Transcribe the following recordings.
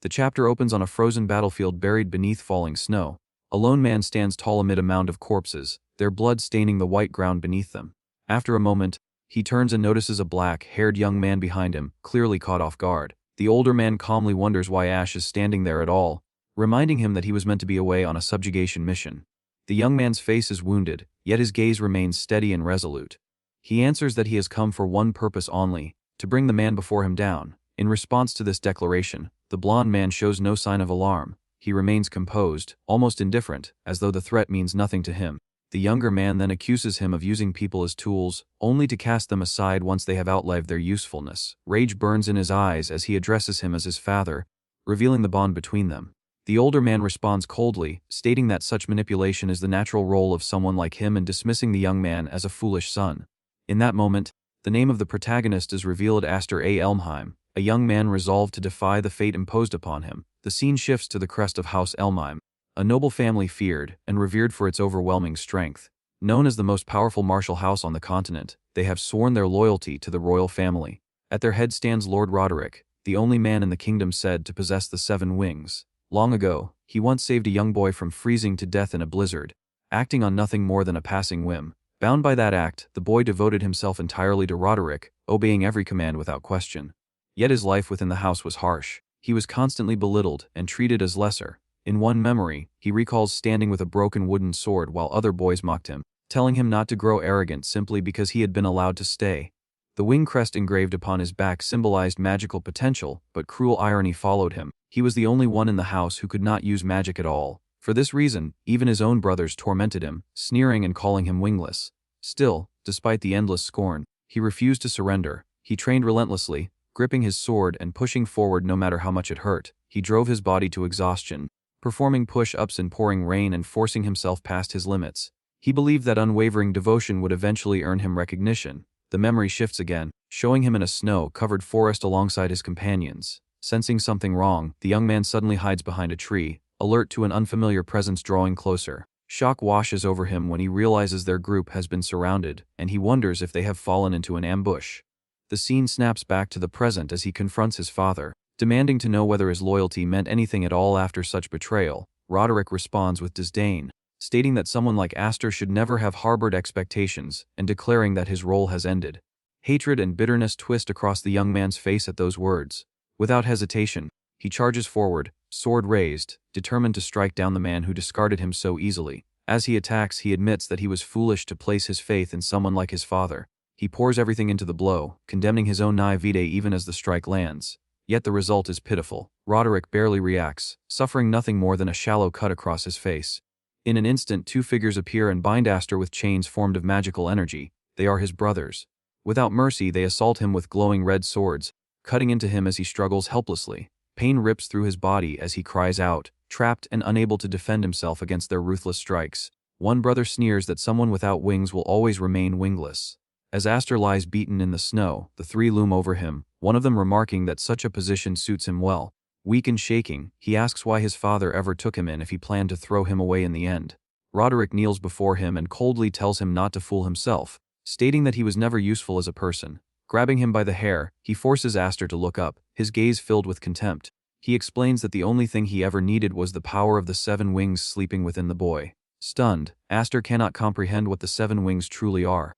The chapter opens on a frozen battlefield buried beneath falling snow. A lone man stands tall amid a mound of corpses, their blood staining the white ground beneath them. After a moment, he turns and notices a black-haired young man behind him, clearly caught off guard. The older man calmly wonders why Ash is standing there at all, reminding him that he was meant to be away on a subjugation mission. The young man's face is wounded, yet his gaze remains steady and resolute. He answers that he has come for one purpose only, to bring the man before him down. In response to this declaration, the blond man shows no sign of alarm. He remains composed, almost indifferent, as though the threat means nothing to him. The younger man then accuses him of using people as tools, only to cast them aside once they have outlived their usefulness. Rage burns in his eyes as he addresses him as his father, revealing the bond between them. The older man responds coldly, stating that such manipulation is the natural role of someone like him and dismissing the young man as a foolish son. In that moment, the name of the protagonist is revealed: Aster A. Elmheim, a young man resolved to defy the fate imposed upon him. The scene shifts to the crest of House Elmheim, a noble family feared and revered for its overwhelming strength. Known as the most powerful martial house on the continent, they have sworn their loyalty to the royal family. At their head stands Lord Roderick, the only man in the kingdom said to possess the 7 wings. Long ago, he once saved a young boy from freezing to death in a blizzard, acting on nothing more than a passing whim. Bound by that act, the boy devoted himself entirely to Roderick, obeying every command without question. Yet his life within the house was harsh. He was constantly belittled and treated as lesser. In one memory, he recalls standing with a broken wooden sword while other boys mocked him, telling him not to grow arrogant simply because he had been allowed to stay. The wing crest engraved upon his back symbolized magical potential, but cruel irony followed him. He was the only one in the house who could not use magic at all. For this reason, even his own brothers tormented him, sneering and calling him wingless. Still, despite the endless scorn, he refused to surrender. He trained relentlessly, gripping his sword and pushing forward no matter how much it hurt. He drove his body to exhaustion, performing push-ups in pouring rain and forcing himself past his limits. He believed that unwavering devotion would eventually earn him recognition. The memory shifts again, showing him in a snow-covered forest alongside his companions. Sensing something wrong, the young man suddenly hides behind a tree, alert to an unfamiliar presence drawing closer. Shock washes over him when he realizes their group has been surrounded, and he wonders if they have fallen into an ambush. The scene snaps back to the present as he confronts his father, demanding to know whether his loyalty meant anything at all after such betrayal. Roderick responds with disdain, stating that someone like Aster should never have harbored expectations, and declaring that his role has ended. Hatred and bitterness twist across the young man's face at those words. Without hesitation, he charges forward, sword raised, determined to strike down the man who discarded him so easily. As he attacks, he admits that he was foolish to place his faith in someone like his father. He pours everything into the blow, condemning his own naivete even as the strike lands. Yet the result is pitiful. Roderick barely reacts, suffering nothing more than a shallow cut across his face. In an instant, 2 figures appear and bind Aster with chains formed of magical energy. They are his brothers. Without mercy, they assault him with glowing red swords, cutting into him as he struggles helplessly. Pain rips through his body as he cries out, trapped and unable to defend himself against their ruthless strikes. One brother sneers that someone without wings will always remain wingless. As Aster lies beaten in the snow, the 3 loom over him, one of them remarking that such a position suits him well. Weak and shaking, he asks why his father ever took him in if he planned to throw him away in the end. Roderick kneels before him and coldly tells him not to fool himself, stating that he was never useful as a person. Grabbing him by the hair, he forces Aster to look up, his gaze filled with contempt. He explains that the only thing he ever needed was the power of the 7 wings sleeping within the boy. Stunned, Aster cannot comprehend what the 7 wings truly are.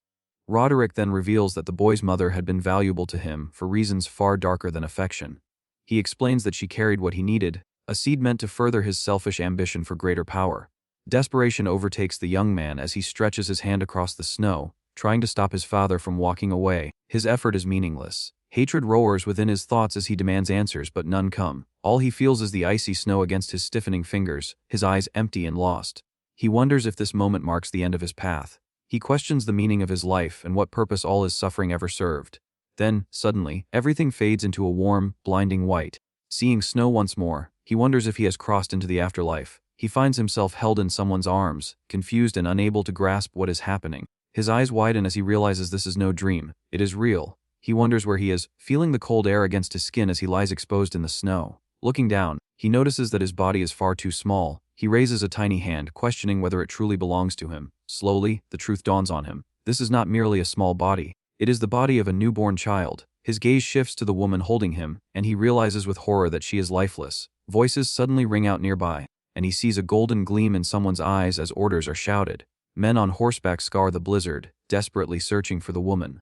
Roderick then reveals that the boy's mother had been valuable to him for reasons far darker than affection. He explains that she carried what he needed, a seed meant to further his selfish ambition for greater power. Desperation overtakes the young man as he stretches his hand across the snow, trying to stop his father from walking away. His effort is meaningless. Hatred roars within his thoughts as he demands answers, but none come. All he feels is the icy snow against his stiffening fingers, his eyes empty and lost. He wonders if this moment marks the end of his path. He questions the meaning of his life and what purpose all his suffering ever served. Then, suddenly, everything fades into a warm, blinding white. Seeing snow once more, he wonders if he has crossed into the afterlife. He finds himself held in someone's arms, confused and unable to grasp what is happening. His eyes widen as he realizes this is no dream, it is real. He wonders where he is, feeling the cold air against his skin as he lies exposed in the snow. Looking down, he notices that his body is far too small. He raises a tiny hand, questioning whether it truly belongs to him. Slowly, the truth dawns on him. This is not merely a small body. It is the body of a newborn child. His gaze shifts to the woman holding him, and he realizes with horror that she is lifeless. Voices suddenly ring out nearby, and he sees a golden gleam in someone's eyes as orders are shouted. Men on horseback scour the blizzard, desperately searching for the woman.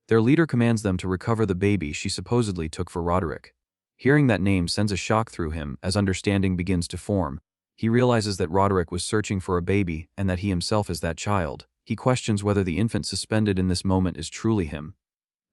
Their leader commands them to recover the baby she supposedly took for Roderick. Hearing that name sends a shock through him as understanding begins to form. He realizes that Roderick was searching for a baby and that he himself is that child. He questions whether the infant suspended in this moment is truly him.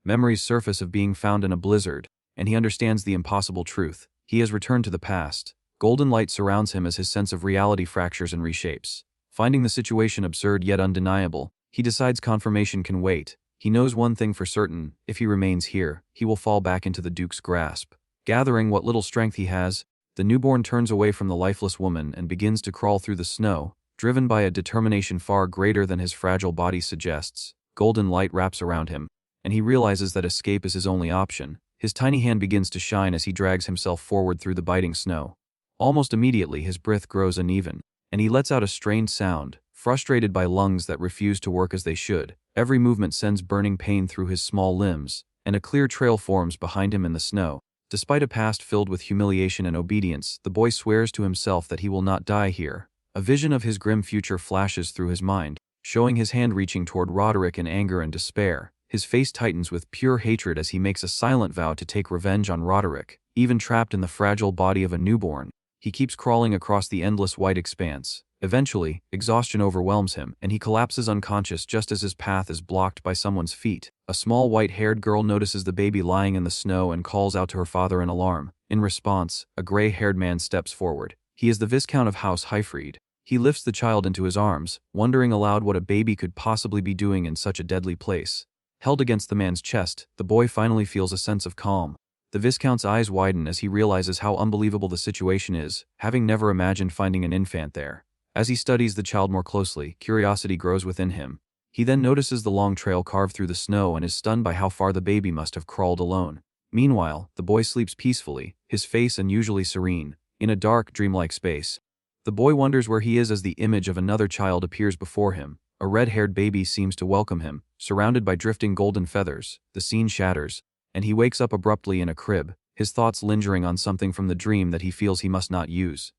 Memories surface of being found in a blizzard, and he understands the impossible truth. He has returned to the past. Golden light surrounds him as his sense of reality fractures and reshapes. Finding the situation absurd yet undeniable, he decides confirmation can wait. He knows one thing for certain: if he remains here, he will fall back into the Duke's grasp. Gathering what little strength he has, the newborn turns away from the lifeless woman and begins to crawl through the snow, driven by a determination far greater than his fragile body suggests. Golden light wraps around him, and he realizes that escape is his only option. His tiny hand begins to shine as he drags himself forward through the biting snow. Almost immediately his breath grows uneven, and he lets out a strained sound, frustrated by lungs that refuse to work as they should. Every movement sends burning pain through his small limbs, and a clear trail forms behind him in the snow. Despite a past filled with humiliation and obedience, the boy swears to himself that he will not die here. A vision of his grim future flashes through his mind, showing his hand reaching toward Roderick in anger and despair. His face tightens with pure hatred as he makes a silent vow to take revenge on Roderick. Even trapped in the fragile body of a newborn, he keeps crawling across the endless white expanse. Eventually, exhaustion overwhelms him, and he collapses unconscious just as his path is blocked by someone's feet. A small white-haired girl notices the baby lying in the snow and calls out to her father in alarm. In response, a gray-haired man steps forward. He is the Viscount of House Highfried. He lifts the child into his arms, wondering aloud what a baby could possibly be doing in such a deadly place. Held against the man's chest, the boy finally feels a sense of calm. The Viscount's eyes widen as he realizes how unbelievable the situation is, having never imagined finding an infant there. As he studies the child more closely, curiosity grows within him. He then notices the long trail carved through the snow and is stunned by how far the baby must have crawled alone. Meanwhile, the boy sleeps peacefully, his face unusually serene, in a dark, dreamlike space. The boy wonders where he is as the image of another child appears before him. A red-haired baby seems to welcome him, surrounded by drifting golden feathers. The scene shatters, and he wakes up abruptly in a crib, his thoughts lingering on something from the dream that he feels he must not use.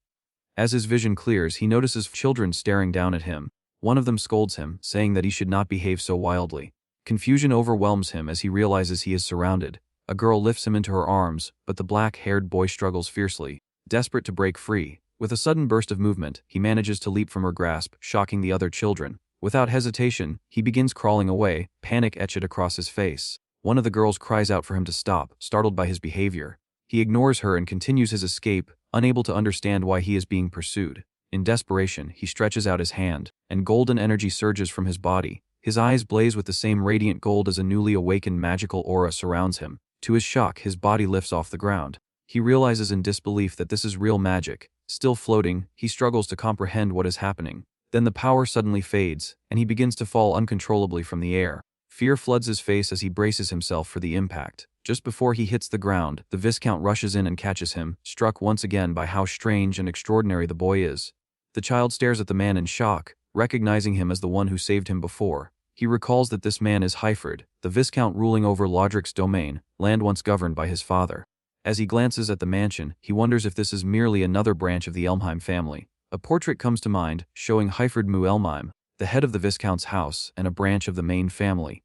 As his vision clears, he notices children staring down at him. One of them scolds him, saying that he should not behave so wildly. Confusion overwhelms him as he realizes he is surrounded. A girl lifts him into her arms, but the black-haired boy struggles fiercely, desperate to break free. With a sudden burst of movement, he manages to leap from her grasp, shocking the other children. Without hesitation, he begins crawling away, panic etched across his face. One of the girls cries out for him to stop, startled by his behavior. He ignores her and continues his escape, unable to understand why he is being pursued. In desperation, he stretches out his hand, and golden energy surges from his body. His eyes blaze with the same radiant gold as a newly awakened magical aura surrounds him. To his shock, his body lifts off the ground. He realizes in disbelief that this is real magic. Still floating, he struggles to comprehend what is happening. Then the power suddenly fades, and he begins to fall uncontrollably from the air. Fear floods his face as he braces himself for the impact. Just before he hits the ground, the Viscount rushes in and catches him, struck once again by how strange and extraordinary the boy is. The child stares at the man in shock, recognizing him as the one who saved him before. He recalls that this man is Highfried, the Viscount ruling over Lodric's domain, land once governed by his father. As he glances at the mansion, he wonders if this is merely another branch of the Elmheim family. A portrait comes to mind, showing Highfried Mu-Elmheim, the head of the Viscount's house and a branch of the main family.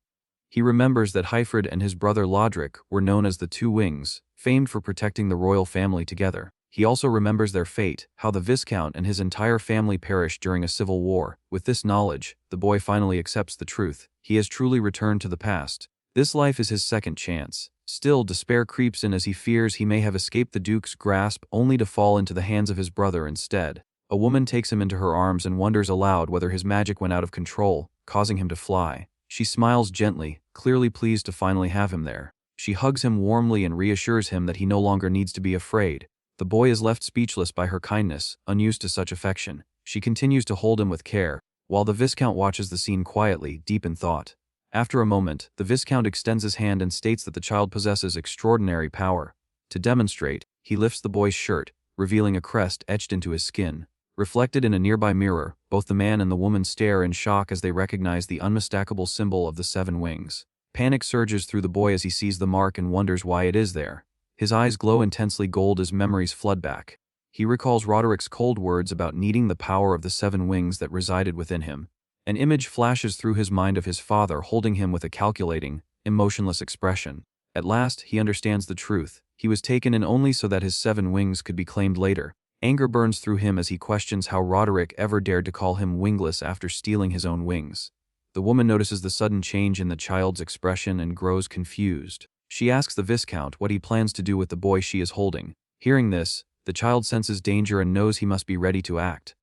He remembers that Highfried and his brother Lodric were known as the Two Wings, famed for protecting the royal family together. He also remembers their fate, how the Viscount and his entire family perished during a civil war. With this knowledge, the boy finally accepts the truth. He has truly returned to the past. This life is his second chance. Still, despair creeps in as he fears he may have escaped the Duke's grasp only to fall into the hands of his brother instead. A woman takes him into her arms and wonders aloud whether his magic went out of control, causing him to fly. She smiles gently, clearly pleased to finally have him there. She hugs him warmly and reassures him that he no longer needs to be afraid. The boy is left speechless by her kindness, unused to such affection. She continues to hold him with care, while the Viscount watches the scene quietly, deep in thought. After a moment, the Viscount extends his hand and states that the child possesses extraordinary power. To demonstrate, he lifts the boy's shirt, revealing a crest etched into his skin. Reflected in a nearby mirror, both the man and the woman stare in shock as they recognize the unmistakable symbol of the 7 wings. Panic surges through the boy as he sees the mark and wonders why it is there. His eyes glow intensely gold as memories flood back. He recalls Roderick's cold words about needing the power of the 7 wings that resided within him. An image flashes through his mind of his father holding him with a calculating, emotionless expression. At last, he understands the truth. He was taken in only so that his 7 wings could be claimed later. Anger burns through him as he questions how Roderick ever dared to call him wingless after stealing his own wings. The woman notices the sudden change in the child's expression and grows confused. She asks the Viscount what he plans to do with the boy she is holding. Hearing this, the child senses danger and knows he must be ready to act.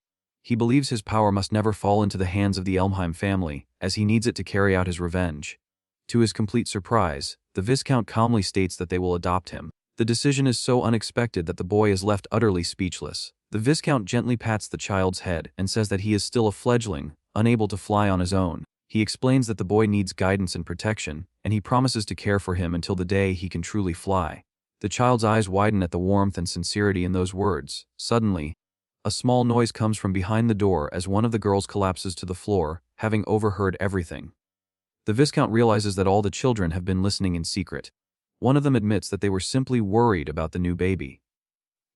He believes his power must never fall into the hands of the Elmheim family, as he needs it to carry out his revenge. To his complete surprise, the Viscount calmly states that they will adopt him. The decision is so unexpected that the boy is left utterly speechless. The Viscount gently pats the child's head and says that he is still a fledgling, unable to fly on his own. He explains that the boy needs guidance and protection, and he promises to care for him until the day he can truly fly. The child's eyes widen at the warmth and sincerity in those words. Suddenly, a small noise comes from behind the door as one of the girls collapses to the floor, having overheard everything. The Viscount realizes that all the children have been listening in secret. One of them admits that they were simply worried about the new baby.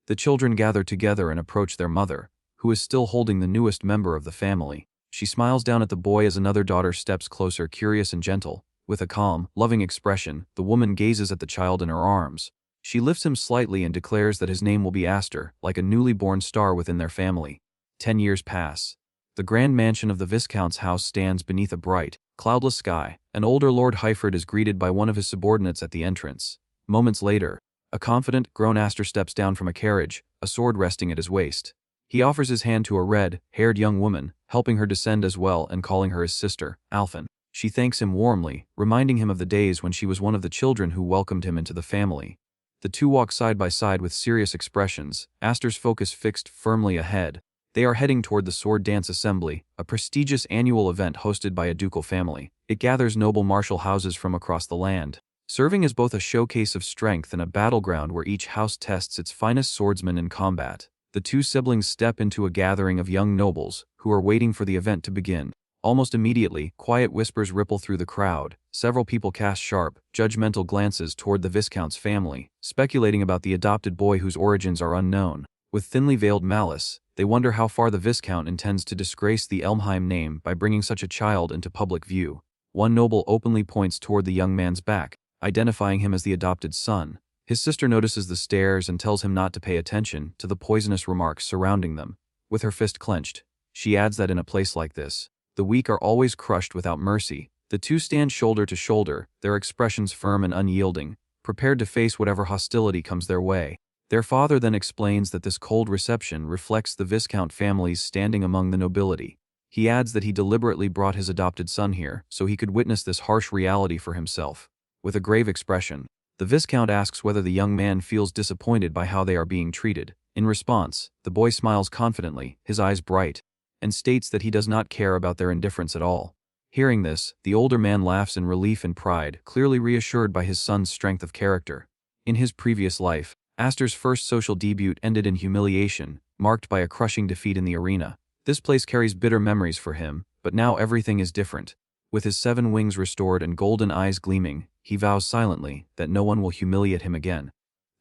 The children gather together and approach their mother, who is still holding the newest member of the family. She smiles down at the boy as another daughter steps closer, curious and gentle. With a calm, loving expression, the woman gazes at the child in her arms. She lifts him slightly and declares that his name will be Aster, like a newly born star within their family. 10 years pass. The grand mansion of the Viscount's house stands beneath a bright, cloudless sky. An older Lord Hyford is greeted by one of his subordinates at the entrance. Moments later, a confident, grown Aster steps down from a carriage, a sword resting at his waist. He offers his hand to a red-haired young woman, helping her descend as well and calling her his sister, Alphen. She thanks him warmly, reminding him of the days when she was one of the children who welcomed him into the family. The two walk side by side with serious expressions, Aster's focus fixed firmly ahead. They are heading toward the Sword Dance Assembly, a prestigious annual event hosted by a ducal family. It gathers noble martial houses from across the land, serving as both a showcase of strength and a battleground where each house tests its finest swordsmen in combat. The two siblings step into a gathering of young nobles, who are waiting for the event to begin. Almost immediately, quiet whispers ripple through the crowd. Several people cast sharp, judgmental glances toward the Viscount's family, speculating about the adopted boy whose origins are unknown. With thinly veiled malice, they wonder how far the Viscount intends to disgrace the Elmheim name by bringing such a child into public view. One noble openly points toward the young man's back, identifying him as the adopted son. His sister notices the stares and tells him not to pay attention to the poisonous remarks surrounding them. With her fist clenched, she adds that in a place like this, the weak are always crushed without mercy. The two stand shoulder to shoulder, their expressions firm and unyielding, prepared to face whatever hostility comes their way. Their father then explains that this cold reception reflects the Viscount family's standing among the nobility. He adds that he deliberately brought his adopted son here so he could witness this harsh reality for himself. With a grave expression, the Viscount asks whether the young man feels disappointed by how they are being treated. In response, the boy smiles confidently, his eyes bright, and states that he does not care about their indifference at all. Hearing this, the older man laughs in relief and pride, clearly reassured by his son's strength of character. In his previous life, Aster's first social debut ended in humiliation, marked by a crushing defeat in the arena. This place carries bitter memories for him, but now everything is different. With his 7 wings restored and golden eyes gleaming, he vows silently that no one will humiliate him again.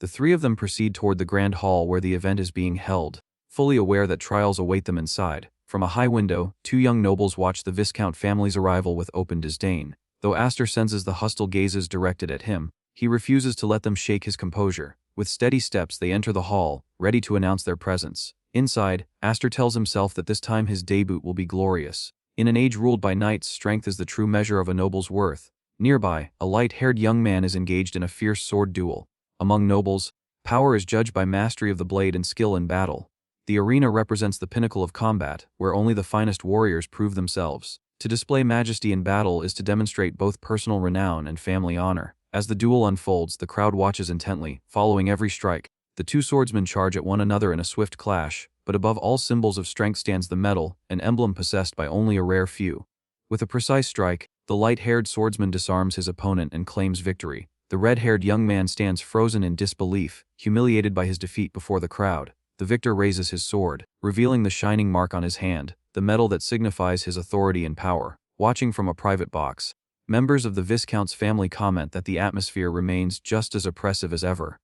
The three of them proceed toward the grand hall where the event is being held, fully aware that trials await them inside. From a high window, 2 young nobles watch the Viscount family's arrival with open disdain. Though Aster senses the hostile gazes directed at him, he refuses to let them shake his composure. With steady steps they enter the hall, ready to announce their presence. Inside, Aster tells himself that this time his debut will be glorious. In an age ruled by knights, strength is the true measure of a noble's worth. Nearby, a light-haired young man is engaged in a fierce sword duel. Among nobles, power is judged by mastery of the blade and skill in battle. The arena represents the pinnacle of combat, where only the finest warriors prove themselves. To display majesty in battle is to demonstrate both personal renown and family honor. As the duel unfolds, the crowd watches intently, following every strike. The 2 swordsmen charge at one another in a swift clash, but above all symbols of strength stands the medal, an emblem possessed by only a rare few. With a precise strike, the light-haired swordsman disarms his opponent and claims victory. The red-haired young man stands frozen in disbelief, humiliated by his defeat before the crowd. The victor raises his sword, revealing the shining mark on his hand, the medal that signifies his authority and power. Watching from a private box, members of the Viscount's family comment that the atmosphere remains just as oppressive as ever.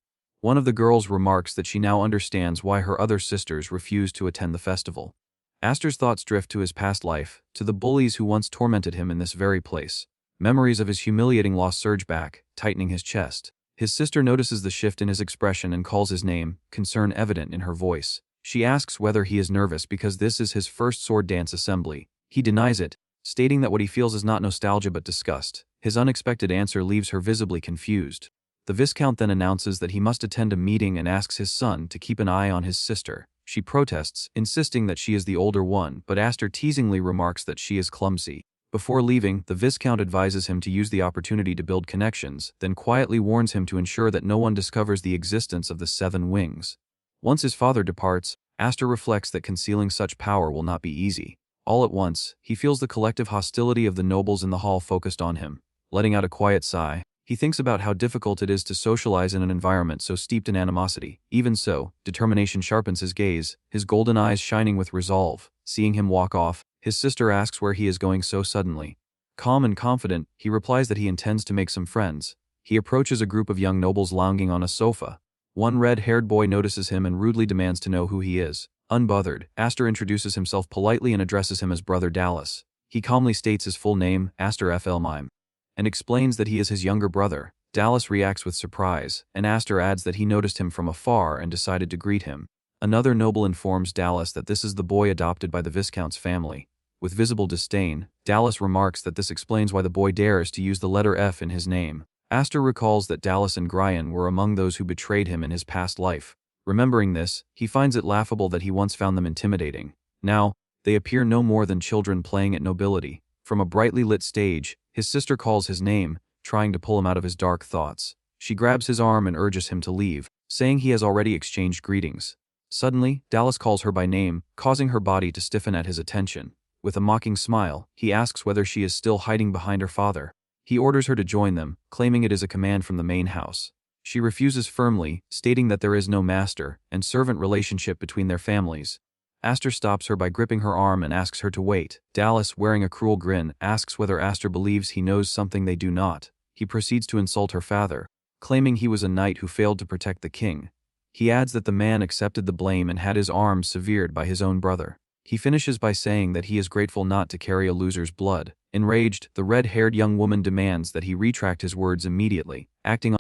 One of the girls remarks that she now understands why her other sisters refused to attend the festival. Aster's thoughts drift to his past life, to the bullies who once tormented him in this very place. Memories of his humiliating loss surge back, tightening his chest. His sister notices the shift in his expression and calls his name, concern evident in her voice. She asks whether he is nervous because this is his first sword dance assembly. He denies it, stating that what he feels is not nostalgia but disgust. His unexpected answer leaves her visibly confused. The Viscount then announces that he must attend a meeting and asks his son to keep an eye on his sister. She protests, insisting that she is the older one, but Aster teasingly remarks that she is clumsy. Before leaving, the Viscount advises him to use the opportunity to build connections, then quietly warns him to ensure that no one discovers the existence of the 7 wings. Once his father departs, Aster reflects that concealing such power will not be easy. All at once, he feels the collective hostility of the nobles in the hall focused on him. Letting out a quiet sigh, he thinks about how difficult it is to socialize in an environment so steeped in animosity. Even so, determination sharpens his gaze, his golden eyes shining with resolve. Seeing him walk off, his sister asks where he is going so suddenly. Calm and confident, he replies that he intends to make some friends. He approaches a group of young nobles lounging on a sofa. One red-haired boy notices him and rudely demands to know who he is. Unbothered, Aster introduces himself politely and addresses him as Brother Dallas. He calmly states his full name, Aster F. Elmheim, and explains that he is his younger brother. Dallas reacts with surprise, and Aster adds that he noticed him from afar and decided to greet him. Another noble informs Dallas that this is the boy adopted by the Viscount's family. With visible disdain, Dallas remarks that this explains why the boy dares to use the letter F in his name. Aster recalls that Dallas and Gryan were among those who betrayed him in his past life. Remembering this, he finds it laughable that he once found them intimidating. Now, they appear no more than children playing at nobility. From a brightly lit stage, his sister calls his name, trying to pull him out of his dark thoughts. She grabs his arm and urges him to leave, saying he has already exchanged greetings. Suddenly, Dallas calls her by name, causing her body to stiffen at his attention. With a mocking smile, he asks whether she is still hiding behind her father. He orders her to join them, claiming it is a command from the main house. She refuses firmly, stating that there is no master and servant relationship between their families. Aster stops her by gripping her arm and asks her to wait. Dallas, wearing a cruel grin, asks whether Aster believes he knows something they do not. He proceeds to insult her father, claiming he was a knight who failed to protect the king. He adds that the man accepted the blame and had his arm severed by his own brother. He finishes by saying that he is grateful not to carry a loser's blood. Enraged, the red-haired young woman demands that he retract his words immediately. Acting on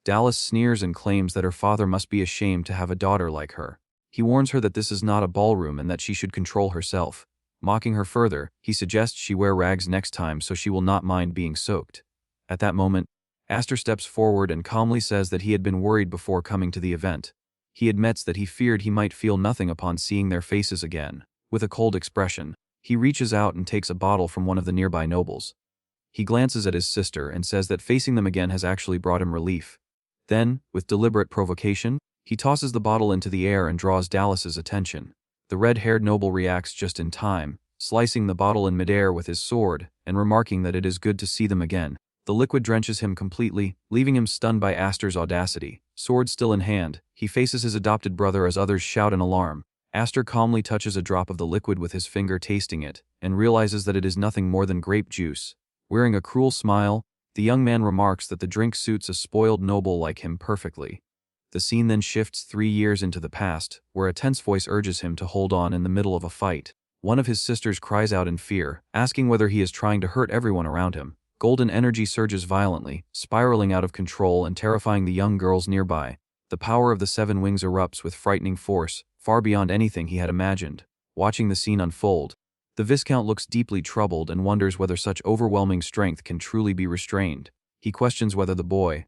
Dallas sneers and claims that her father must be ashamed to have a daughter like her. He warns her that this is not a ballroom and that she should control herself. Mocking her further, he suggests she wear rags next time so she will not mind being soaked. At that moment, Aster steps forward and calmly says that he had been worried before coming to the event. He admits that he feared he might feel nothing upon seeing their faces again. With a cold expression, he reaches out and takes a bottle from one of the nearby nobles. He glances at his sister and says that facing them again has actually brought him relief. Then, with deliberate provocation, he tosses the bottle into the air and draws Dallas's attention. The red-haired noble reacts just in time, slicing the bottle in midair with his sword and remarking that it is good to see them again. The liquid drenches him completely, leaving him stunned by Aster's audacity. Sword still in hand, he faces his adopted brother as others shout in alarm. Aster calmly touches a drop of the liquid with his finger, tasting it, and realizes that it is nothing more than grape juice. Wearing a cruel smile, the young man remarks that the drink suits a spoiled noble like him perfectly. The scene then shifts 3 years into the past, where a tense voice urges him to hold on in the middle of a fight. One of his sisters cries out in fear, asking whether he is trying to hurt everyone around him. Golden energy surges violently, spiraling out of control and terrifying the young girls nearby. The power of the 7 wings erupts with frightening force, far beyond anything he had imagined. Watching the scene unfold, the Viscount looks deeply troubled and wonders whether such overwhelming strength can truly be restrained. He questions whether the boy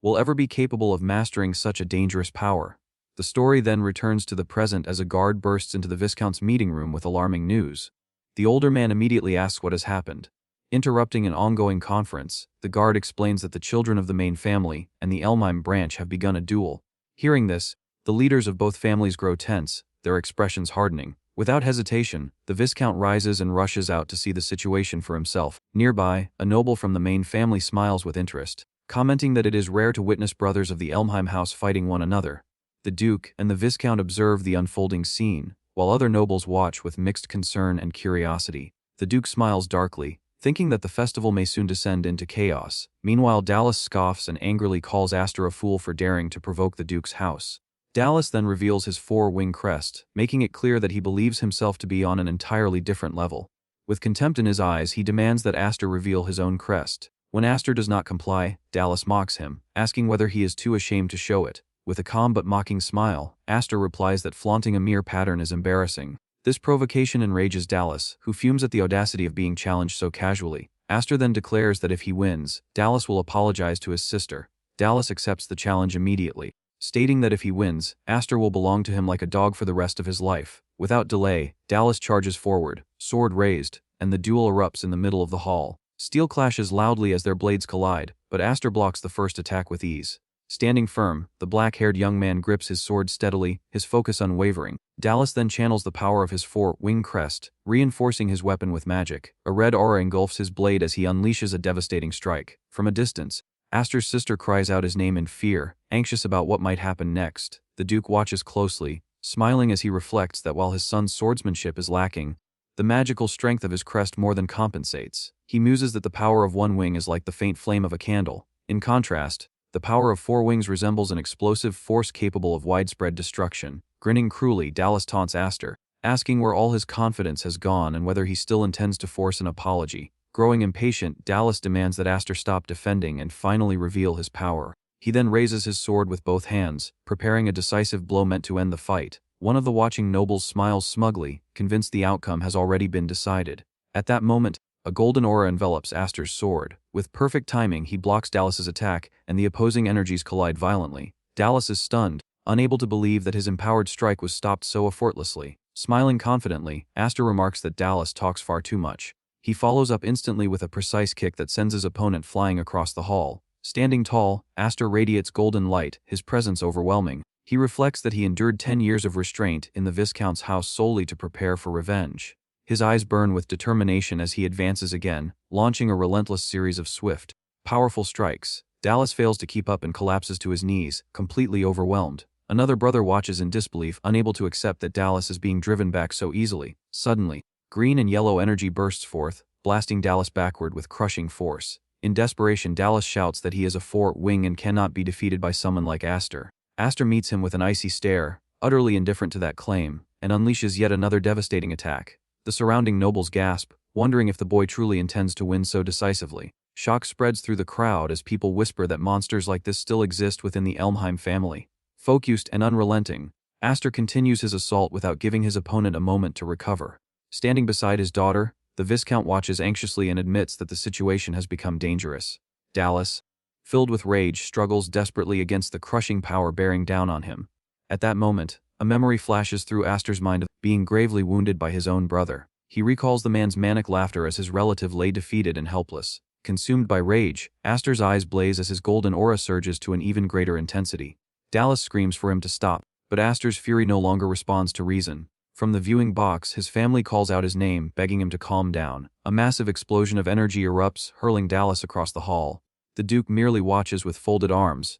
will ever be capable of mastering such a dangerous power. The story then returns to the present as a guard bursts into the Viscount's meeting room with alarming news. The older man immediately asks what has happened. Interrupting an ongoing conference, the guard explains that the children of the main family and the Elmheim branch have begun a duel. Hearing this, the leaders of both families grow tense, their expressions hardening. Without hesitation, the Viscount rises and rushes out to see the situation for himself. Nearby, a noble from the main family smiles with interest, commenting that it is rare to witness brothers of the Elmheim house fighting one another. The Duke and the Viscount observe the unfolding scene, while other nobles watch with mixed concern and curiosity. The Duke smiles darkly, thinking that the festival may soon descend into chaos. Meanwhile, Dallas scoffs and angrily calls Aster a fool for daring to provoke the Duke's house. Dallas then reveals his four-wing crest, making it clear that he believes himself to be on an entirely different level. With contempt in his eyes, he demands that Aster reveal his own crest. When Aster does not comply, Dallas mocks him, asking whether he is too ashamed to show it. With a calm but mocking smile, Aster replies that flaunting a mere pattern is embarrassing. This provocation enrages Dallas, who fumes at the audacity of being challenged so casually. Aster then declares that if he wins, Dallas will apologize to his sister. Dallas accepts the challenge immediately, stating that if he wins, Aster will belong to him like a dog for the rest of his life. Without delay, Dallas charges forward, sword raised, and the duel erupts in the middle of the hall. Steel clashes loudly as their blades collide, but Aster blocks the first attack with ease. Standing firm, the black-haired young man grips his sword steadily, his focus unwavering. Dallas then channels the power of his four-wing crest, reinforcing his weapon with magic. A red aura engulfs his blade as he unleashes a devastating strike. From a distance, Aster's sister cries out his name in fear, anxious about what might happen next. The Duke watches closely, smiling as he reflects that while his son's swordsmanship is lacking, the magical strength of his crest more than compensates. He muses that the power of one wing is like the faint flame of a candle. In contrast, the power of four wings resembles an explosive force capable of widespread destruction. Grinning cruelly, Dallas taunts Aster, asking where all his confidence has gone and whether he still intends to force an apology. Growing impatient, Dallas demands that Aster stop defending and finally reveal his power. He then raises his sword with both hands, preparing a decisive blow meant to end the fight. One of the watching nobles smiles smugly, convinced the outcome has already been decided. At that moment, a golden aura envelops Aster's sword. With perfect timing, he blocks Dallas's attack, and the opposing energies collide violently. Dallas is stunned, unable to believe that his empowered strike was stopped so effortlessly. Smiling confidently, Aster remarks that Dallas talks far too much. He follows up instantly with a precise kick that sends his opponent flying across the hall. Standing tall, Aster radiates golden light, his presence overwhelming. He reflects that he endured 10 years of restraint in the Viscount's house solely to prepare for revenge. His eyes burn with determination as he advances again, launching a relentless series of swift, powerful strikes. Dallas fails to keep up and collapses to his knees, completely overwhelmed. Another brother watches in disbelief, unable to accept that Dallas is being driven back so easily. Suddenly, green and yellow energy bursts forth, blasting Dallas backward with crushing force. In desperation, Dallas shouts that he is a four-wing and cannot be defeated by someone like Aster. Aster meets him with an icy stare, utterly indifferent to that claim, and unleashes yet another devastating attack. The surrounding nobles gasp, wondering if the boy truly intends to win so decisively. Shock spreads through the crowd as people whisper that monsters like this still exist within the Elmheim family. Focused and unrelenting, Aster continues his assault without giving his opponent a moment to recover. Standing beside his daughter, the Viscount watches anxiously and admits that the situation has become dangerous. Dallas, filled with rage, struggles desperately against the crushing power bearing down on him. At that moment, a memory flashes through Aster's mind of being gravely wounded by his own brother. He recalls the man's manic laughter as his relative lay defeated and helpless. Consumed by rage, Aster's eyes blaze as his golden aura surges to an even greater intensity. Dallas screams for him to stop, but Aster's fury no longer responds to reason. From the viewing box, his family calls out his name, begging him to calm down. A massive explosion of energy erupts, hurling Dallas across the hall. The Duke merely watches with folded arms.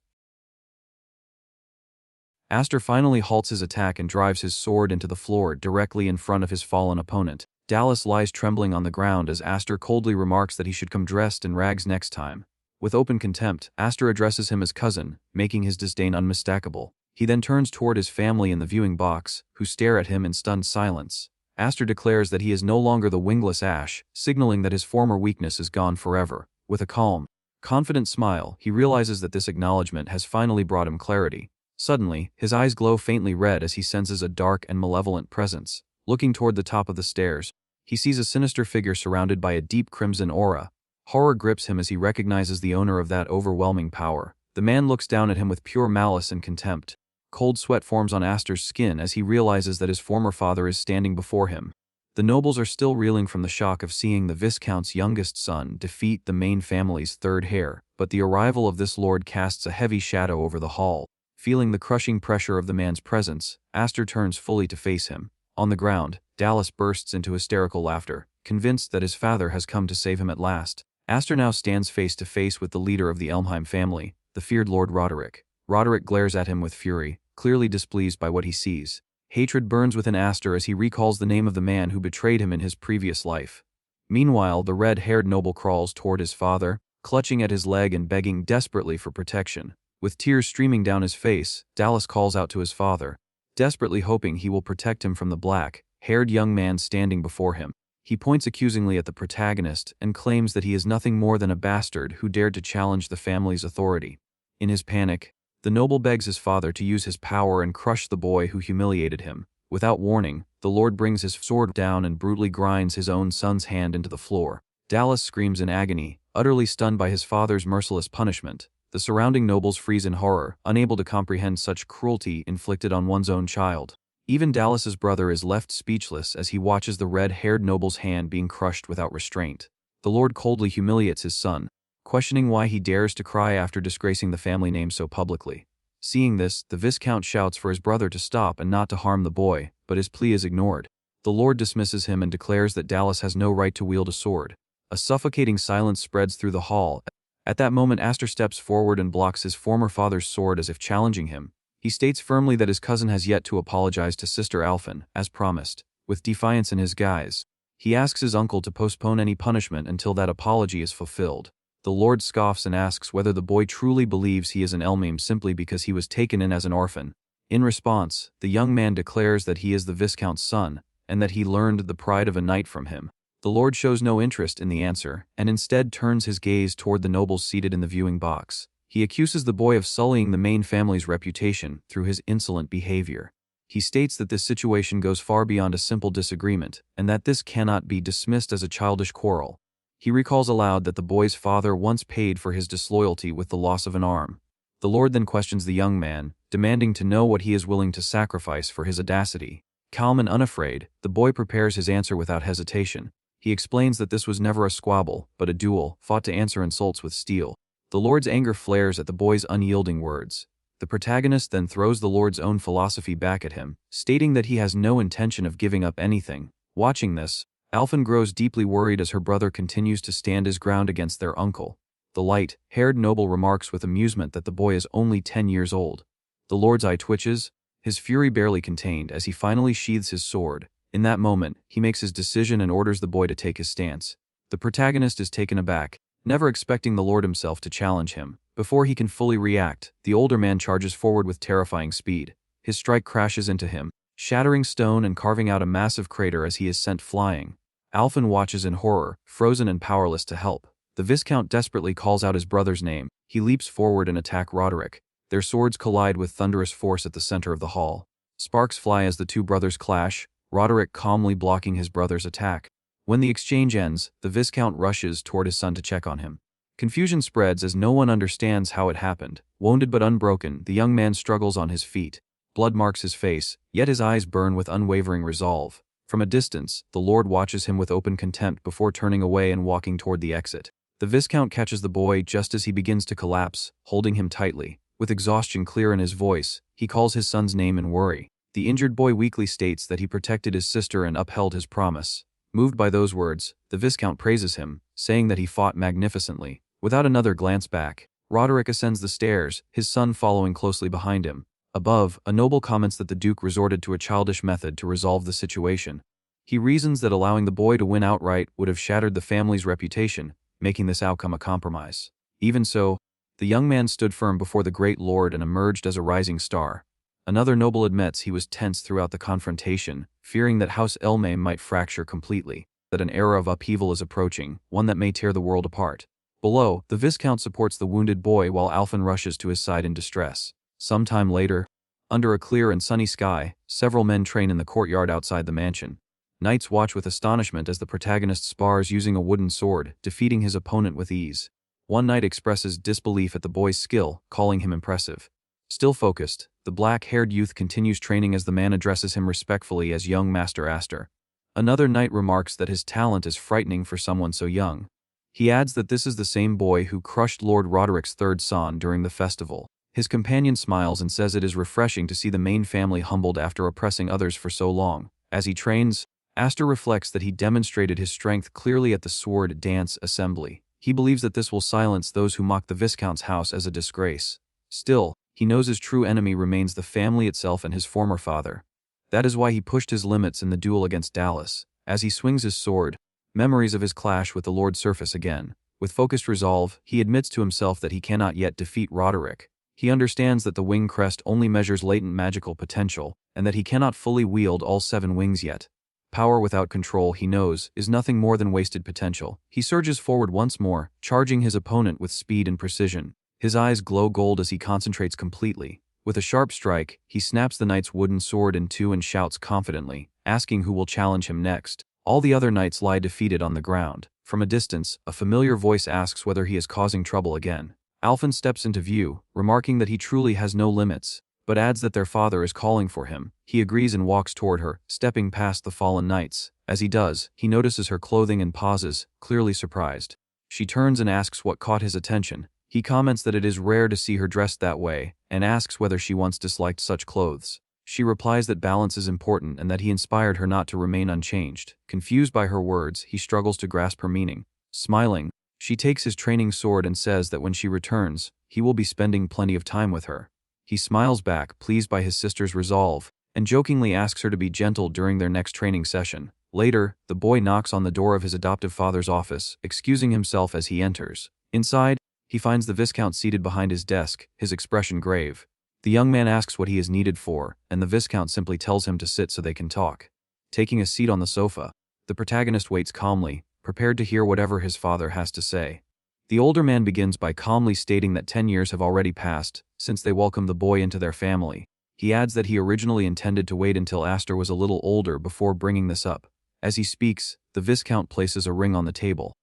Aster finally halts his attack and drives his sword into the floor directly in front of his fallen opponent. Dallas lies trembling on the ground as Aster coldly remarks that he should come dressed in rags next time. With open contempt, Aster addresses him as cousin, making his disdain unmistakable. He then turns toward his family in the viewing box, who stare at him in stunned silence. Aster declares that he is no longer the wingless Ash, signaling that his former weakness is gone forever. With a calm, confident smile, he realizes that this acknowledgement has finally brought him clarity. Suddenly, his eyes glow faintly red as he senses a dark and malevolent presence. Looking toward the top of the stairs, he sees a sinister figure surrounded by a deep crimson aura. Horror grips him as he recognizes the owner of that overwhelming power. The man looks down at him with pure malice and contempt. Cold sweat forms on Aster's skin as he realizes that his former father is standing before him. The nobles are still reeling from the shock of seeing the Viscount's youngest son defeat the main family's third heir, but the arrival of this lord casts a heavy shadow over the hall. Feeling the crushing pressure of the man's presence, Aster turns fully to face him. On the ground, Dallas bursts into hysterical laughter, convinced that his father has come to save him at last. Aster now stands face to face with the leader of the Elmheim family, the feared Lord Roderick. Roderick glares at him with fury, clearly displeased by what he sees. Hatred burns within Aster as he recalls the name of the man who betrayed him in his previous life. Meanwhile, the red-haired noble crawls toward his father, clutching at his leg and begging desperately for protection. With tears streaming down his face, Dallas calls out to his father, desperately hoping he will protect him from the black-haired young man standing before him. He points accusingly at the protagonist and claims that he is nothing more than a bastard who dared to challenge the family's authority. In his panic, the noble begs his father to use his power and crush the boy who humiliated him. Without warning, the Lord brings his sword down and brutally grinds his own son's hand into the floor. Dallas screams in agony, utterly stunned by his father's merciless punishment. The surrounding nobles freeze in horror, unable to comprehend such cruelty inflicted on one's own child. Even Dallas's brother is left speechless as he watches the red-haired noble's hand being crushed without restraint. The Lord coldly humiliates his son, questioning why he dares to cry after disgracing the family name so publicly. Seeing this, the Viscount shouts for his brother to stop and not to harm the boy, but his plea is ignored. The Lord dismisses him and declares that Dallas has no right to wield a sword. A suffocating silence spreads through the hall. At that moment, Aster steps forward and blocks his former father's sword as if challenging him. He states firmly that his cousin has yet to apologize to Sister Alphen, as promised. With defiance in his guise, he asks his uncle to postpone any punishment until that apology is fulfilled. The Lord scoffs and asks whether the boy truly believes he is an Elmame simply because he was taken in as an orphan. In response, the young man declares that he is the Viscount's son, and that he learned the pride of a knight from him. The Lord shows no interest in the answer, and instead turns his gaze toward the nobles seated in the viewing box. He accuses the boy of sullying the main family's reputation through his insolent behavior. He states that this situation goes far beyond a simple disagreement, and that this cannot be dismissed as a childish quarrel. He recalls aloud that the boy's father once paid for his disloyalty with the loss of an arm. The Lord then questions the young man, demanding to know what he is willing to sacrifice for his audacity. Calm and unafraid, the boy prepares his answer without hesitation. He explains that this was never a squabble, but a duel, fought to answer insults with steel. The Lord's anger flares at the boy's unyielding words. The protagonist then throws the Lord's own philosophy back at him, stating that he has no intention of giving up anything. Watching this, Alphen grows deeply worried as her brother continues to stand his ground against their uncle. The light-haired noble remarks with amusement that the boy is only 10 years old. The Lord's eye twitches, his fury barely contained as he finally sheathes his sword. In that moment, he makes his decision and orders the boy to take his stance. The protagonist is taken aback, never expecting the Lord himself to challenge him. Before he can fully react, the older man charges forward with terrifying speed. His strike crashes into him, shattering stone and carving out a massive crater as he is sent flying. Alphen watches in horror, frozen and powerless to help. The Viscount desperately calls out his brother's name. He leaps forward and attacks Roderick. Their swords collide with thunderous force at the center of the hall. Sparks fly as the two brothers clash, Roderick calmly blocking his brother's attack. When the exchange ends, the Viscount rushes toward his son to check on him. Confusion spreads as no one understands how it happened. Wounded but unbroken, the young man struggles on his feet. Blood marks his face, yet his eyes burn with unwavering resolve. From a distance, the Lord watches him with open contempt before turning away and walking toward the exit. The Viscount catches the boy just as he begins to collapse, holding him tightly. With exhaustion clear in his voice, he calls his son's name in worry. The injured boy weakly states that he protected his sister and upheld his promise. Moved by those words, the Viscount praises him, saying that he fought magnificently. Without another glance back, Roderick ascends the stairs, his son following closely behind him. Above, a noble comments that the Duke resorted to a childish method to resolve the situation. He reasons that allowing the boy to win outright would have shattered the family's reputation, making this outcome a compromise. Even so, the young man stood firm before the great lord and emerged as a rising star. Another noble admits he was tense throughout the confrontation, fearing that House Elmame might fracture completely, that an era of upheaval is approaching, one that may tear the world apart. Below, the Viscount supports the wounded boy while Alphen rushes to his side in distress. Some time later, under a clear and sunny sky, several men train in the courtyard outside the mansion. Knights watch with astonishment as the protagonist spars using a wooden sword, defeating his opponent with ease. One knight expresses disbelief at the boy's skill, calling him impressive. Still focused, the black-haired youth continues training as the man addresses him respectfully as young Master Aster. Another knight remarks that his talent is frightening for someone so young. He adds that this is the same boy who crushed Lord Roderick's third son during the festival. His companion smiles and says it is refreshing to see the main family humbled after oppressing others for so long. As he trains, Aster reflects that he demonstrated his strength clearly at the sword dance assembly. He believes that this will silence those who mock the Viscount's house as a disgrace. Still, he knows his true enemy remains the family itself and his former father. That is why he pushed his limits in the duel against Dallas. As he swings his sword, Memories of his clash with the Lord surface again. With focused resolve, he admits to himself that he cannot yet defeat Roderick. He understands that the wing crest only measures latent magical potential, and that he cannot fully wield all 7 wings yet. Power without control, he knows, is nothing more than wasted potential. He surges forward once more, charging his opponent with speed and precision. His eyes glow gold as he concentrates completely. With a sharp strike, he snaps the knight's wooden sword in two and shouts confidently, asking who will challenge him next. All the other knights lie defeated on the ground. From a distance, a familiar voice asks whether he is causing trouble again. Alphen steps into view, remarking that he truly has no limits, but adds that their father is calling for him. He agrees and walks toward her, stepping past the fallen knights. As he does, he notices her clothing and pauses, clearly surprised. She turns and asks what caught his attention. He comments that it is rare to see her dressed that way, and asks whether she once disliked such clothes. She replies that balance is important and that he inspired her not to remain unchanged. Confused by her words, he struggles to grasp her meaning. Smiling, she takes his training sword and says that when she returns, he will be spending plenty of time with her. He smiles back, pleased by his sister's resolve, and jokingly asks her to be gentle during their next training session. Later, the boy knocks on the door of his adoptive father's office, excusing himself as he enters. Inside, he finds the Viscount seated behind his desk, his expression grave. The young man asks what he is needed for, and the Viscount simply tells him to sit so they can talk. Taking a seat on the sofa, the protagonist waits calmly, prepared to hear whatever his father has to say. The older man begins by calmly stating that 10 years have already passed since they welcomed the boy into their family. He adds that he originally intended to wait until Aster was a little older before bringing this up. As he speaks, the Viscount places a ring on the table.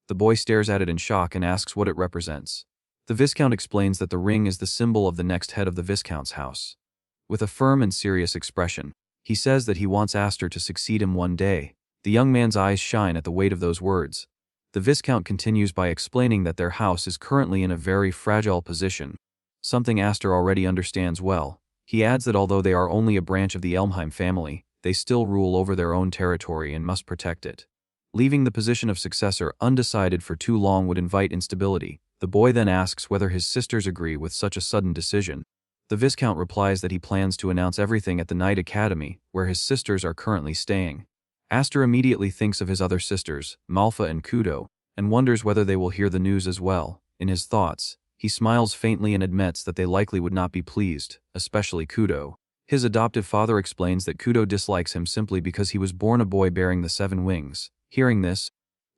The boy stares at it in shock and asks what it represents. The Viscount explains that the ring is the symbol of the next head of the Viscount's house. With a firm and serious expression, he says that he wants Aster to succeed him one day. The young man's eyes shine at the weight of those words. The Viscount continues by explaining that their house is currently in a very fragile position, something Aster already understands well. He adds that although they are only a branch of the Elmheim family, they still rule over their own territory and must protect it. Leaving the position of successor undecided for too long would invite instability. The boy then asks whether his sisters agree with such a sudden decision. The Viscount replies that he plans to announce everything at the Knight Academy, where his sisters are currently staying. Aster immediately thinks of his other sisters, Malfa and Kudo, and wonders whether they will hear the news as well. In his thoughts, he smiles faintly and admits that they likely would not be pleased, especially Kudo. His adoptive father explains that Kudo dislikes him simply because he was born a boy bearing the 7 wings. Hearing this,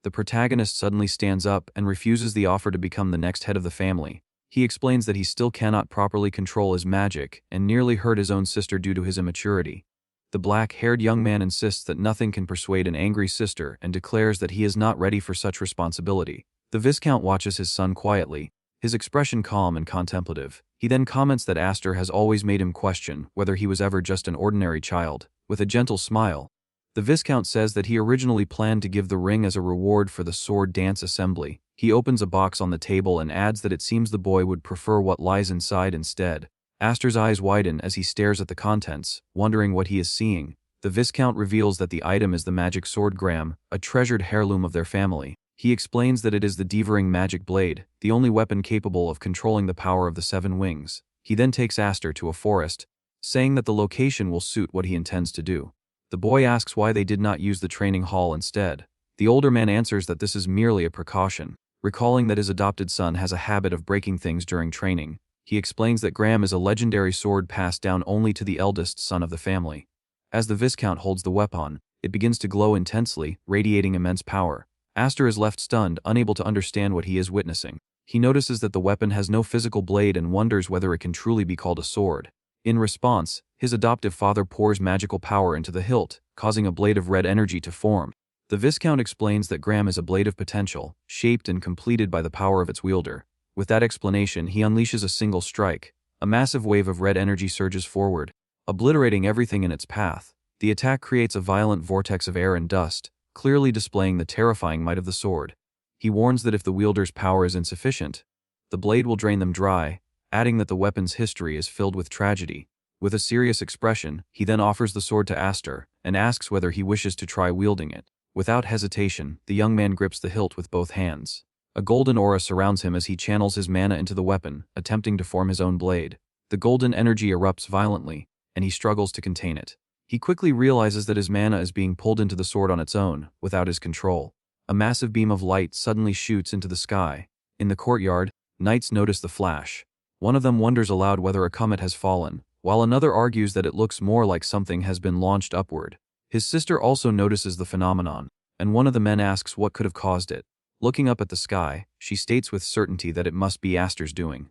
the protagonist suddenly stands up and refuses the offer to become the next head of the family. He explains that he still cannot properly control his magic and nearly hurt his own sister due to his immaturity. The black-haired young man insists that nothing can persuade an angry sister and declares that he is not ready for such responsibility. The Viscount watches his son quietly, his expression calm and contemplative. He then comments that Aster has always made him question whether he was ever just an ordinary child. With a gentle smile, the Viscount says that he originally planned to give the ring as a reward for the sword dance assembly. He opens a box on the table and adds that it seems the boy would prefer what lies inside instead. Aster's eyes widen as he stares at the contents, wondering what he is seeing. The Viscount reveals that the item is the magic sword Gram, a treasured heirloom of their family. He explains that it is the Devering magic blade, the only weapon capable of controlling the power of the 7 wings. He then takes Aster to a forest, saying that the location will suit what he intends to do. The boy asks why they did not use the training hall instead. The older man answers that this is merely a precaution, recalling that his adopted son has a habit of breaking things during training. He explains that Gram is a legendary sword passed down only to the eldest son of the family. As the Viscount holds the weapon, it begins to glow intensely, radiating immense power. Aster is left stunned, unable to understand what he is witnessing. He notices that the weapon has no physical blade and wonders whether it can truly be called a sword. In response, his adoptive father pours magical power into the hilt, causing a blade of red energy to form. The Viscount explains that Gram is a blade of potential, shaped and completed by the power of its wielder. With that explanation, he unleashes a single strike. A massive wave of red energy surges forward, obliterating everything in its path. The attack creates a violent vortex of air and dust, clearly displaying the terrifying might of the sword. He warns that if the wielder's power is insufficient, the blade will drain them dry, adding that the weapon's history is filled with tragedy. With a serious expression, he then offers the sword to Aster and asks whether he wishes to try wielding it. Without hesitation, the young man grips the hilt with both hands. A golden aura surrounds him as he channels his mana into the weapon, attempting to form his own blade. The golden energy erupts violently, and he struggles to contain it. He quickly realizes that his mana is being pulled into the sword on its own, without his control. A massive beam of light suddenly shoots into the sky. In the courtyard, knights notice the flash. One of them wonders aloud whether a comet has fallen, while another argues that it looks more like something has been launched upward. His sister also notices the phenomenon, and one of the men asks what could have caused it. Looking up at the sky, she states with certainty that it must be Aster's doing.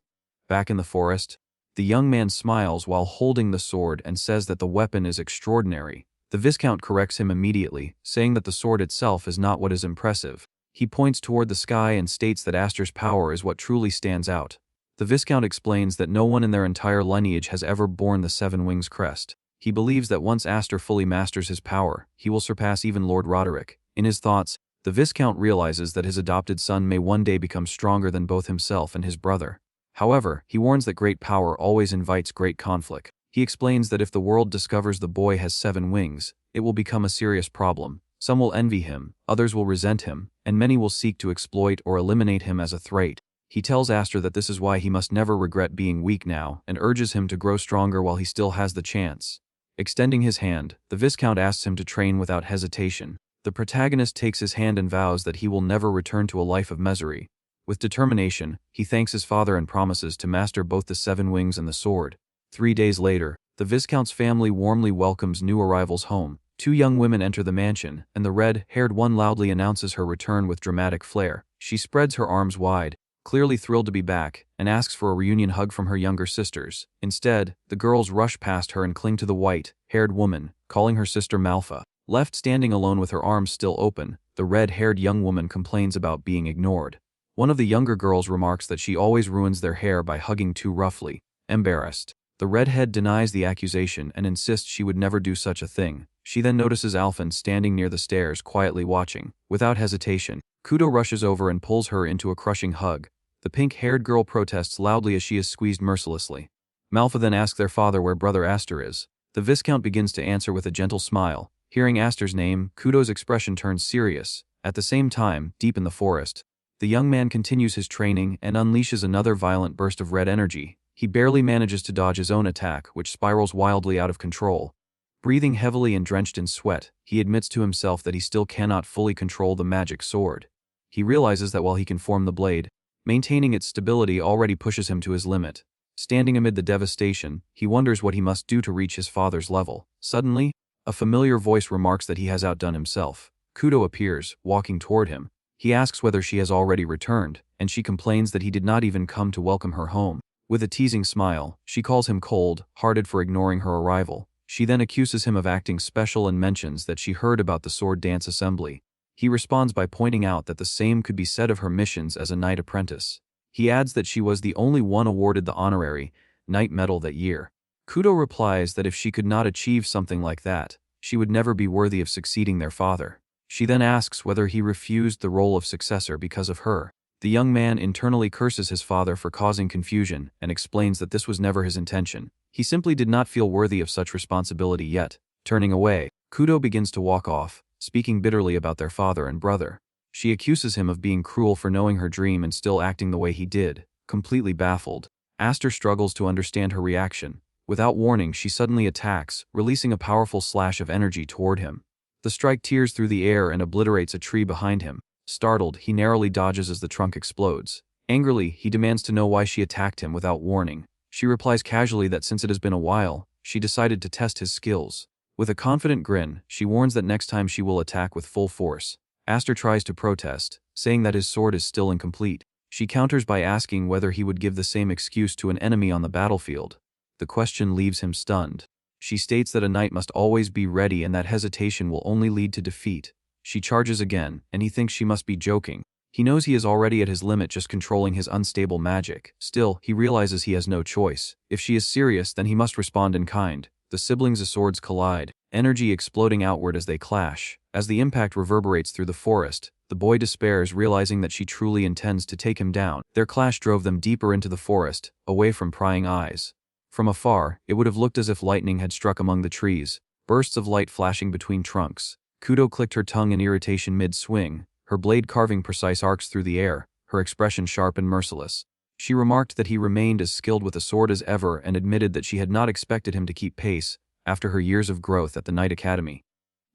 Back in the forest, the young man smiles while holding the sword and says that the weapon is extraordinary. The Viscount corrects him immediately, saying that the sword itself is not what is impressive. He points toward the sky and states that Aster's power is what truly stands out. The Viscount explains that no one in their entire lineage has ever borne the Seven Wings crest. He believes that once Aster fully masters his power, he will surpass even Lord Roderick. In his thoughts, the Viscount realizes that his adopted son may one day become stronger than both himself and his brother. However, he warns that great power always invites great conflict. He explains that if the world discovers the boy has 7 wings, it will become a serious problem. Some will envy him, others will resent him, and many will seek to exploit or eliminate him as a threat. He tells Aster that this is why he must never regret being weak now, and urges him to grow stronger while he still has the chance. Extending his hand, the Viscount asks him to train without hesitation. The protagonist takes his hand and vows that he will never return to a life of misery. With determination, he thanks his father and promises to master both the 7 wings and the sword. 3 days later, the Viscount's family warmly welcomes new arrivals home. 2 young women enter the mansion, and the red-haired one loudly announces her return with dramatic flair. She spreads her arms wide, clearly thrilled to be back, and asks for a reunion hug from her younger sisters. Instead, the girls rush past her and cling to the white-haired woman, calling her sister Malfa. Left standing alone with her arms still open, the red-haired young woman complains about being ignored. One of the younger girls remarks that she always ruins their hair by hugging too roughly. Embarrassed, the redhead denies the accusation and insists she would never do such a thing. She then notices Alphen standing near the stairs quietly watching. Without hesitation, Kudo rushes over and pulls her into a crushing hug. The pink-haired girl protests loudly as she is squeezed mercilessly. Malfa then asks their father where brother Aster is. The Viscount begins to answer with a gentle smile. Hearing Aster's name, Kudo's expression turns serious. At the same time, deep in the forest, the young man continues his training and unleashes another violent burst of red energy. He barely manages to dodge his own attack, which spirals wildly out of control. Breathing heavily and drenched in sweat, he admits to himself that he still cannot fully control the magic sword. He realizes that while he can form the blade, maintaining its stability already pushes him to his limit. Standing amid the devastation, he wonders what he must do to reach his father's level. Suddenly, a familiar voice remarks that he has outdone himself. Kudo appears, walking toward him. He asks whether she has already returned, and she complains that he did not even come to welcome her home. With a teasing smile, she calls him cold-hearted for ignoring her arrival. She then accuses him of acting special and mentions that she heard about the sword dance assembly. He responds by pointing out that the same could be said of her missions as a knight apprentice. He adds that she was the only one awarded the honorary knight medal that year. Kudo replies that if she could not achieve something like that, she would never be worthy of succeeding their father. She then asks whether he refused the role of successor because of her. The young man internally curses his father for causing confusion and explains that this was never his intention. He simply did not feel worthy of such responsibility yet. Turning away, Kudo begins to walk off, speaking bitterly about their father and brother. She accuses him of being cruel for knowing her dream and still acting the way he did. Completely baffled, Aster struggles to understand her reaction. Without warning, she suddenly attacks, releasing a powerful slash of energy toward him. The strike tears through the air and obliterates a tree behind him. Startled, he narrowly dodges as the trunk explodes. Angrily, he demands to know why she attacked him without warning. She replies casually that since it has been a while, she decided to test his skills. With a confident grin, she warns that next time she will attack with full force. Aster tries to protest, saying that his sword is still incomplete. She counters by asking whether he would give the same excuse to an enemy on the battlefield. The question leaves him stunned. She states that a knight must always be ready and that hesitation will only lead to defeat. She charges again, and he thinks she must be joking. He knows he is already at his limit just controlling his unstable magic. Still, he realizes he has no choice. If she is serious, then he must respond in kind. The siblings' swords collide, energy exploding outward as they clash. As the impact reverberates through the forest, the boy despairs, realizing that she truly intends to take him down. Their clash drove them deeper into the forest, away from prying eyes. From afar, it would have looked as if lightning had struck among the trees, bursts of light flashing between trunks. Kudo clicked her tongue in irritation mid-swing, her blade carving precise arcs through the air, her expression sharp and merciless. She remarked that he remained as skilled with a sword as ever and admitted that she had not expected him to keep pace after her years of growth at the Knight Academy.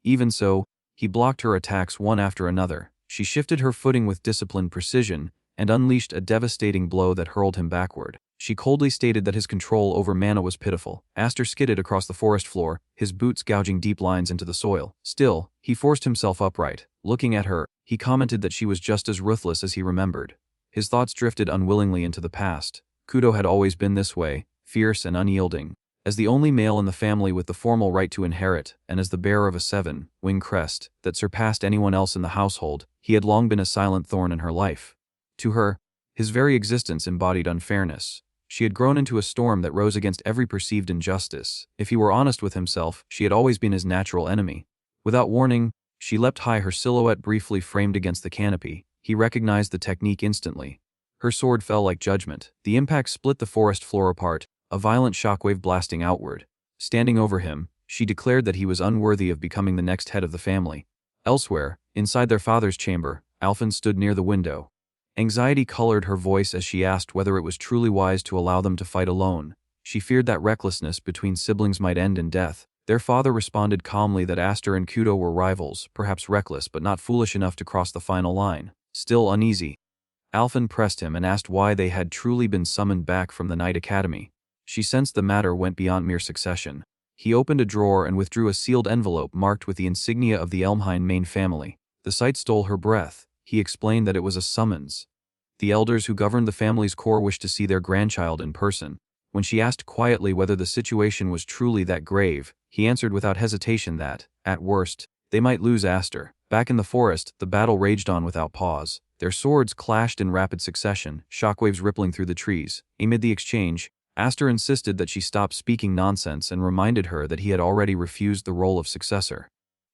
Even so, he blocked her attacks one after another. She shifted her footing with disciplined precision and unleashed a devastating blow that hurled him backward. She coldly stated that his control over mana was pitiful. Aster skidded across the forest floor, his boots gouging deep lines into the soil. Still, he forced himself upright. Looking at her, he commented that she was just as ruthless as he remembered. His thoughts drifted unwillingly into the past. Kudo had always been this way, fierce and unyielding. As the only male in the family with the formal right to inherit, and as the bearer of a 7-wing crest that surpassed anyone else in the household, he had long been a silent thorn in her life. To her, his very existence embodied unfairness. She had grown into a storm that rose against every perceived injustice. If he were honest with himself, she had always been his natural enemy. Without warning, she leapt high, her silhouette briefly framed against the canopy. He recognized the technique instantly. Her sword fell like judgment. The impact split the forest floor apart, a violent shockwave blasting outward. Standing over him, she declared that he was unworthy of becoming the next head of the family. Elsewhere, inside their father's chamber, Alphen stood near the window. Anxiety colored her voice as she asked whether it was truly wise to allow them to fight alone. She feared that recklessness between siblings might end in death. Their father responded calmly that Aster and Kudo were rivals, perhaps reckless but not foolish enough to cross the final line. Still uneasy, Alphen pressed him and asked why they had truly been summoned back from the Night Academy. She sensed the matter went beyond mere succession. He opened a drawer and withdrew a sealed envelope marked with the insignia of the Elmheim main family. The sight stole her breath. He explained that it was a summons. The elders who governed the family's core wished to see their grandchild in person. When she asked quietly whether the situation was truly that grave, he answered without hesitation that, at worst, they might lose Aster. Back in the forest, the battle raged on without pause. Their swords clashed in rapid succession, shockwaves rippling through the trees. Amid the exchange, Aster insisted that she stop speaking nonsense and reminded her that he had already refused the role of successor.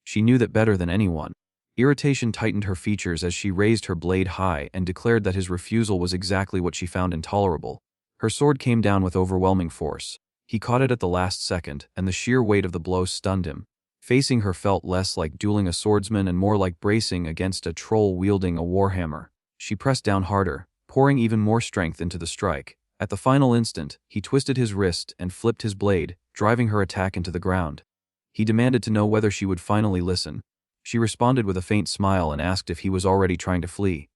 She knew that better than anyone. Irritation tightened her features as she raised her blade high and declared that his refusal was exactly what she found intolerable. Her sword came down with overwhelming force. He caught it at the last second, and the sheer weight of the blow stunned him. Facing her felt less like dueling a swordsman and more like bracing against a troll wielding a warhammer. She pressed down harder, pouring even more strength into the strike. At the final instant, he twisted his wrist and flipped his blade, driving her attack into the ground. He demanded to know whether she would finally listen. She responded with a faint smile and asked if he was already trying to flee.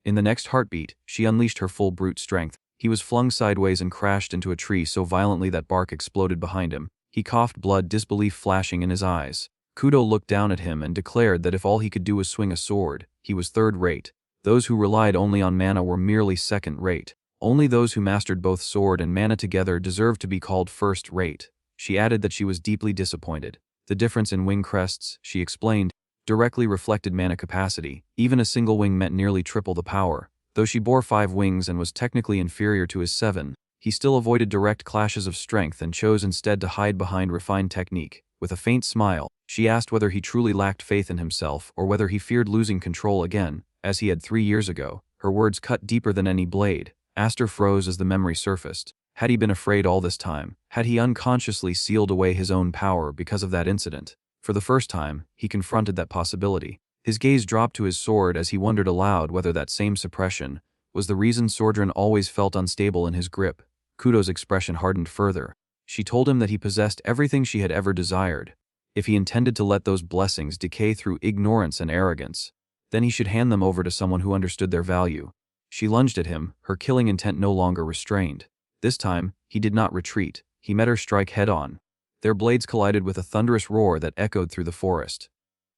In the next heartbeat, she unleashed her full brute strength. He was flung sideways and crashed into a tree so violently that bark exploded behind him. He coughed blood, disbelief flashing in his eyes. Kudo looked down at him and declared that if all he could do was swing a sword, he was third-rate. Those who relied only on mana were merely second-rate. Only those who mastered both sword and mana together deserved to be called first-rate. She added that she was deeply disappointed. The difference in wing crests, she explained, directly reflected mana capacity. Even a single wing meant nearly triple the power. Though she bore 5 wings and was technically inferior to his 7, he still avoided direct clashes of strength and chose instead to hide behind refined technique. With a faint smile, she asked whether he truly lacked faith in himself or whether he feared losing control again, as he had 3 years ago. Her words cut deeper than any blade. Aster froze as the memory surfaced. Had he been afraid all this time? Had he unconsciously sealed away his own power because of that incident? For the first time, he confronted that possibility. His gaze dropped to his sword as he wondered aloud whether that same suppression was the reason Sordran always felt unstable in his grip. Kudo's expression hardened further. She told him that he possessed everything she had ever desired. If he intended to let those blessings decay through ignorance and arrogance, then he should hand them over to someone who understood their value. She lunged at him, her killing intent no longer restrained. This time, he did not retreat. He met her strike head-on. Their blades collided with a thunderous roar that echoed through the forest.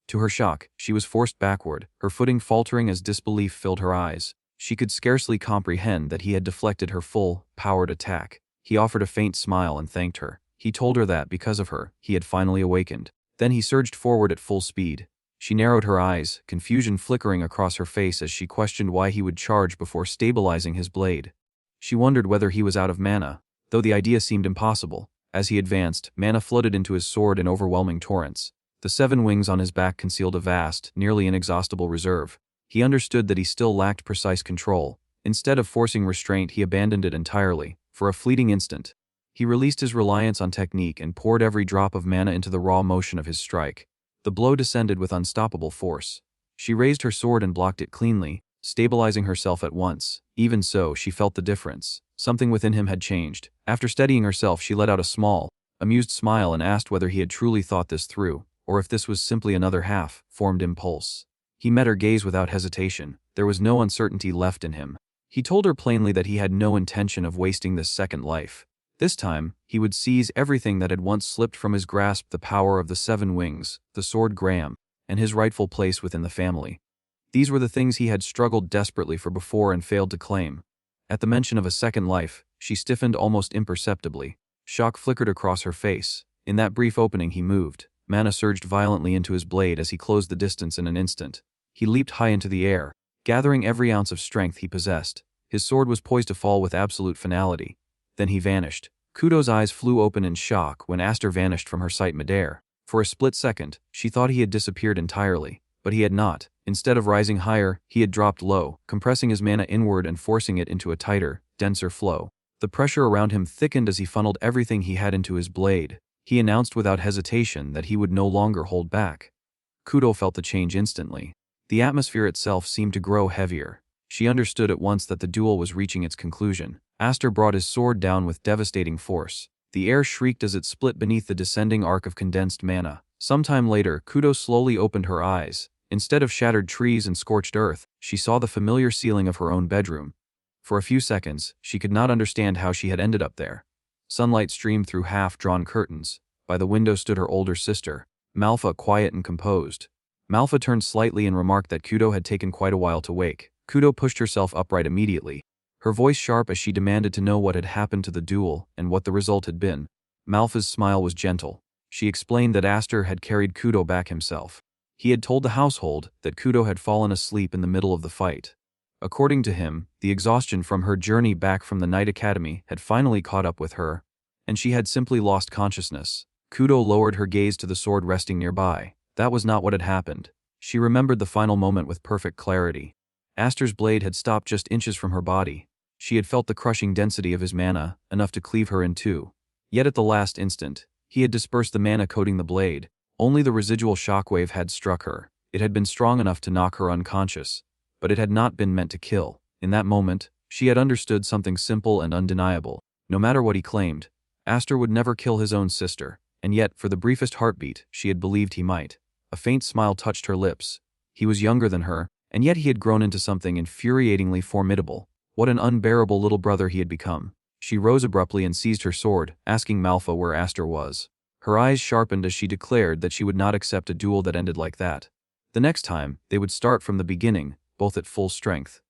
To her shock, she was forced backward, her footing faltering as disbelief filled her eyes. She could scarcely comprehend that he had deflected her full, powered attack. He offered a faint smile and thanked her. He told her that, because of her, he had finally awakened. Then he surged forward at full speed. She narrowed her eyes, confusion flickering across her face as she questioned why he would charge before stabilizing his blade. She wondered whether he was out of mana, though the idea seemed impossible. As he advanced, mana flooded into his sword in overwhelming torrents. The 7 wings on his back concealed a vast, nearly inexhaustible reserve. He understood that he still lacked precise control. Instead of forcing restraint, he abandoned it entirely. For a fleeting instant, he released his reliance on technique and poured every drop of mana into the raw motion of his strike. The blow descended with unstoppable force. She raised her sword and blocked it cleanly, stabilizing herself at once. Even so, she felt the difference. Something within him had changed. After steadying herself, she let out a small, amused smile and asked whether he had truly thought this through, or if this was simply another half-formed impulse. He met her gaze without hesitation. There was no uncertainty left in him. He told her plainly that he had no intention of wasting this second life. This time, he would seize everything that had once slipped from his grasp, the power of the 7 wings, the sword Graham, and his rightful place within the family. These were the things he had struggled desperately for before and failed to claim. At the mention of a second life, she stiffened almost imperceptibly. Shock flickered across her face. In that brief opening he moved. Mana surged violently into his blade as he closed the distance in an instant. He leaped high into the air, gathering every ounce of strength he possessed. His sword was poised to fall with absolute finality. Then he vanished. Kudo's eyes flew open in shock when Aster vanished from her sight midair. For a split second, she thought he had disappeared entirely, but he had not. Instead of rising higher, he had dropped low, compressing his mana inward and forcing it into a tighter, denser flow. The pressure around him thickened as he funneled everything he had into his blade. He announced without hesitation that he would no longer hold back. Kudo felt the change instantly. The atmosphere itself seemed to grow heavier. She understood at once that the duel was reaching its conclusion. Aster brought his sword down with devastating force. The air shrieked as it split beneath the descending arc of condensed mana. Sometime later, Kudo slowly opened her eyes. Instead of shattered trees and scorched earth, she saw the familiar ceiling of her own bedroom. For a few seconds, she could not understand how she had ended up there. Sunlight streamed through half-drawn curtains. By the window stood her older sister, Malfa, quiet and composed. Malfa turned slightly and remarked that Kudo had taken quite a while to wake. Kudo pushed herself upright immediately, her voice sharp as she demanded to know what had happened to the duel and what the result had been. Malfa's smile was gentle. She explained that Aster had carried Kudo back himself. He had told the household that Kudo had fallen asleep in the middle of the fight. According to him, the exhaustion from her journey back from the Night Academy had finally caught up with her, and she had simply lost consciousness. Kudo lowered her gaze to the sword resting nearby. That was not what had happened. She remembered the final moment with perfect clarity. Aster's blade had stopped just inches from her body. She had felt the crushing density of his mana, enough to cleave her in two. Yet at the last instant, he had dispersed the mana coating the blade. Only the residual shockwave had struck her. It had been strong enough to knock her unconscious, but it had not been meant to kill. In that moment, she had understood something simple and undeniable. No matter what he claimed, Aster would never kill his own sister, and yet, for the briefest heartbeat, she had believed he might. A faint smile touched her lips. He was younger than her, and yet he had grown into something infuriatingly formidable. What an unbearable little brother he had become. She rose abruptly and seized her sword, asking Malfa where Aster was. Her eyes sharpened as she declared that she would not accept a duel that ended like that. The next time, they would start from the beginning, both at full strength.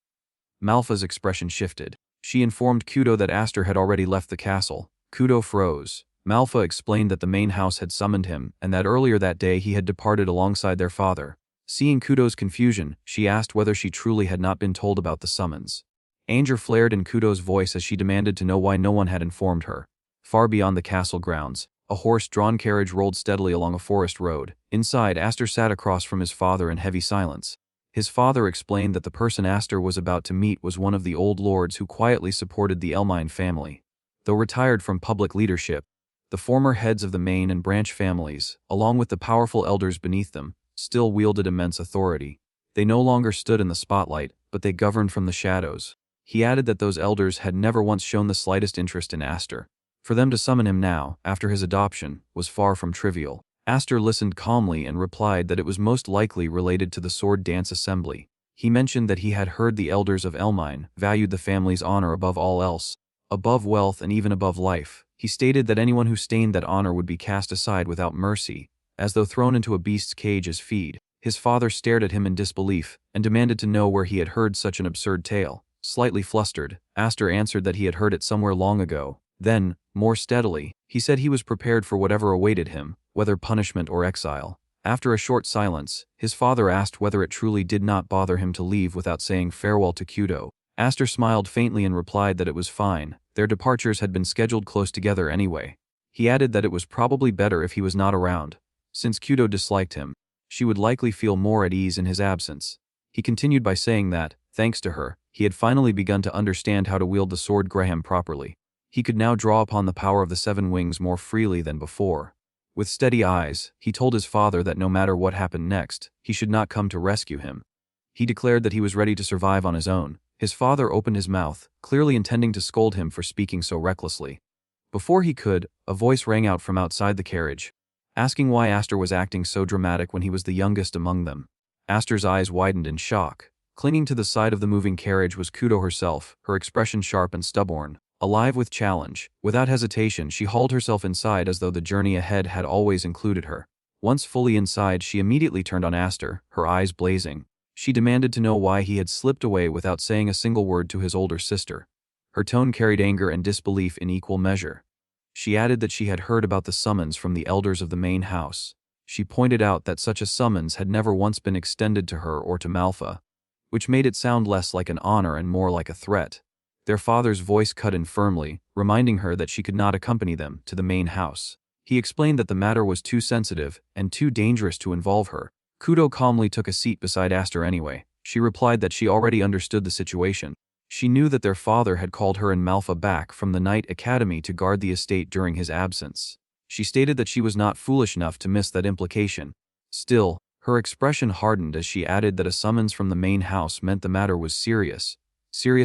Malfa's expression shifted. She informed Kudo that Aster had already left the castle. Kudo froze. Malfa explained that the main house had summoned him, and that earlier that day he had departed alongside their father. Seeing Kudo's confusion, she asked whether she truly had not been told about the summons. Anger flared in Kudo's voice as she demanded to know why no one had informed her. Far beyond the castle grounds, a horse-drawn carriage rolled steadily along a forest road. Inside, Aster sat across from his father in heavy silence. His father explained that the person Aster was about to meet was one of the old lords who quietly supported the Elmine family. Though retired from public leadership, the former heads of the main and branch families, along with the powerful elders beneath them, still wielded immense authority. They no longer stood in the spotlight, but they governed from the shadows. He added that those elders had never once shown the slightest interest in Aster. For them to summon him now, after his adoption, was far from trivial. Aster listened calmly and replied that it was most likely related to the sword dance assembly. He mentioned that he had heard the elders of Elmine valued the family's honor above all else, above wealth and even above life. He stated that anyone who stained that honor would be cast aside without mercy, as though thrown into a beast's cage as feed. His father stared at him in disbelief and demanded to know where he had heard such an absurd tale. Slightly flustered, Aster answered that he had heard it somewhere long ago. Then, more steadily, he said he was prepared for whatever awaited him, whether punishment or exile. After a short silence, his father asked whether it truly did not bother him to leave without saying farewell to Kudo. Aster smiled faintly and replied that it was fine. Their departures had been scheduled close together anyway. He added that it was probably better if he was not around. Since Kudo disliked him, she would likely feel more at ease in his absence. He continued by saying that, thanks to her, he had finally begun to understand how to wield the sword Graham properly. He could now draw upon the power of the 7 wings more freely than before. With steady eyes, he told his father that no matter what happened next, he should not come to rescue him. He declared that he was ready to survive on his own. His father opened his mouth, clearly intending to scold him for speaking so recklessly. Before he could, a voice rang out from outside the carriage, asking why Aster was acting so dramatic when he was the youngest among them. Aster's eyes widened in shock. Clinging to the side of the moving carriage was Kudo herself, her expression sharp and stubborn, alive with challenge. Without hesitation, she hauled herself inside as though the journey ahead had always included her. Once fully inside, she immediately turned on Aster, her eyes blazing. She demanded to know why he had slipped away without saying a single word to his older sister. Her tone carried anger and disbelief in equal measure. She added that she had heard about the summons from the elders of the main house. She pointed out that such a summons had never once been extended to her or to Malfa, which made it sound less like an honor and more like a threat. Their father's voice cut in firmly, reminding her that she could not accompany them to the main house. He explained that the matter was too sensitive and too dangerous to involve her. Kudo calmly took a seat beside Aster anyway. She replied that she already understood the situation. She knew that their father had called her and Malfa back from the Night Academy to guard the estate during his absence. She stated that she was not foolish enough to miss that implication. Still, her expression hardened as she added that a summons from the main house meant the matter was serious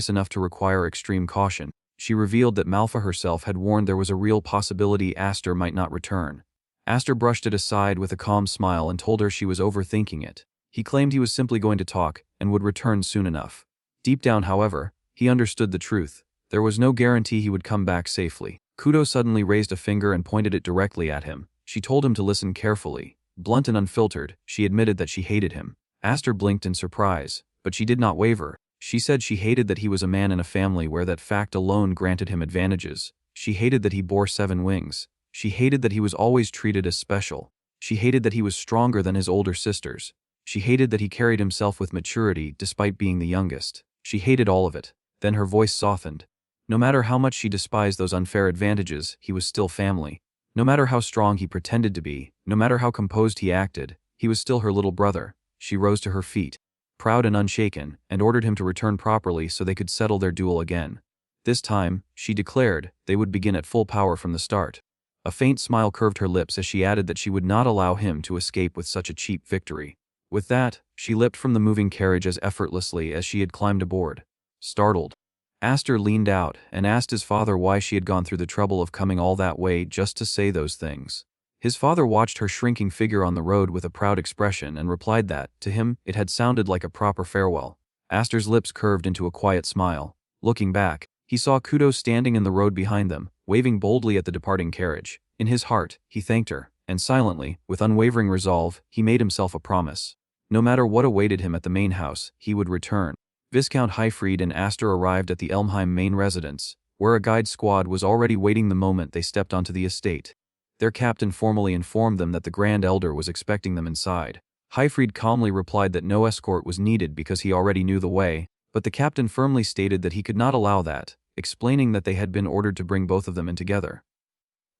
enough to require extreme caution. She revealed that Malfa herself had warned there was a real possibility Aster might not return. Aster brushed it aside with a calm smile and told her she was overthinking it. He claimed he was simply going to talk and would return soon enough. Deep down, however, he understood the truth. There was no guarantee he would come back safely. Kudo suddenly raised a finger and pointed it directly at him. She told him to listen carefully. Blunt and unfiltered, she admitted that she hated him. Aster blinked in surprise, but she did not waver. She said she hated that he was a man in a family where that fact alone granted him advantages. She hated that he bore 7 wings. She hated that he was always treated as special. She hated that he was stronger than his older sisters. She hated that he carried himself with maturity despite being the youngest. She hated all of it. Then her voice softened. No matter how much she despised those unfair advantages, he was still family. No matter how strong he pretended to be, no matter how composed he acted, he was still her little brother. She rose to her feet, proud and unshaken, and ordered him to return properly so they could settle their duel again. This time, she declared, they would begin at full power from the start. A faint smile curved her lips as she added that she would not allow him to escape with such a cheap victory. With that, she leapt from the moving carriage as effortlessly as she had climbed aboard. Startled, Aster leaned out and asked his father why she had gone through the trouble of coming all that way just to say those things. His father watched her shrinking figure on the road with a proud expression and replied that, to him, it had sounded like a proper farewell. Aster's lips curved into a quiet smile. Looking back, he saw Kudo standing in the road behind them, waving boldly at the departing carriage. In his heart, he thanked her, and silently, with unwavering resolve, he made himself a promise. No matter what awaited him at the main house, he would return. Viscount Highfried and Aster arrived at the Elmheim main residence, where a guide squad was already waiting the moment they stepped onto the estate. Their captain formally informed them that the Grand Elder was expecting them inside. Highfried calmly replied that no escort was needed because he already knew the way, but the captain firmly stated that he could not allow that, explaining that they had been ordered to bring both of them in together.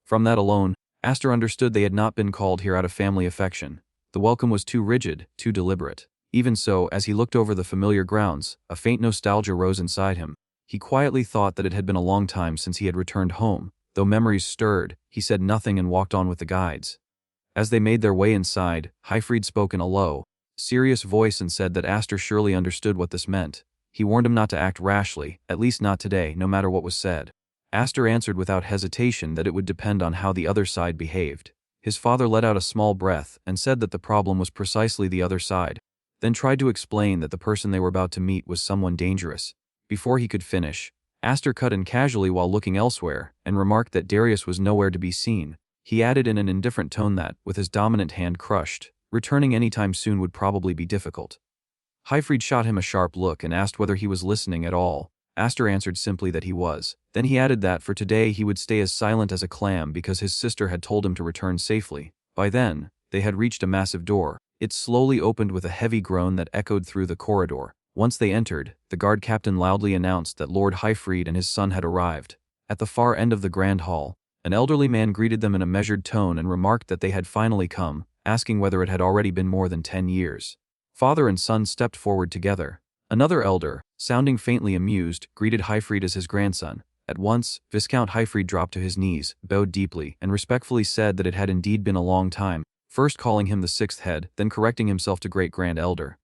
From that alone, Aster understood they had not been called here out of family affection. The welcome was too rigid, too deliberate. Even so, as he looked over the familiar grounds, a faint nostalgia rose inside him. He quietly thought that it had been a long time since he had returned home. Though memories stirred, he said nothing and walked on with the guides. As they made their way inside, Highfried spoke in a low, serious voice and said that Aster surely understood what this meant. He warned him not to act rashly, at least not today, no matter what was said. Aster answered without hesitation that it would depend on how the other side behaved. His father let out a small breath and said that the problem was precisely the other side, then tried to explain that the person they were about to meet was someone dangerous. Before he could finish, Aster cut in casually while looking elsewhere, and remarked that Darius was nowhere to be seen. He added in an indifferent tone that, with his dominant hand crushed, returning anytime soon would probably be difficult. Highfried shot him a sharp look and asked whether he was listening at all. Aster answered simply that he was. Then he added that for today he would stay as silent as a clam because his sister had told him to return safely. By then, they had reached a massive door. It slowly opened with a heavy groan that echoed through the corridor. Once they entered, the guard captain loudly announced that Lord Highfried and his son had arrived. At the far end of the grand hall, an elderly man greeted them in a measured tone and remarked that they had finally come, asking whether it had already been more than 10 years. Father and son stepped forward together. Another elder, sounding faintly amused, greeted Highfried as his grandson. At once, Viscount Highfried dropped to his knees, bowed deeply, and respectfully said that it had indeed been a long time, first calling him the sixth head, then correcting himself to Great Grand Elder.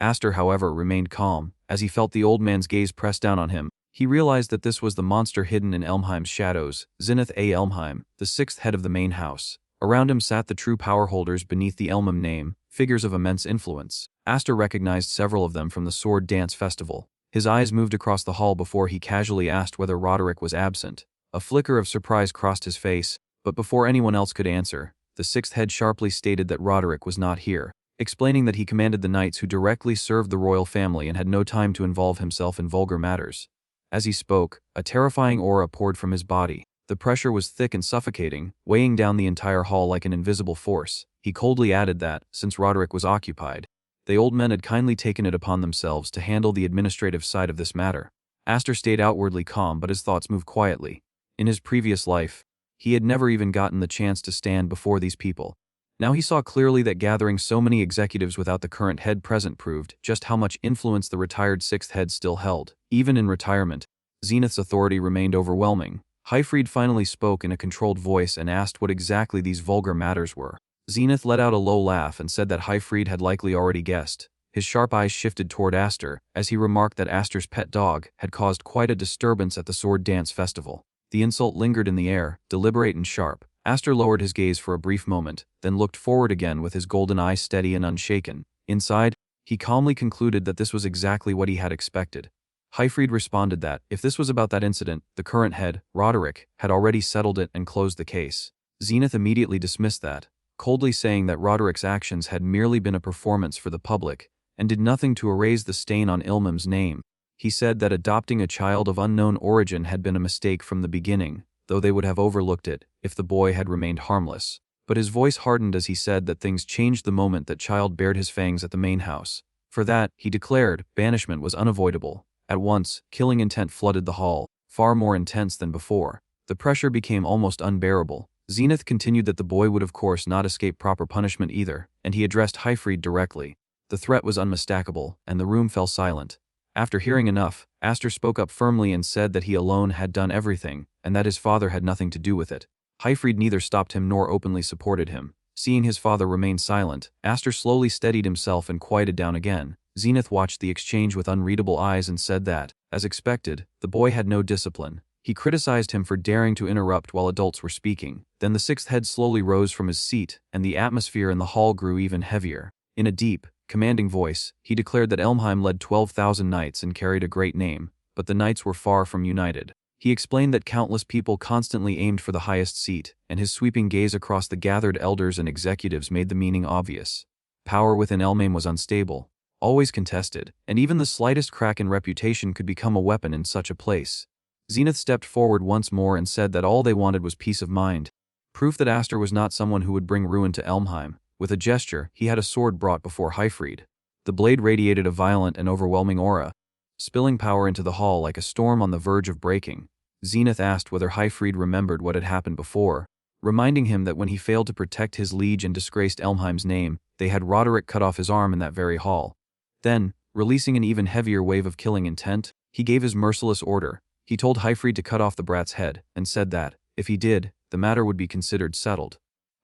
Aster, however, remained calm. As he felt the old man's gaze press down on him, he realized that this was the monster hidden in Elmheim's shadows, Zenith A. Elmheim, the sixth head of the main house. Around him sat the true power holders beneath the Elmheim name, figures of immense influence. Aster recognized several of them from the sword dance festival. His eyes moved across the hall before he casually asked whether Roderick was absent. A flicker of surprise crossed his face, but before anyone else could answer, the sixth head sharply stated that Roderick was not here, explaining that he commanded the knights who directly served the royal family and had no time to involve himself in vulgar matters. As he spoke, a terrifying aura poured from his body. The pressure was thick and suffocating, weighing down the entire hall like an invisible force. He coldly added that, since Roderick was occupied, the old men had kindly taken it upon themselves to handle the administrative side of this matter. Aster stayed outwardly calm, but his thoughts moved quietly. In his previous life, he had never even gotten the chance to stand before these people. Now he saw clearly that gathering so many executives without the current head present proved just how much influence the retired sixth head still held. Even in retirement, Zenith's authority remained overwhelming. Hyfried finally spoke in a controlled voice and asked what exactly these vulgar matters were. Zenith let out a low laugh and said that Hyfried had likely already guessed. His sharp eyes shifted toward Aster, as he remarked that Aster's pet dog had caused quite a disturbance at the sword dance festival. The insult lingered in the air, deliberate and sharp. Aster lowered his gaze for a brief moment, then looked forward again with his golden eyes steady and unshaken. Inside, he calmly concluded that this was exactly what he had expected. Hyfried responded that, if this was about that incident, the current head, Roderick, had already settled it and closed the case. Zenith immediately dismissed that, coldly saying that Roderick's actions had merely been a performance for the public, and did nothing to erase the stain on Ilmam's name. He said that adopting a child of unknown origin had been a mistake from the beginning, though they would have overlooked it if the boy had remained harmless. But his voice hardened as he said that things changed the moment that child bared his fangs at the main house. For that, he declared, banishment was unavoidable. At once, killing intent flooded the hall, far more intense than before. The pressure became almost unbearable. Zenith continued that the boy would of course not escape proper punishment either, and he addressed Hyfried directly. The threat was unmistakable, and the room fell silent. After hearing enough, Aster spoke up firmly and said that he alone had done everything, and that his father had nothing to do with it. Hyfried neither stopped him nor openly supported him. Seeing his father remain silent, Aster slowly steadied himself and quieted down again. Zenith watched the exchange with unreadable eyes and said that, as expected, the boy had no discipline. He criticized him for daring to interrupt while adults were speaking. Then the sixth head slowly rose from his seat, and the atmosphere in the hall grew even heavier. In a deep, commanding voice, he declared that Elmheim led 12,000 knights and carried a great name, but the knights were far from united. He explained that countless people constantly aimed for the highest seat, and his sweeping gaze across the gathered elders and executives made the meaning obvious. Power within Elmheim was unstable, always contested, and even the slightest crack in reputation could become a weapon in such a place. Zenith stepped forward once more and said that all they wanted was peace of mind, proof that Aster was not someone who would bring ruin to Elmheim. With a gesture, he had a sword brought before Hyfried. The blade radiated a violent and overwhelming aura, spilling power into the hall like a storm on the verge of breaking. Zenith asked whether Hyfried remembered what had happened before, reminding him that when he failed to protect his liege and disgraced Elmheim's name, they had Roderick cut off his arm in that very hall. Then, releasing an even heavier wave of killing intent, he gave his merciless order. He told Hyfried to cut off the brat's head, and said that, if he did, the matter would be considered settled.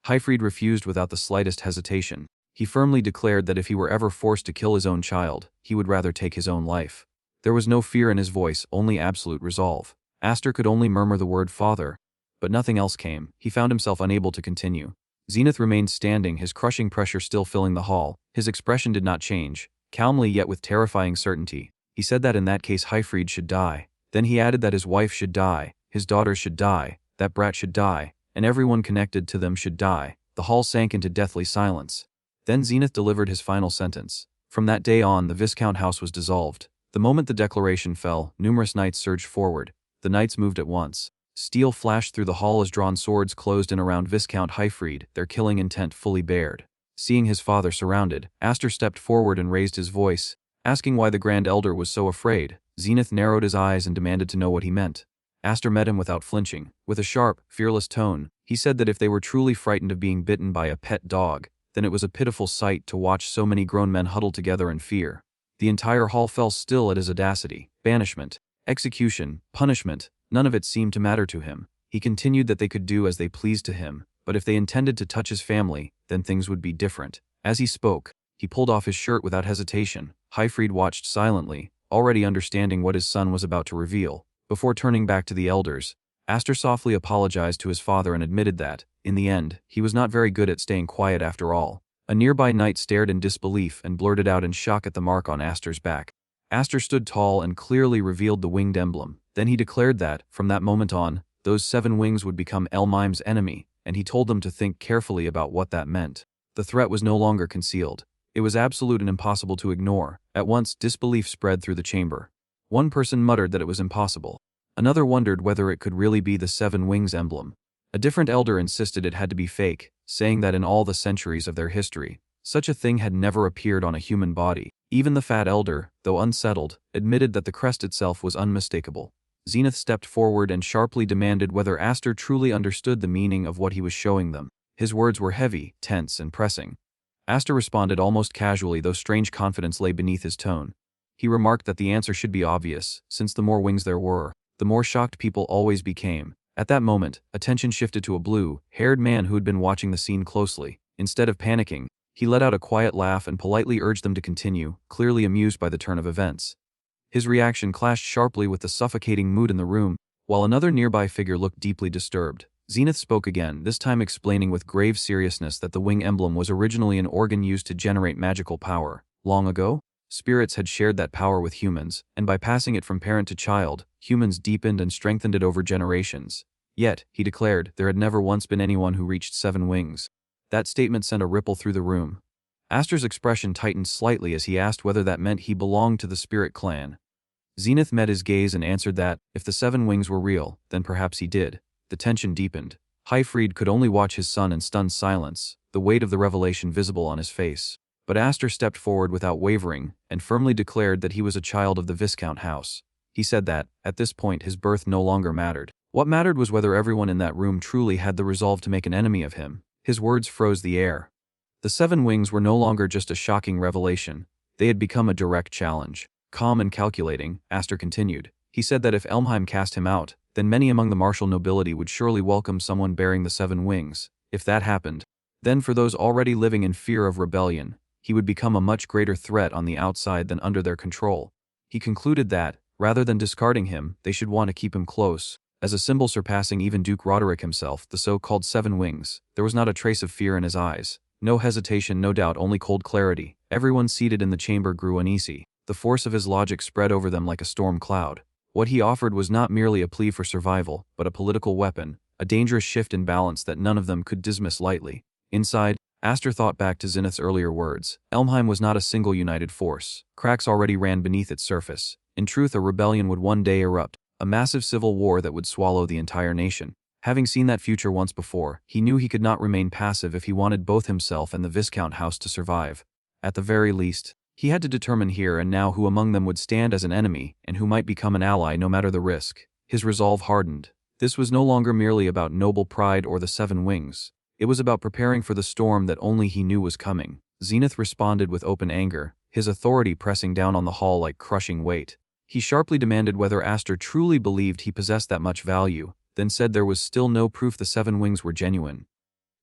Hyfried refused without the slightest hesitation. He firmly declared that if he were ever forced to kill his own child, he would rather take his own life. There was no fear in his voice, only absolute resolve. Aster could only murmur the word father, but nothing else came. He found himself unable to continue. Zenith remained standing, his crushing pressure still filling the hall. His expression did not change, calmly yet with terrifying certainty. He said that in that case Hyfried should die. Then he added that his wife should die, his daughters should die, that brat should die, and everyone connected to them should die. The hall sank into deathly silence. Then Zenith delivered his final sentence. From that day on, the Viscount house was dissolved. The moment the declaration fell, numerous knights surged forward. The knights moved at once. Steel flashed through the hall as drawn swords closed in around Viscount Hyfried, their killing intent fully bared. Seeing his father surrounded, Aster stepped forward and raised his voice, asking why the Grand Elder was so afraid. Zenith narrowed his eyes and demanded to know what he meant. Aster met him without flinching. With a sharp, fearless tone, he said that if they were truly frightened of being bitten by a pet dog, then it was a pitiful sight to watch so many grown men huddle together in fear. The entire hall fell still at his audacity. Banishment, execution, punishment, none of it seemed to matter to him. He continued that they could do as they pleased to him, but if they intended to touch his family, then things would be different. As he spoke, he pulled off his shirt without hesitation. Hyfried watched silently, already understanding what his son was about to reveal. Before turning back to the elders, Aster softly apologized to his father and admitted that, in the end, he was not very good at staying quiet after all. A nearby knight stared in disbelief and blurted out in shock at the mark on Aster's back. Aster stood tall and clearly revealed the winged emblem. Then he declared that, from that moment on, those 7 wings would become Elmheim's enemy, and he told them to think carefully about what that meant. The threat was no longer concealed. It was absolute and impossible to ignore. At once, disbelief spread through the chamber. One person muttered that it was impossible. Another wondered whether it could really be the 7 wings emblem. A different elder insisted it had to be fake, saying that in all the centuries of their history, such a thing had never appeared on a human body. Even the fat elder, though unsettled, admitted that the crest itself was unmistakable. Zenith stepped forward and sharply demanded whether Aster truly understood the meaning of what he was showing them. His words were heavy, tense, and pressing. Aster responded almost casually, though strange confidence lay beneath his tone. He remarked that the answer should be obvious, since the more wings there were, the more shocked people always became. At that moment, attention shifted to a blue-haired man who had been watching the scene closely. Instead of panicking, he let out a quiet laugh and politely urged them to continue, clearly amused by the turn of events. His reaction clashed sharply with the suffocating mood in the room, while another nearby figure looked deeply disturbed. Zenith spoke again, this time explaining with grave seriousness that the wing emblem was originally an organ used to generate magical power. Long ago, spirits had shared that power with humans, and by passing it from parent to child, humans deepened and strengthened it over generations. Yet, he declared, there had never once been anyone who reached 7 wings. That statement sent a ripple through the room. Aster's expression tightened slightly as he asked whether that meant he belonged to the spirit clan. Zenith met his gaze and answered that, if the 7 wings were real, then perhaps he did. The tension deepened. Highfried could only watch his son in stunned silence, the weight of the revelation visible on his face. But Aster stepped forward without wavering, and firmly declared that he was a child of the Viscount house. He said that, at this point, his birth no longer mattered. What mattered was whether everyone in that room truly had the resolve to make an enemy of him. His words froze the air. The 7 wings were no longer just a shocking revelation. They had become a direct challenge. Calm and calculating, Aster continued. He said that if Elmheim cast him out, then many among the martial nobility would surely welcome someone bearing the 7 wings. If that happened, then for those already living in fear of rebellion, he would become a much greater threat on the outside than under their control. He concluded that, rather than discarding him, they should want to keep him close. As a symbol surpassing even Duke Roderick himself, the so-called 7 wings, there was not a trace of fear in his eyes. No hesitation, no doubt, only cold clarity. Everyone seated in the chamber grew uneasy. The force of his logic spread over them like a storm cloud. What he offered was not merely a plea for survival, but a political weapon, a dangerous shift in balance that none of them could dismiss lightly. Inside, Aster thought back to Zenith's earlier words. Elmheim was not a single united force. Cracks already ran beneath its surface. In truth, a rebellion would one day erupt, a massive civil war that would swallow the entire nation. Having seen that future once before, he knew he could not remain passive if he wanted both himself and the Viscount house to survive. At the very least, he had to determine here and now who among them would stand as an enemy and who might become an ally no matter the risk. His resolve hardened. This was no longer merely about noble pride or the 7 wings. It was about preparing for the storm that only he knew was coming. Zenith responded with open anger, his authority pressing down on the hall like crushing weight. He sharply demanded whether Aster truly believed he possessed that much value, then said there was still no proof the 7 wings were genuine.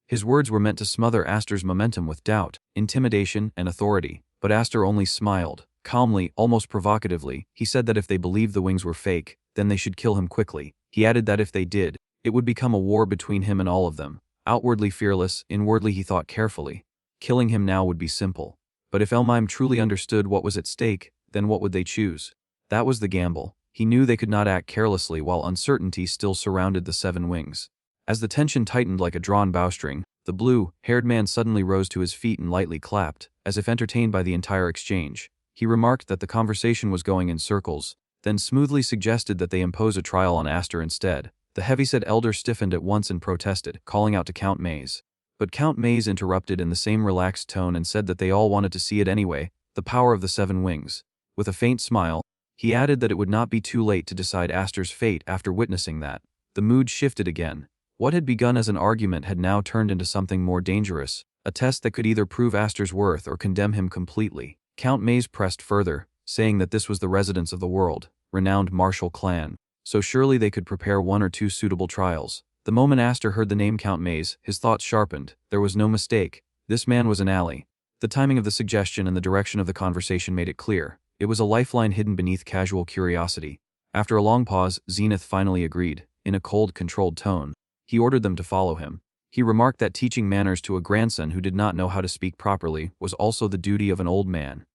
His words were meant to smother Aster's momentum with doubt, intimidation, and authority, but Aster only smiled. Calmly, almost provocatively, he said that if they believed the wings were fake, then they should kill him quickly. He added that if they did, it would become a war between him and all of them. Outwardly fearless, inwardly he thought carefully. Killing him now would be simple. But if Elmheim truly understood what was at stake, then what would they choose? That was the gamble. He knew they could not act carelessly while uncertainty still surrounded the 7 wings. As the tension tightened like a drawn bowstring, the blue-haired man suddenly rose to his feet and lightly clapped, as if entertained by the entire exchange. He remarked that the conversation was going in circles, then smoothly suggested that they impose a trial on Aster instead. The heavyset elder stiffened at once and protested, calling out to Count Maze. But Count Maze interrupted in the same relaxed tone and said that they all wanted to see it anyway, the power of the 7 wings. With a faint smile, he added that it would not be too late to decide Aster's fate after witnessing that. The mood shifted again. What had begun as an argument had now turned into something more dangerous, a test that could either prove Aster's worth or condemn him completely. Count Maze pressed further, saying that this was the residence of the world, renowned martial clan, so surely they could prepare 1 or 2 suitable trials. The moment Aster heard the name Count Maze, his thoughts sharpened. There was no mistake. This man was an ally. The timing of the suggestion and the direction of the conversation made it clear. It was a lifeline hidden beneath casual curiosity. After a long pause, Zenith finally agreed, in a cold, controlled tone. He ordered them to follow him. He remarked that teaching manners to a grandson who did not know how to speak properly was also the duty of an old man.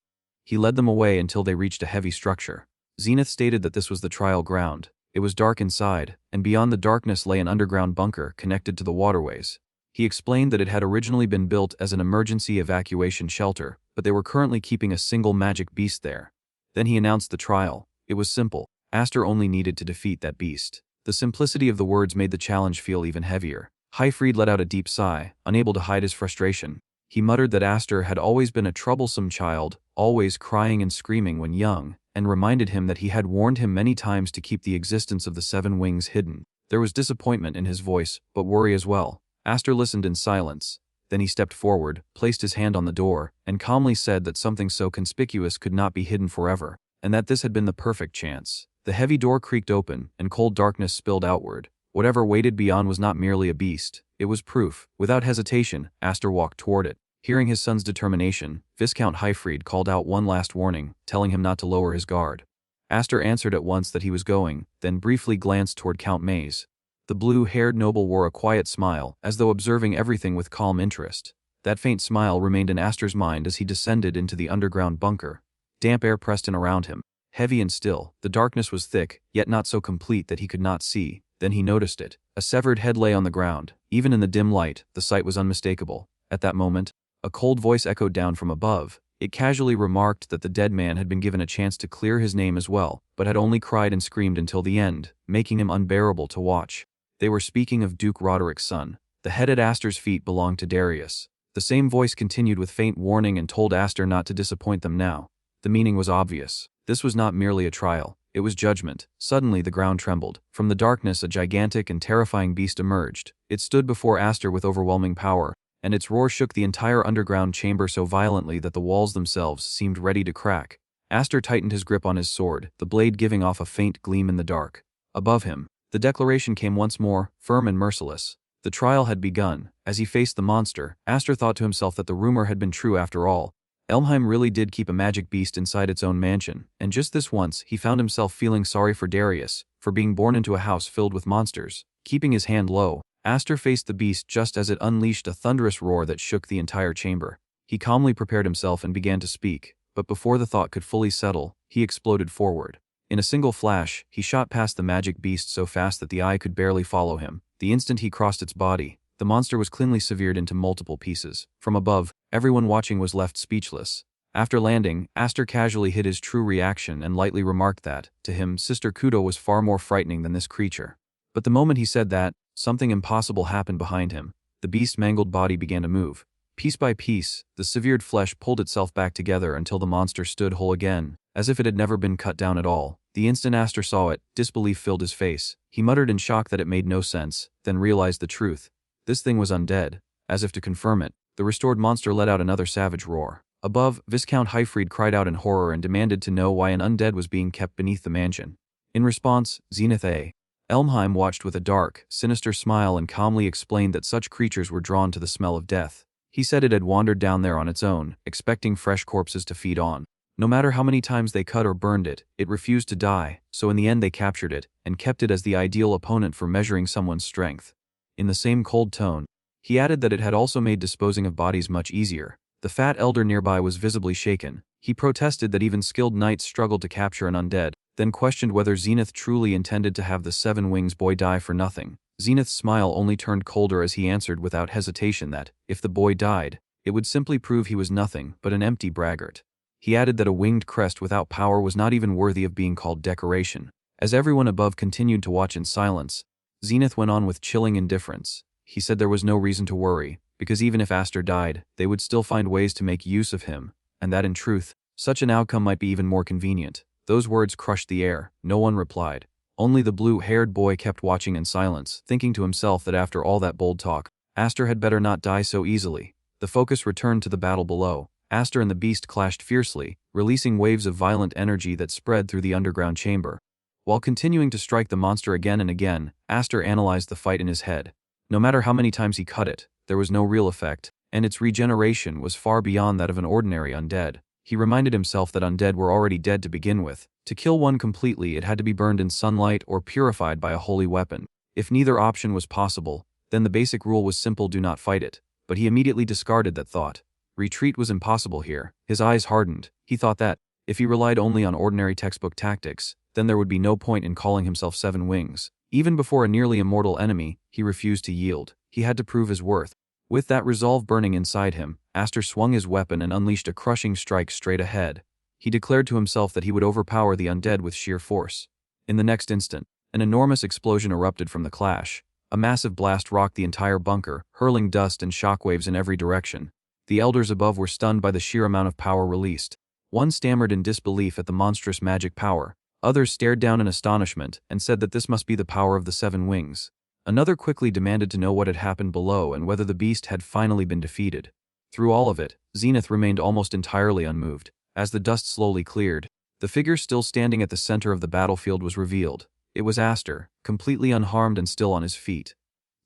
He led them away until they reached a heavy structure. Zenith stated that this was the trial ground. It was dark inside, and beyond the darkness lay an underground bunker connected to the waterways. He explained that it had originally been built as an emergency evacuation shelter, but they were currently keeping a single magic beast there. Then he announced the trial. It was simple. Aster only needed to defeat that beast. The simplicity of the words made the challenge feel even heavier. Hyfried let out a deep sigh, unable to hide his frustration. He muttered that Aster had always been a troublesome child, always crying and screaming when young, and reminded him that he had warned him many times to keep the existence of the 7 wings hidden. There was disappointment in his voice, but worry as well. Aster listened in silence. Then he stepped forward, placed his hand on the door, and calmly said that something so conspicuous could not be hidden forever, and that this had been the perfect chance. The heavy door creaked open, and cold darkness spilled outward. Whatever waited beyond was not merely a beast, it was proof. Without hesitation, Aster walked toward it. Hearing his son's determination, Viscount Hyfried called out one last warning, telling him not to lower his guard. Aster answered at once that he was going, then briefly glanced toward Count Maze. The blue-haired noble wore a quiet smile, as though observing everything with calm interest. That faint smile remained in Aster's mind as he descended into the underground bunker. Damp air pressed in around him. Heavy and still, the darkness was thick, yet not so complete that he could not see. Then he noticed it. A severed head lay on the ground. Even in the dim light, the sight was unmistakable. At that moment, a cold voice echoed down from above. It casually remarked that the dead man had been given a chance to clear his name as well, but had only cried and screamed until the end, making him unbearable to watch. They were speaking of Duke Roderick's son. The head at Aster's feet belonged to Darius. The same voice continued with faint warning and told Aster not to disappoint them now. The meaning was obvious. This was not merely a trial. It was judgment. Suddenly the ground trembled. From the darkness a gigantic and terrifying beast emerged. It stood before Aster with overwhelming power, and its roar shook the entire underground chamber so violently that the walls themselves seemed ready to crack. Aster tightened his grip on his sword, the blade giving off a faint gleam in the dark. Above him, the declaration came once more, firm and merciless. The trial had begun. As he faced the monster, Aster thought to himself that the rumor had been true after all. Elmheim really did keep a magic beast inside its own mansion, and just this once he found himself feeling sorry for Darius, for being born into a house filled with monsters. Keeping his hand low, Aster faced the beast just as it unleashed a thunderous roar that shook the entire chamber. He calmly prepared himself and began to speak, but before the thought could fully settle, he exploded forward. In a single flash, he shot past the magic beast so fast that the eye could barely follow him. The instant he crossed its body, the monster was cleanly severed into multiple pieces. From above, everyone watching was left speechless. After landing, Aster casually hid his true reaction and lightly remarked that, to him, Sister Kudo was far more frightening than this creature. But the moment he said that, something impossible happened behind him. The beast's mangled body began to move. Piece by piece, the severed flesh pulled itself back together until the monster stood whole again, as if it had never been cut down at all. The instant Aster saw it, disbelief filled his face. He muttered in shock that it made no sense, then realized the truth. This thing was undead. As if to confirm it, the restored monster let out another savage roar. Above, Viscount Hyfried cried out in horror and demanded to know why an undead was being kept beneath the mansion. In response, Zenith A. Elmheim watched with a dark, sinister smile and calmly explained that such creatures were drawn to the smell of death. He said it had wandered down there on its own, expecting fresh corpses to feed on. No matter how many times they cut or burned it, it refused to die, so in the end they captured it, and kept it as the ideal opponent for measuring someone's strength. In the same cold tone, he added that it had also made disposing of bodies much easier. The fat elder nearby was visibly shaken. He protested that even skilled knights struggled to capture an undead, then questioned whether Zenith truly intended to have the 7 Wings boy die for nothing. Zenith's smile only turned colder as he answered without hesitation that, if the boy died, it would simply prove he was nothing but an empty braggart. He added that a winged crest without power was not even worthy of being called decoration. As everyone above continued to watch in silence, Zenith went on with chilling indifference. He said there was no reason to worry, because even if Aster died, they would still find ways to make use of him, and that in truth, such an outcome might be even more convenient. Those words crushed the air. No one replied. Only the blue-haired boy kept watching in silence, thinking to himself that after all that bold talk, Aster had better not die so easily. The focus returned to the battle below. Aster and the beast clashed fiercely, releasing waves of violent energy that spread through the underground chamber. While continuing to strike the monster again and again, Aster analyzed the fight in his head. No matter how many times he cut it, there was no real effect, and its regeneration was far beyond that of an ordinary undead. He reminded himself that undead were already dead to begin with. To kill one completely, it had to be burned in sunlight or purified by a holy weapon. If neither option was possible, then the basic rule was simple: do not fight it. But he immediately discarded that thought. Retreat was impossible here. His eyes hardened. He thought that, if he relied only on ordinary textbook tactics, then there would be no point in calling himself Seven Wings. Even before a nearly immortal enemy, he refused to yield. He had to prove his worth. With that resolve burning inside him, Aster swung his weapon and unleashed a crushing strike straight ahead. He declared to himself that he would overpower the undead with sheer force. In the next instant, an enormous explosion erupted from the clash. A massive blast rocked the entire bunker, hurling dust and shockwaves in every direction. The elders above were stunned by the sheer amount of power released. One stammered in disbelief at the monstrous magic power. Others stared down in astonishment and said that this must be the power of the Seven Wings. Another quickly demanded to know what had happened below and whether the beast had finally been defeated. Through all of it, Zenith remained almost entirely unmoved. As the dust slowly cleared, the figure still standing at the center of the battlefield was revealed. It was Aster, completely unharmed and still on his feet.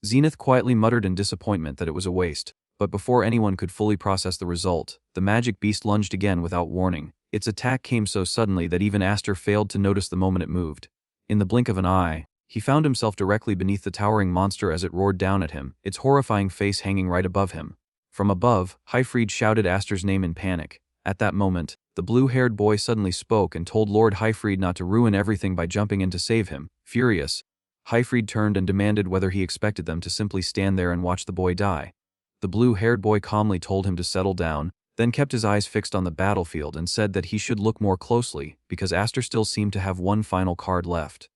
Zenith quietly muttered in disappointment that it was a waste, but before anyone could fully process the result, the magic beast lunged again without warning. Its attack came so suddenly that even Aster failed to notice the moment it moved. In the blink of an eye, he found himself directly beneath the towering monster as it roared down at him, its horrifying face hanging right above him. From above, Hyfried shouted Aster's name in panic. At that moment, the blue-haired boy suddenly spoke and told Lord Hyfried not to ruin everything by jumping in to save him. Furious, Hyfried turned and demanded whether he expected them to simply stand there and watch the boy die. The blue-haired boy calmly told him to settle down, then kept his eyes fixed on the battlefield and said that he should look more closely, because Aster still seemed to have one final card left.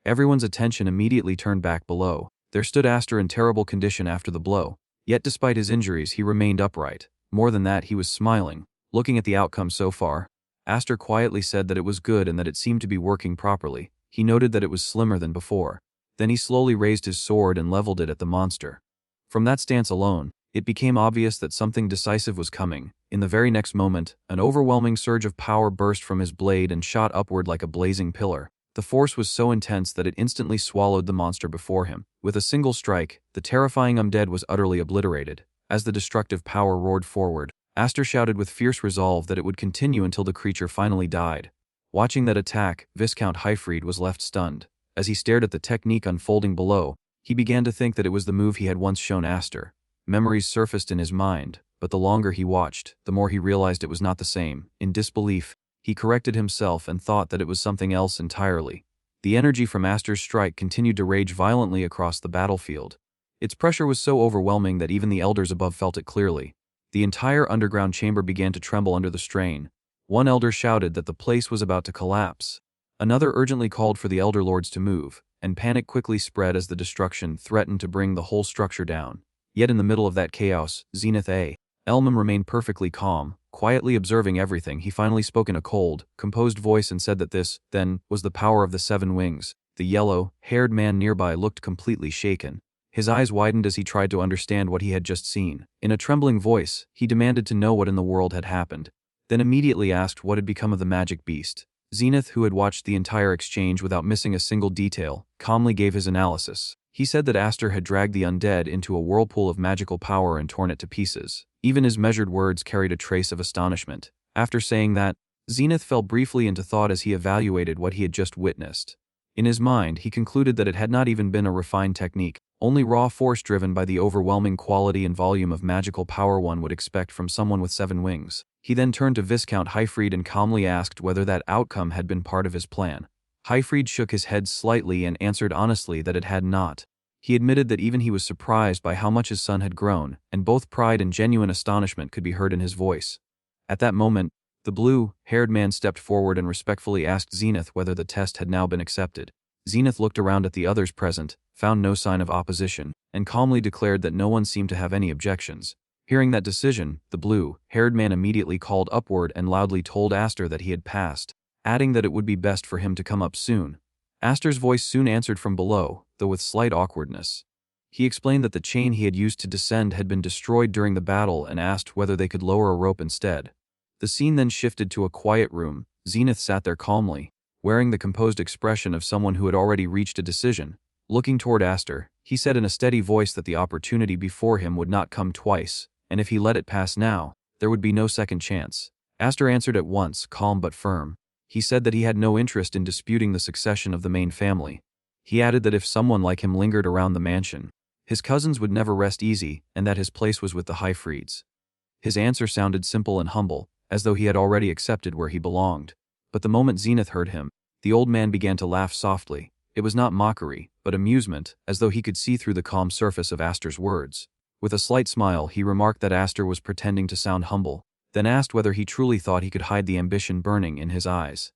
Everyone's attention immediately turned back below. There stood Aster in terrible condition after the blow. Yet despite his injuries he remained upright. More than that, he was smiling. Looking at the outcome so far, Aster quietly said that it was good and that it seemed to be working properly. He noted that it was slimmer than before. Then he slowly raised his sword and leveled it at the monster. From that stance alone, it became obvious that something decisive was coming. In the very next moment, an overwhelming surge of power burst from his blade and shot upward like a blazing pillar. The force was so intense that it instantly swallowed the monster before him. With a single strike, the terrifying undead was utterly obliterated. As the destructive power roared forward, Aster shouted with fierce resolve that it would continue until the creature finally died. Watching that attack, Viscount Hyfried was left stunned. As he stared at the technique unfolding below, he began to think that it was the move he had once shown Aster. Memories surfaced in his mind, but the longer he watched, the more he realized it was not the same. In disbelief, he corrected himself and thought that it was something else entirely. The energy from Aster's strike continued to rage violently across the battlefield. Its pressure was so overwhelming that even the elders above felt it clearly. The entire underground chamber began to tremble under the strain. One elder shouted that the place was about to collapse. Another urgently called for the elder lords to move, and panic quickly spread as the destruction threatened to bring the whole structure down. Yet in the middle of that chaos, Zenith A. Elmam remained perfectly calm, quietly observing everything. He finally spoke in a cold, composed voice and said that this, then, was the power of the Seven Wings. The yellow-haired man nearby looked completely shaken. His eyes widened as he tried to understand what he had just seen. In a trembling voice, he demanded to know what in the world had happened, then immediately asked what had become of the magic beast. Zenith, who had watched the entire exchange without missing a single detail, calmly gave his analysis. He said that Aster had dragged the undead into a whirlpool of magical power and torn it to pieces. Even his measured words carried a trace of astonishment. After saying that, Zenith fell briefly into thought as he evaluated what he had just witnessed. In his mind, he concluded that it had not even been a refined technique, only raw force driven by the overwhelming quality and volume of magical power one would expect from someone with 7 wings. He then turned to Viscount Hyfried and calmly asked whether that outcome had been part of his plan. Hyfried shook his head slightly and answered honestly that it had not. He admitted that even he was surprised by how much his son had grown, and both pride and genuine astonishment could be heard in his voice. At that moment, the blue-haired man stepped forward and respectfully asked Zenith whether the test had now been accepted. Zenith looked around at the others present, found no sign of opposition, and calmly declared that no one seemed to have any objections. Hearing that decision, the blue-haired man immediately called upward and loudly told Aster that he had passed, adding that it would be best for him to come up soon. Aster's voice soon answered from below, though with slight awkwardness. He explained that the chain he had used to descend had been destroyed during the battle and asked whether they could lower a rope instead. The scene then shifted to a quiet room. Zenith sat there calmly, wearing the composed expression of someone who had already reached a decision. Looking toward Aster, he said in a steady voice that the opportunity before him would not come twice, and if he let it pass now, there would be no second chance. Aster answered at once, calm but firm. He said that he had no interest in disputing the succession of the main family. He added that if someone like him lingered around the mansion, His cousins would never rest easy, and that his place was with the Hyfrieds. His answer sounded simple and humble, as though he had already accepted where he belonged. But the moment Zenith heard him, the old man began to laugh softly. It was not mockery, but amusement, as though he could see through the calm surface of Aster's words. With a slight smile, he remarked that Aster was pretending to sound humble, then asked whether he truly thought he could hide the ambition burning in his eyes.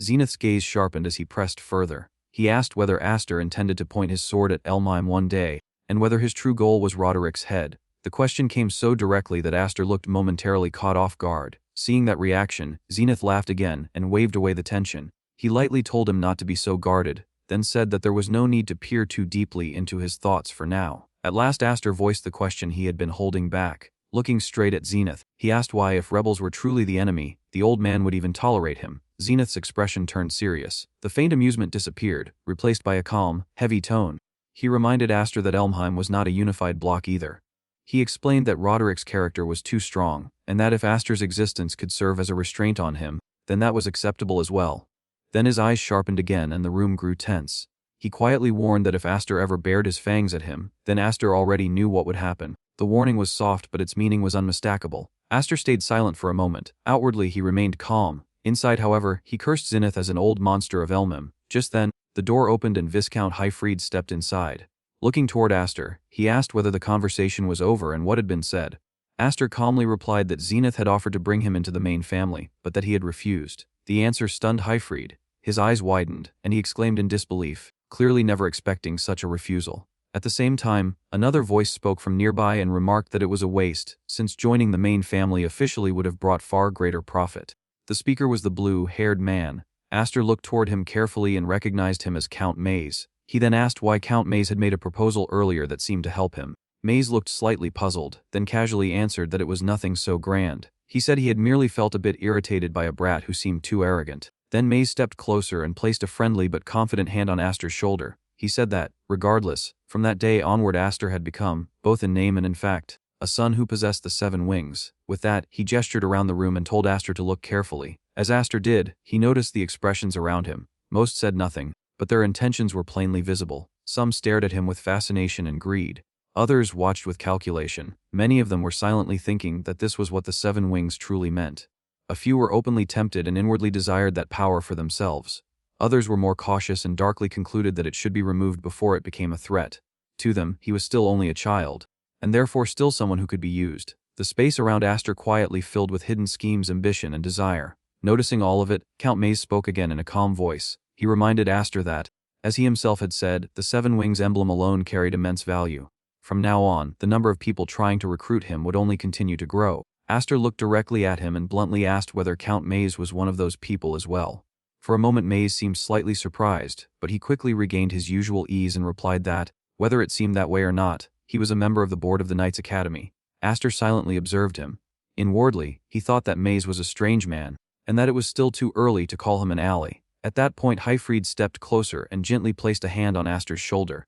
Zenith's gaze sharpened as he pressed further. He asked whether Aster intended to point his sword at Elmheim one day, and whether his true goal was Roderick's head. The question came so directly that Aster looked momentarily caught off guard. Seeing that reaction, Zenith laughed again and waved away the tension. He lightly told him not to be so guarded, then said that there was no need to peer too deeply into his thoughts for now. At last Aster voiced the question he had been holding back. Looking straight at Zenith, he asked why, if rebels were truly the enemy, the old man would even tolerate him. Zenith's expression turned serious. The faint amusement disappeared, replaced by a calm, heavy tone. He reminded Aster that Elmheim was not a unified bloc either. He explained that Roderick's character was too strong, and that if Aster's existence could serve as a restraint on him, then that was acceptable as well. Then his eyes sharpened again and the room grew tense. He quietly warned that if Aster ever bared his fangs at him, then Aster already knew what would happen. The warning was soft, but its meaning was unmistakable. Aster stayed silent for a moment. Outwardly he remained calm. Inside, however, he cursed Zenith as an old monster of Elmheim. Just then, the door opened and Viscount Hyfried stepped inside. Looking toward Aster, he asked whether the conversation was over and what had been said. Aster calmly replied that Zenith had offered to bring him into the main family, but that he had refused. The answer stunned Hyfried. His eyes widened, and he exclaimed in disbelief, clearly never expecting such a refusal. At the same time, another voice spoke from nearby and remarked that it was a waste, since joining the main family officially would have brought far greater profit. The speaker was the blue-haired man. Aster looked toward him carefully and recognized him as Count Maze. He then asked why Count Maze had made a proposal earlier that seemed to help him. Maze looked slightly puzzled, then casually answered that it was nothing so grand. He said he had merely felt a bit irritated by a brat who seemed too arrogant. Then Maze stepped closer and placed a friendly but confident hand on Aster's shoulder. He said that, regardless, from that day onward Aster had become, both in name and in fact, a son who possessed the 7 wings. With that, he gestured around the room and told Aster to look carefully. As Aster did, he noticed the expressions around him. Most said nothing, but their intentions were plainly visible. Some stared at him with fascination and greed. Others watched with calculation. Many of them were silently thinking that this was what the 7 wings truly meant. A few were openly tempted and inwardly desired that power for themselves. Others were more cautious and darkly concluded that it should be removed before it became a threat. To them, he was still only a child, and therefore still someone who could be used. The space around Aster quietly filled with hidden schemes, ambition, and desire. Noticing all of it, Count Maze spoke again in a calm voice. He reminded Aster that, as he himself had said, the 7 wings emblem alone carried immense value. From now on, the number of people trying to recruit him would only continue to grow. Aster looked directly at him and bluntly asked whether Count Maze was one of those people as well. For a moment Maze seemed slightly surprised, but he quickly regained his usual ease and replied that, whether it seemed that way or not, he was a member of the board of the Knights Academy. Aster silently observed him. Inwardly, he thought that Maze was a strange man, and that it was still too early to call him an ally. At that point Hyfried stepped closer and gently placed a hand on Aster's shoulder.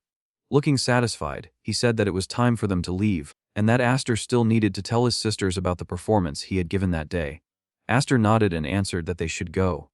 Looking satisfied, he said that it was time for them to leave, and that Aster still needed to tell his sisters about the performance he had given that day. Aster nodded and answered that they should go.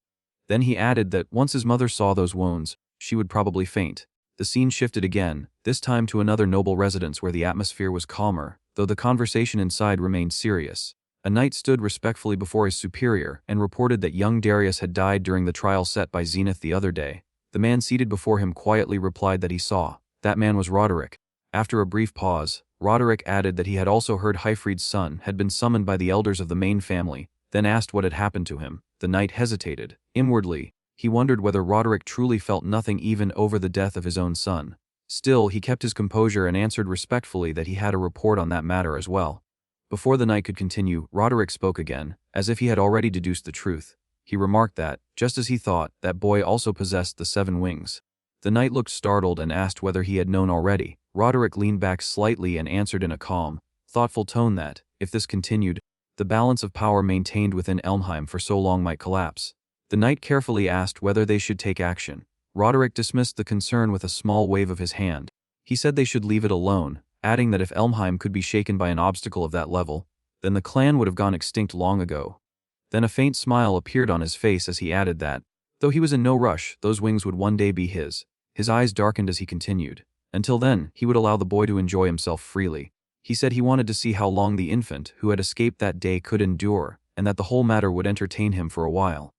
Then he added that once his mother saw those wounds, she would probably faint. The scene shifted again, this time to another noble residence where the atmosphere was calmer, though the conversation inside remained serious. A knight stood respectfully before his superior and reported that young Darius had died during the trial set by Zenith the other day. The man seated before him quietly replied that he saw. That man was Roderick. After a brief pause, Roderick added that he had also heard Hyfried's son had been summoned by the elders of the main family, then asked what had happened to him. The knight hesitated. Inwardly, he wondered whether Roderick truly felt nothing even over the death of his own son. Still, he kept his composure and answered respectfully that he had a report on that matter as well. Before the knight could continue, Roderick spoke again, as if he had already deduced the truth. He remarked that, just as he thought, that boy also possessed the 7 wings. The knight looked startled and asked whether he had known already. Roderick leaned back slightly and answered in a calm, thoughtful tone that, if this continued, the balance of power maintained within Elmheim for so long might collapse. The knight carefully asked whether they should take action. Roderick dismissed the concern with a small wave of his hand. He said they should leave it alone, adding that if Elmheim could be shaken by an obstacle of that level, then the clan would have gone extinct long ago. Then a faint smile appeared on his face as he added that, though he was in no rush, those wings would one day be his. His eyes darkened as he continued. Until then, he would allow the boy to enjoy himself freely. He said he wanted to see how long the infant who had escaped that day could endure, and that the whole matter would entertain him for a while.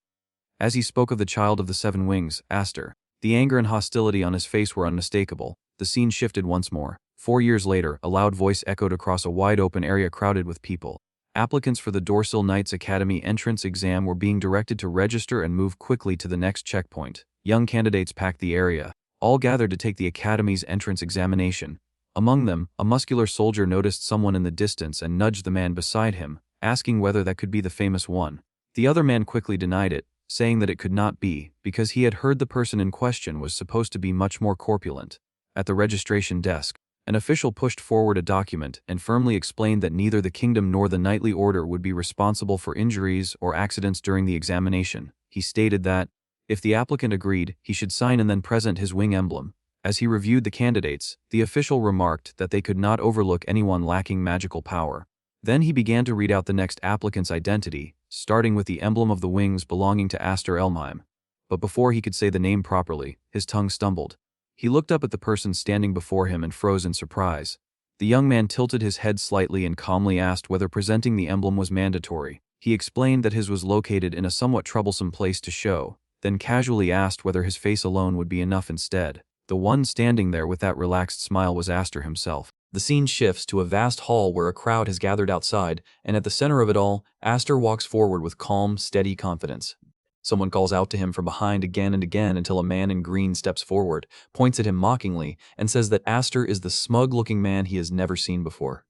As he spoke of the child of the 7 wings, Aster, the anger and hostility on his face were unmistakable. The scene shifted once more. 4 years later, a loud voice echoed across a wide-open area crowded with people. Applicants for the Dorsil Knights Academy entrance exam were being directed to register and move quickly to the next checkpoint. Young candidates packed the area, all gathered to take the Academy's entrance examination. Among them, a muscular soldier noticed someone in the distance and nudged the man beside him, asking whether that could be the famous one. The other man quickly denied it, saying that it could not be, because he had heard the person in question was supposed to be much more corpulent. At the registration desk, an official pushed forward a document and firmly explained that neither the kingdom nor the knightly order would be responsible for injuries or accidents during the examination. He stated that, if the applicant agreed, he should sign and then present his wing emblem. As he reviewed the candidates, the official remarked that they could not overlook anyone lacking magical power. Then he began to read out the next applicant's identity, starting with the emblem of the wings belonging to Aster Elmheim. But before he could say the name properly, his tongue stumbled. He looked up at the person standing before him and froze in surprise. The young man tilted his head slightly and calmly asked whether presenting the emblem was mandatory. He explained that his was located in a somewhat troublesome place to show, then casually asked whether his face alone would be enough instead. The one standing there with that relaxed smile was Aster himself. The scene shifts to a vast hall where a crowd has gathered outside, and at the center of it all, Aster walks forward with calm, steady confidence. Someone calls out to him from behind again and again until a man in green steps forward, points at him mockingly, and says that Aster is the smug-looking man he has never seen before.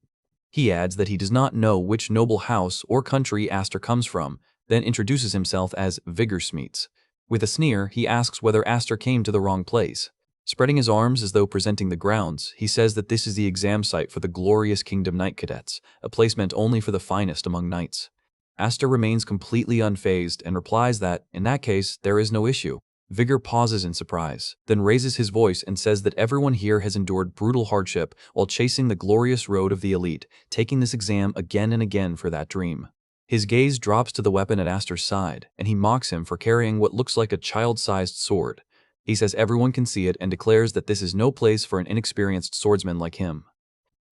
He adds that he does not know which noble house or country Aster comes from, then introduces himself as Viggersmeets. With a sneer, he asks whether Aster came to the wrong place. Spreading his arms as though presenting the grounds, he says that this is the exam site for the glorious Kingdom Knight Cadets, a place meant only for the finest among knights. Aster remains completely unfazed and replies that, in that case, there is no issue. Vigor pauses in surprise, then raises his voice and says that everyone here has endured brutal hardship while chasing the glorious road of the elite, taking this exam again and again for that dream. His gaze drops to the weapon at Aster's side, and he mocks him for carrying what looks like a child-sized sword. He says everyone can see it and declares that this is no place for an inexperienced swordsman like him.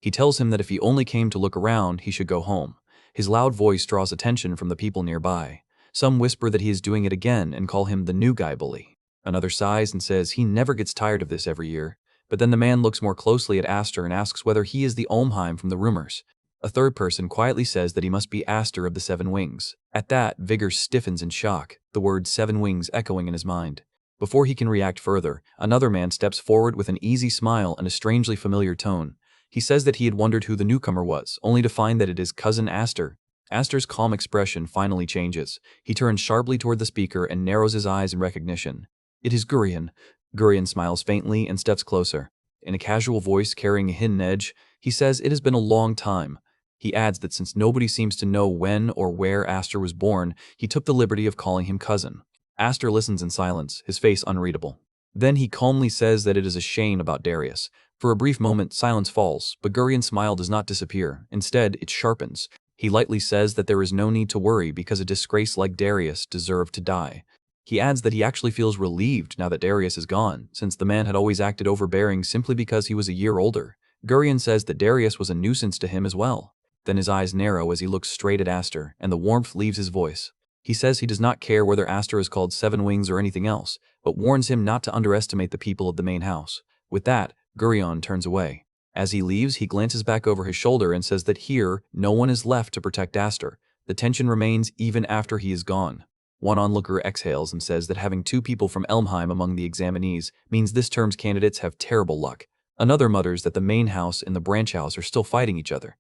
He tells him that if he only came to look around, he should go home. His loud voice draws attention from the people nearby. Some whisper that he is doing it again and call him the new guy bully. Another sighs and says he never gets tired of this every year. But then the man looks more closely at Aster and asks whether he is the Olmheim from the rumors. A third person quietly says that he must be Aster of the 7 Wings. At that, Vigor stiffens in shock, the word 7 Wings echoing in his mind. Before he can react further, another man steps forward with an easy smile and a strangely familiar tone. He says that he had wondered who the newcomer was, only to find that it is cousin Aster. Aster's calm expression finally changes. He turns sharply toward the speaker and narrows his eyes in recognition. It is Gurion. Gurion smiles faintly and steps closer. In a casual voice carrying a hidden edge, he says it has been a long time. He adds that since nobody seems to know when or where Aster was born, he took the liberty of calling him cousin. Aster listens in silence, his face unreadable. Then he calmly says that it is a shame about Darius. For a brief moment, silence falls, but Gurion's smile does not disappear. Instead, it sharpens. He lightly says that there is no need to worry because a disgrace like Darius deserved to die. He adds that he actually feels relieved now that Darius is gone, since the man had always acted overbearing simply because he was a year older. Gurion says that Darius was a nuisance to him as well. Then his eyes narrow as he looks straight at Aster, and the warmth leaves his voice. He says he does not care whether Aster is called 7 Wings or anything else, but warns him not to underestimate the people of the main house. With that, Gurion turns away. As he leaves, he glances back over his shoulder and says that here, no one is left to protect Aster. The tension remains even after he is gone. One onlooker exhales and says that having 2 people from Elmheim among the examinees means this term's candidates have terrible luck. Another mutters that the main house and the branch house are still fighting each other.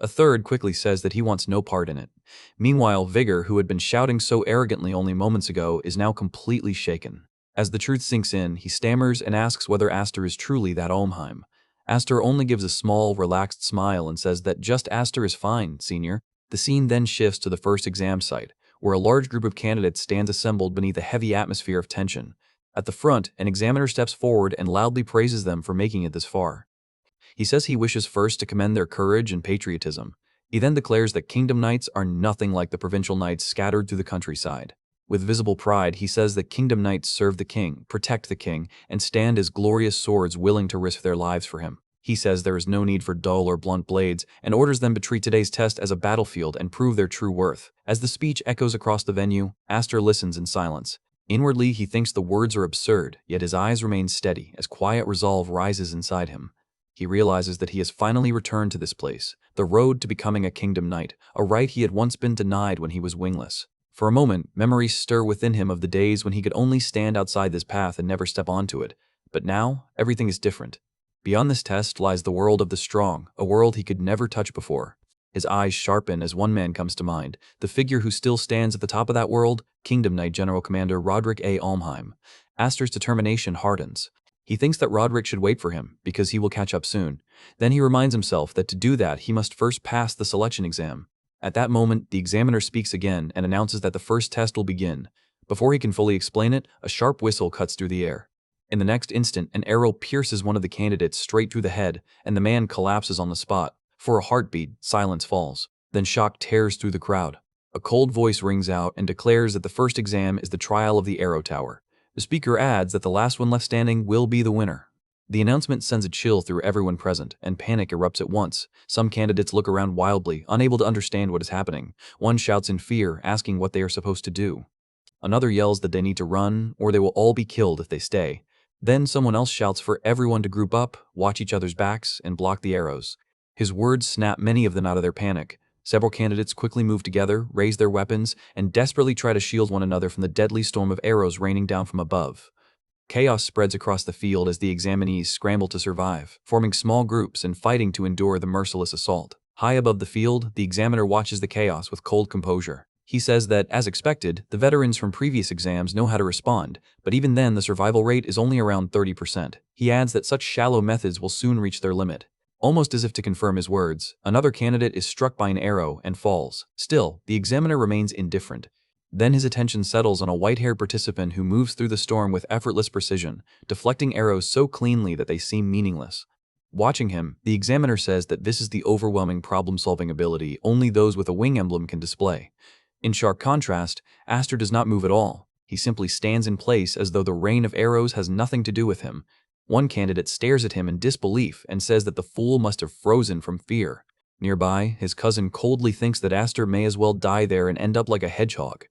A third quickly says that he wants no part in it. Meanwhile, Vigor, who had been shouting so arrogantly only moments ago, is now completely shaken. As the truth sinks in, he stammers and asks whether Aster is truly that Olmheim. Aster only gives a small, relaxed smile and says that just Aster is fine, senior. The scene then shifts to the first exam site, where a large group of candidates stands assembled beneath a heavy atmosphere of tension. At the front, an examiner steps forward and loudly praises them for making it this far. He says he wishes first to commend their courage and patriotism. He then declares that Kingdom Knights are nothing like the provincial knights scattered through the countryside. With visible pride, he says that kingdom knights serve the king, protect the king, and stand as glorious swords willing to risk their lives for him. He says there is no need for dull or blunt blades and orders them to treat today's test as a battlefield and prove their true worth. As the speech echoes across the venue, Aster listens in silence. Inwardly, he thinks the words are absurd, yet his eyes remain steady as quiet resolve rises inside him. He realizes that he has finally returned to this place, the road to becoming a kingdom knight, a right he had once been denied when he was wingless. For a moment, memories stir within him of the days when he could only stand outside this path and never step onto it. But now, everything is different. Beyond this test lies the world of the strong, a world he could never touch before. His eyes sharpen as one man comes to mind, the figure who still stands at the top of that world, Kingdom Knight General Commander Roderick A. Almheim. Aster's determination hardens. He thinks that Roderick should wait for him, because he will catch up soon. Then he reminds himself that to do that he must first pass the selection exam. At that moment, the examiner speaks again and announces that the first test will begin. Before he can fully explain it, a sharp whistle cuts through the air. In the next instant, an arrow pierces one of the candidates straight through the head, and the man collapses on the spot. For a heartbeat, silence falls. Then shock tears through the crowd. A cold voice rings out and declares that the first exam is the trial of the arrow tower. The speaker adds that the last one left standing will be the winner. The announcement sends a chill through everyone present, and panic erupts at once. Some candidates look around wildly, unable to understand what is happening. One shouts in fear, asking what they are supposed to do. Another yells that they need to run, or they will all be killed if they stay. Then someone else shouts for everyone to group up, watch each other's backs, and block the arrows. His words snap many of them out of their panic. Several candidates quickly move together, raise their weapons, and desperately try to shield one another from the deadly storm of arrows raining down from above. Chaos spreads across the field as the examinees scramble to survive, forming small groups and fighting to endure the merciless assault. High above the field, the examiner watches the chaos with cold composure. He says that, as expected, the veterans from previous exams know how to respond, but even then the survival rate is only around 30%. He adds that such shallow methods will soon reach their limit. Almost as if to confirm his words, another candidate is struck by an arrow and falls. Still, the examiner remains indifferent. Then his attention settles on a white-haired participant who moves through the storm with effortless precision, deflecting arrows so cleanly that they seem meaningless. Watching him, the examiner says that this is the overwhelming problem-solving ability only those with a wing emblem can display. In sharp contrast, Aster does not move at all. He simply stands in place as though the rain of arrows has nothing to do with him. One candidate stares at him in disbelief and says that the fool must have frozen from fear. Nearby, his cousin coldly thinks that Aster may as well die there and end up like a hedgehog.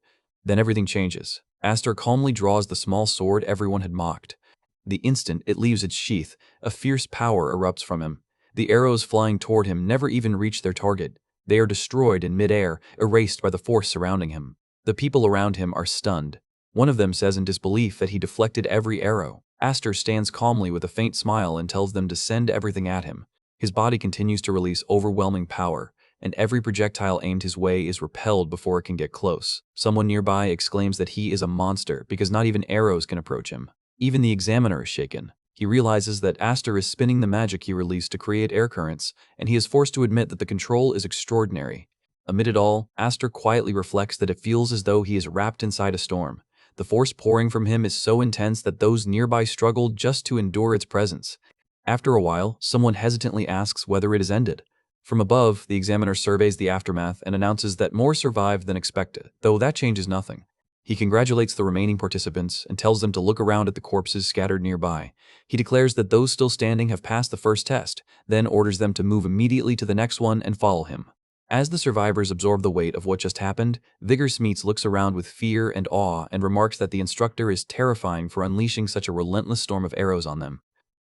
Then everything changes. Aster calmly draws the small sword everyone had mocked. The instant it leaves its sheath, a fierce power erupts from him. The arrows flying toward him never even reach their target. They are destroyed in midair, erased by the force surrounding him. The people around him are stunned. One of them says in disbelief that he deflected every arrow. Aster stands calmly with a faint smile and tells them to send everything at him. His body continues to release overwhelming power, and every projectile aimed his way is repelled before it can get close. Someone nearby exclaims that he is a monster because not even arrows can approach him. Even the examiner is shaken. He realizes that Aster is spinning the magic he released to create air currents, and he is forced to admit that the control is extraordinary. Amid it all, Aster quietly reflects that it feels as though he is wrapped inside a storm. The force pouring from him is so intense that those nearby struggle just to endure its presence. After a while, someone hesitantly asks whether it is ended. From above, the examiner surveys the aftermath and announces that more survived than expected, though that changes nothing. He congratulates the remaining participants and tells them to look around at the corpses scattered nearby. He declares that those still standing have passed the first test, then orders them to move immediately to the next one and follow him. As the survivors absorb the weight of what just happened, Vigor Smeets looks around with fear and awe and remarks that the instructor is terrifying for unleashing such a relentless storm of arrows on them.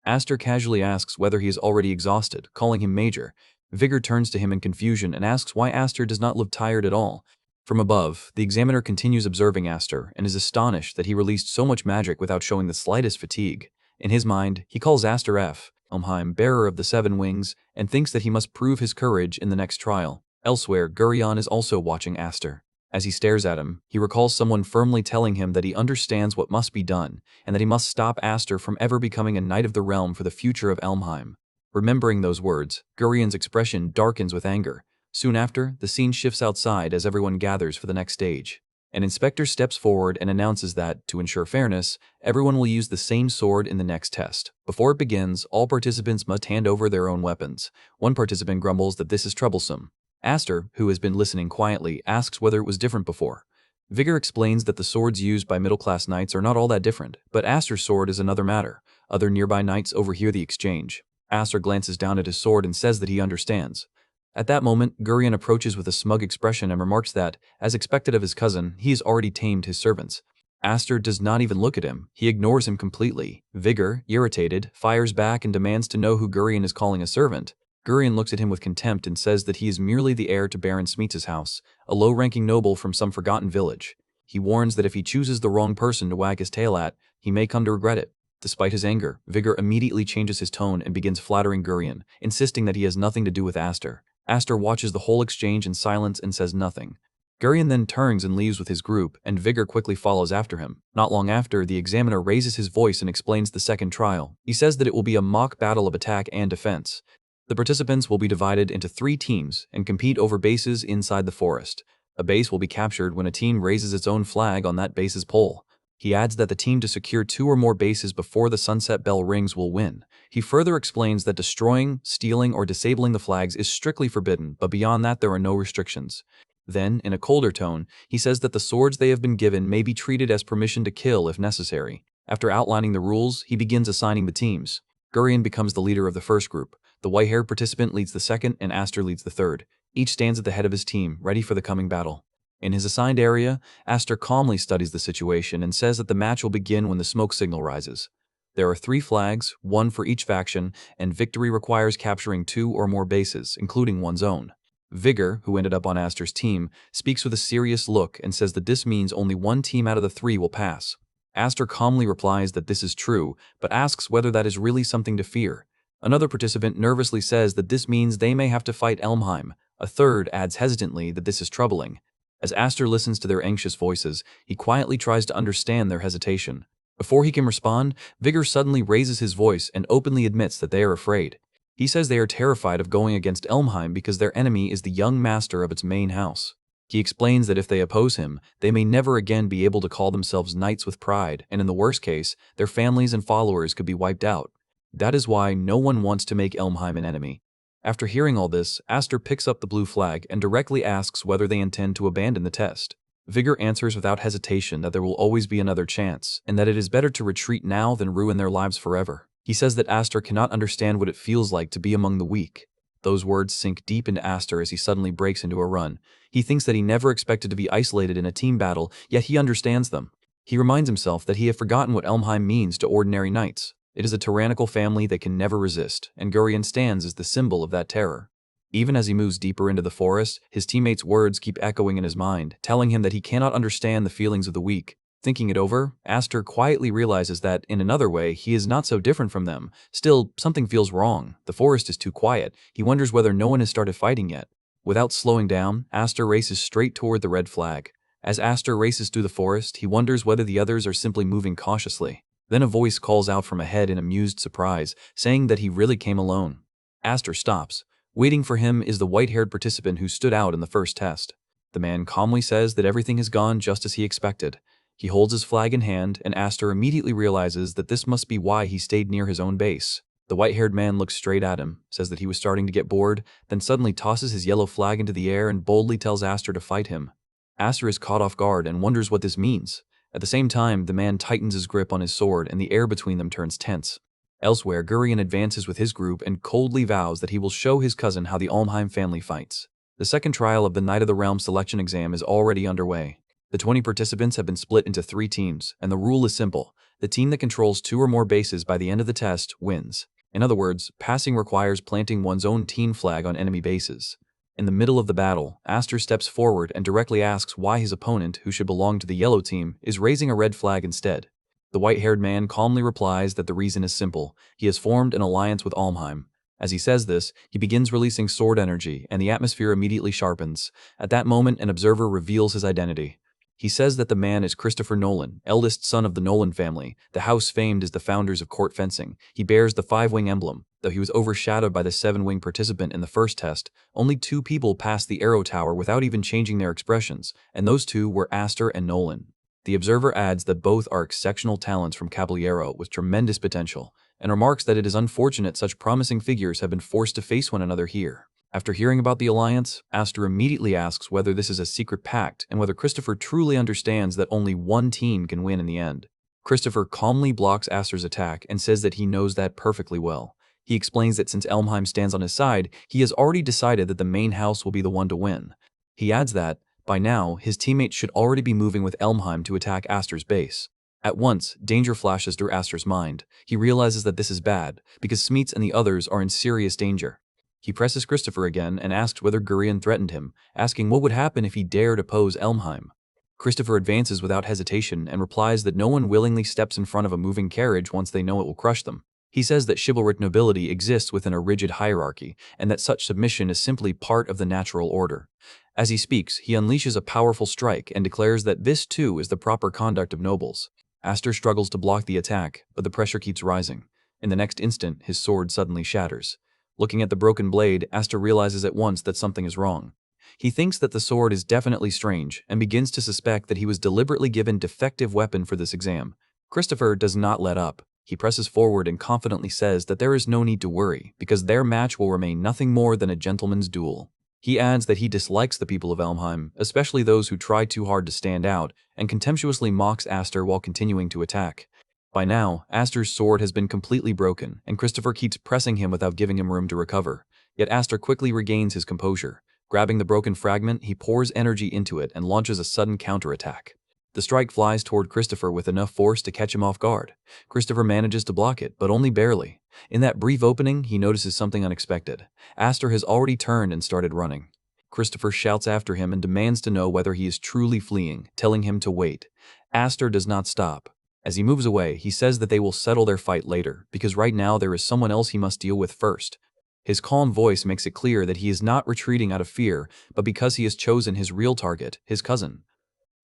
Aster casually asks whether he is already exhausted, calling him Major. Vigor turns to him in confusion and asks why Aster does not look tired at all. From above, the examiner continues observing Aster and is astonished that he released so much magic without showing the slightest fatigue. In his mind, he calls Aster F. Almheim, bearer of the 7 wings, and thinks that he must prove his courage in the next trial. Elsewhere, Gurion is also watching Aster. As he stares at him, he recalls someone firmly telling him that he understands what must be done, and that he must stop Aster from ever becoming a knight of the realm for the future of Almheim. Remembering those words, Gurion's expression darkens with anger. Soon after, the scene shifts outside as everyone gathers for the next stage. An inspector steps forward and announces that, to ensure fairness, everyone will use the same sword in the next test. Before it begins, all participants must hand over their own weapons. One participant grumbles that this is troublesome. Aster, who has been listening quietly, asks whether it was different before. Vigor explains that the swords used by middle-class knights are not all that different, but Aster's sword is another matter. Other nearby knights overhear the exchange. Aster glances down at his sword and says that he understands. At that moment, Gurion approaches with a smug expression and remarks that, as expected of his cousin, he has already tamed his servants. Aster does not even look at him. He ignores him completely. Vigor, irritated, fires back and demands to know who Gurion is calling a servant. Gurion looks at him with contempt and says that he is merely the heir to Baron Smeets' house, a low-ranking noble from some forgotten village. He warns that if he chooses the wrong person to wag his tail at, he may come to regret it. Despite his anger, Vigor immediately changes his tone and begins flattering Gurion, insisting that he has nothing to do with Aster. Aster watches the whole exchange in silence and says nothing. Gurion then turns and leaves with his group, and Vigor quickly follows after him. Not long after, the examiner raises his voice and explains the second trial. He says that it will be a mock battle of attack and defense. The participants will be divided into 3 teams and compete over bases inside the forest. A base will be captured when a team raises its own flag on that base's pole. He adds that the team to secure 2 or more bases before the sunset bell rings will win. He further explains that destroying, stealing, or disabling the flags is strictly forbidden, but beyond that there are no restrictions. Then, in a colder tone, he says that the swords they have been given may be treated as permission to kill if necessary. After outlining the rules, he begins assigning the teams. Gurion becomes the leader of the first group. The white-haired participant leads the second, and Aster leads the third. Each stands at the head of his team, ready for the coming battle. In his assigned area, Aster calmly studies the situation and says that the match will begin when the smoke signal rises. There are 3 flags, 1 for each faction, and victory requires capturing 2 or more bases, including one's own. Vigor, who ended up on Aster's team, speaks with a serious look and says that this means only 1 team out of the 3 will pass. Aster calmly replies that this is true, but asks whether that is really something to fear. Another participant nervously says that this means they may have to fight Elmheim. A third adds hesitantly that this is troubling. As Aster listens to their anxious voices, he quietly tries to understand their hesitation. Before he can respond, Vigor suddenly raises his voice and openly admits that they are afraid. He says they are terrified of going against Elmheim because their enemy is the young master of its main house. He explains that if they oppose him, they may never again be able to call themselves knights with pride, and in the worst case, their families and followers could be wiped out. That is why no one wants to make Elmheim an enemy. After hearing all this, Aster picks up the blue flag and directly asks whether they intend to abandon the test. Vigor answers without hesitation that there will always be another chance, and that it is better to retreat now than ruin their lives forever. He says that Aster cannot understand what it feels like to be among the weak. Those words sink deep into Aster as he suddenly breaks into a run. He thinks that he never expected to be isolated in a team battle, yet he understands them. He reminds himself that he had forgotten what Elmheim means to ordinary knights. It is a tyrannical family they can never resist, and Gurion stands as the symbol of that terror. Even as he moves deeper into the forest, his teammates' words keep echoing in his mind, telling him that he cannot understand the feelings of the weak. Thinking it over, Aster quietly realizes that, in another way, he is not so different from them. Still, something feels wrong. The forest is too quiet. He wonders whether no one has started fighting yet. Without slowing down, Aster races straight toward the red flag. As Aster races through the forest, he wonders whether the others are simply moving cautiously. Then a voice calls out from ahead in amused surprise, saying that he really came alone. Aster stops. Waiting for him is the white-haired participant who stood out in the first test. The man calmly says that everything has gone just as he expected. He holds his flag in hand, and Aster immediately realizes that this must be why he stayed near his own base. The white-haired man looks straight at him, says that he was starting to get bored, then suddenly tosses his yellow flag into the air and boldly tells Aster to fight him. Aster is caught off guard and wonders what this means. At the same time, the man tightens his grip on his sword and the air between them turns tense. Elsewhere, Gurion advances with his group and coldly vows that he will show his cousin how the Elmheim family fights. The second trial of the Knight of the Realm selection exam is already underway. The 20 participants have been split into 3 teams, and the rule is simple. The team that controls 2 or more bases by the end of the test wins. In other words, passing requires planting one's own team flag on enemy bases. In the middle of the battle, Aster steps forward and directly asks why his opponent, who should belong to the yellow team, is raising a red flag instead. The white-haired man calmly replies that the reason is simple. He has formed an alliance with Elmheim. As he says this, he begins releasing sword energy, and the atmosphere immediately sharpens. At that moment, an observer reveals his identity. He says that the man is Christopher Nolan, eldest son of the Nolan family, the house famed as the founders of court fencing. He bears the 5-wing emblem. Though he was overshadowed by the 7-wing participant in the first test, only 2 people passed the arrow tower without even changing their expressions, and those 2 were Aster and Nolan. The observer adds that both are exceptional talents from Caballero with tremendous potential, and remarks that it is unfortunate such promising figures have been forced to face one another here. After hearing about the alliance, Aster immediately asks whether this is a secret pact and whether Christopher truly understands that only one team can win in the end. Christopher calmly blocks Aster's attack and says that he knows that perfectly well. He explains that since Elmheim stands on his side, he has already decided that the main house will be the one to win. He adds that, by now, his teammates should already be moving with Elmheim to attack Aster's base. At once, danger flashes through Aster's mind. He realizes that this is bad, because Smeets and the others are in serious danger. He presses Christopher again and asks whether Gurion threatened him, asking what would happen if he dared oppose Elmheim. Christopher advances without hesitation and replies that no one willingly steps in front of a moving carriage once they know it will crush them. He says that chivalric nobility exists within a rigid hierarchy, and that such submission is simply part of the natural order. As he speaks, he unleashes a powerful strike and declares that this too is the proper conduct of nobles. Aster struggles to block the attack, but the pressure keeps rising. In the next instant, his sword suddenly shatters. Looking at the broken blade, Aster realizes at once that something is wrong. He thinks that the sword is definitely strange and begins to suspect that he was deliberately given defective weapon for this exam. Christopher does not let up. He presses forward and confidently says that there is no need to worry because their match will remain nothing more than a gentleman's duel. He adds that he dislikes the people of Elmheim, especially those who try too hard to stand out, and contemptuously mocks Aster while continuing to attack. By now, Aster's sword has been completely broken, and Christopher keeps pressing him without giving him room to recover. Yet Aster quickly regains his composure. Grabbing the broken fragment, he pours energy into it and launches a sudden counterattack. The strike flies toward Christopher with enough force to catch him off guard. Christopher manages to block it, but only barely. In that brief opening, he notices something unexpected. Aster has already turned and started running. Christopher shouts after him and demands to know whether he is truly fleeing, telling him to wait. Aster does not stop. As he moves away, he says that they will settle their fight later, because right now there is someone else he must deal with first. His calm voice makes it clear that he is not retreating out of fear, but because he has chosen his real target, his cousin.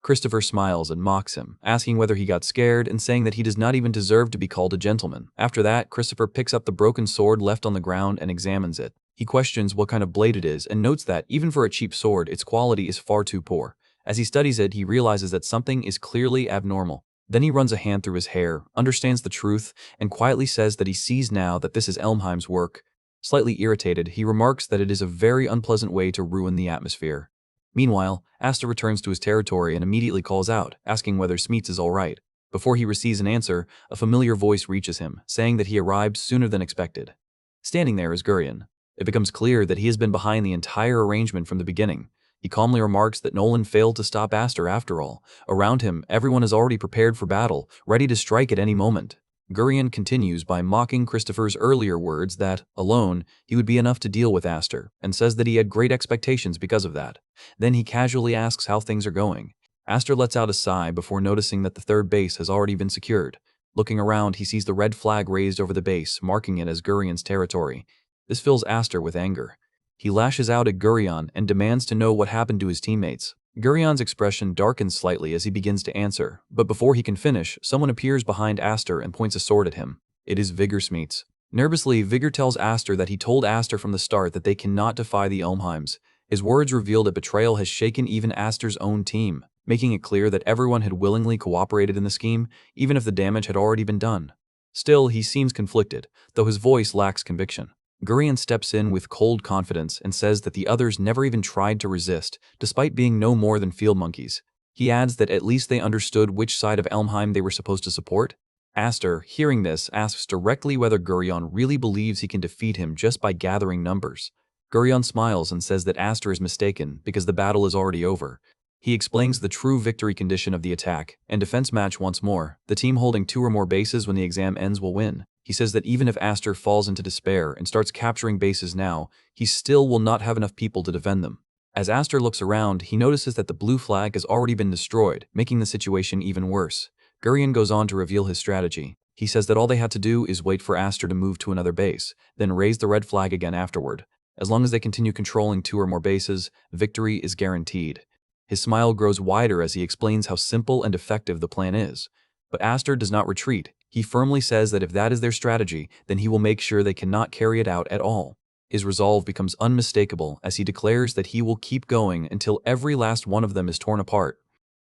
Christopher smiles and mocks him, asking whether he got scared and saying that he does not even deserve to be called a gentleman. After that, Christopher picks up the broken sword left on the ground and examines it. He questions what kind of blade it is and notes that, even for a cheap sword, its quality is far too poor. As he studies it, he realizes that something is clearly abnormal. Then he runs a hand through his hair, understands the truth, and quietly says that he sees now that this is Elmheim's work. Slightly irritated, he remarks that it is a very unpleasant way to ruin the atmosphere. Meanwhile, Aster returns to his territory and immediately calls out, asking whether Smeets is all right. Before he receives an answer, a familiar voice reaches him, saying that he arrived sooner than expected. Standing there is Gurion. It becomes clear that he has been behind the entire arrangement from the beginning. He calmly remarks that Nolan failed to stop Aster after all. Around him, everyone is already prepared for battle, ready to strike at any moment. Gurion continues by mocking Christopher's earlier words that, alone, he would be enough to deal with Aster, and says that he had great expectations because of that. Then he casually asks how things are going. Aster lets out a sigh before noticing that the third base has already been secured. Looking around, he sees the red flag raised over the base, marking it as Gurion's territory. This fills Aster with anger. He lashes out at Gurion and demands to know what happened to his teammates. Gurion's expression darkens slightly as he begins to answer, but before he can finish, someone appears behind Aster and points a sword at him. It is Vigor Smeets. Nervously, Vigor tells Aster that he told Aster from the start that they cannot defy the Elmheims. His words reveal that betrayal has shaken even Aster's own team, making it clear that everyone had willingly cooperated in the scheme, even if the damage had already been done. Still, he seems conflicted, though his voice lacks conviction. Gurion steps in with cold confidence and says that the others never even tried to resist, despite being no more than field monkeys. He adds that at least they understood which side of Elmheim they were supposed to support. Aster, hearing this, asks directly whether Gurion really believes he can defeat him just by gathering numbers. Gurion smiles and says that Aster is mistaken because the battle is already over. He explains the true victory condition of the attack and defense match once more. The team holding 2 or more bases when the exam ends will win. He says that even if Aster falls into despair and starts capturing bases now, he still will not have enough people to defend them. As Aster looks around, he notices that the blue flag has already been destroyed, making the situation even worse. Gurion goes on to reveal his strategy. He says that all they had to do is wait for Aster to move to another base, then raise the red flag again afterward. As long as they continue controlling 2 or more bases, victory is guaranteed. His smile grows wider as he explains how simple and effective the plan is. But Aster does not retreat. He firmly says that if that is their strategy, then he will make sure they cannot carry it out at all. His resolve becomes unmistakable as he declares that he will keep going until every last one of them is torn apart.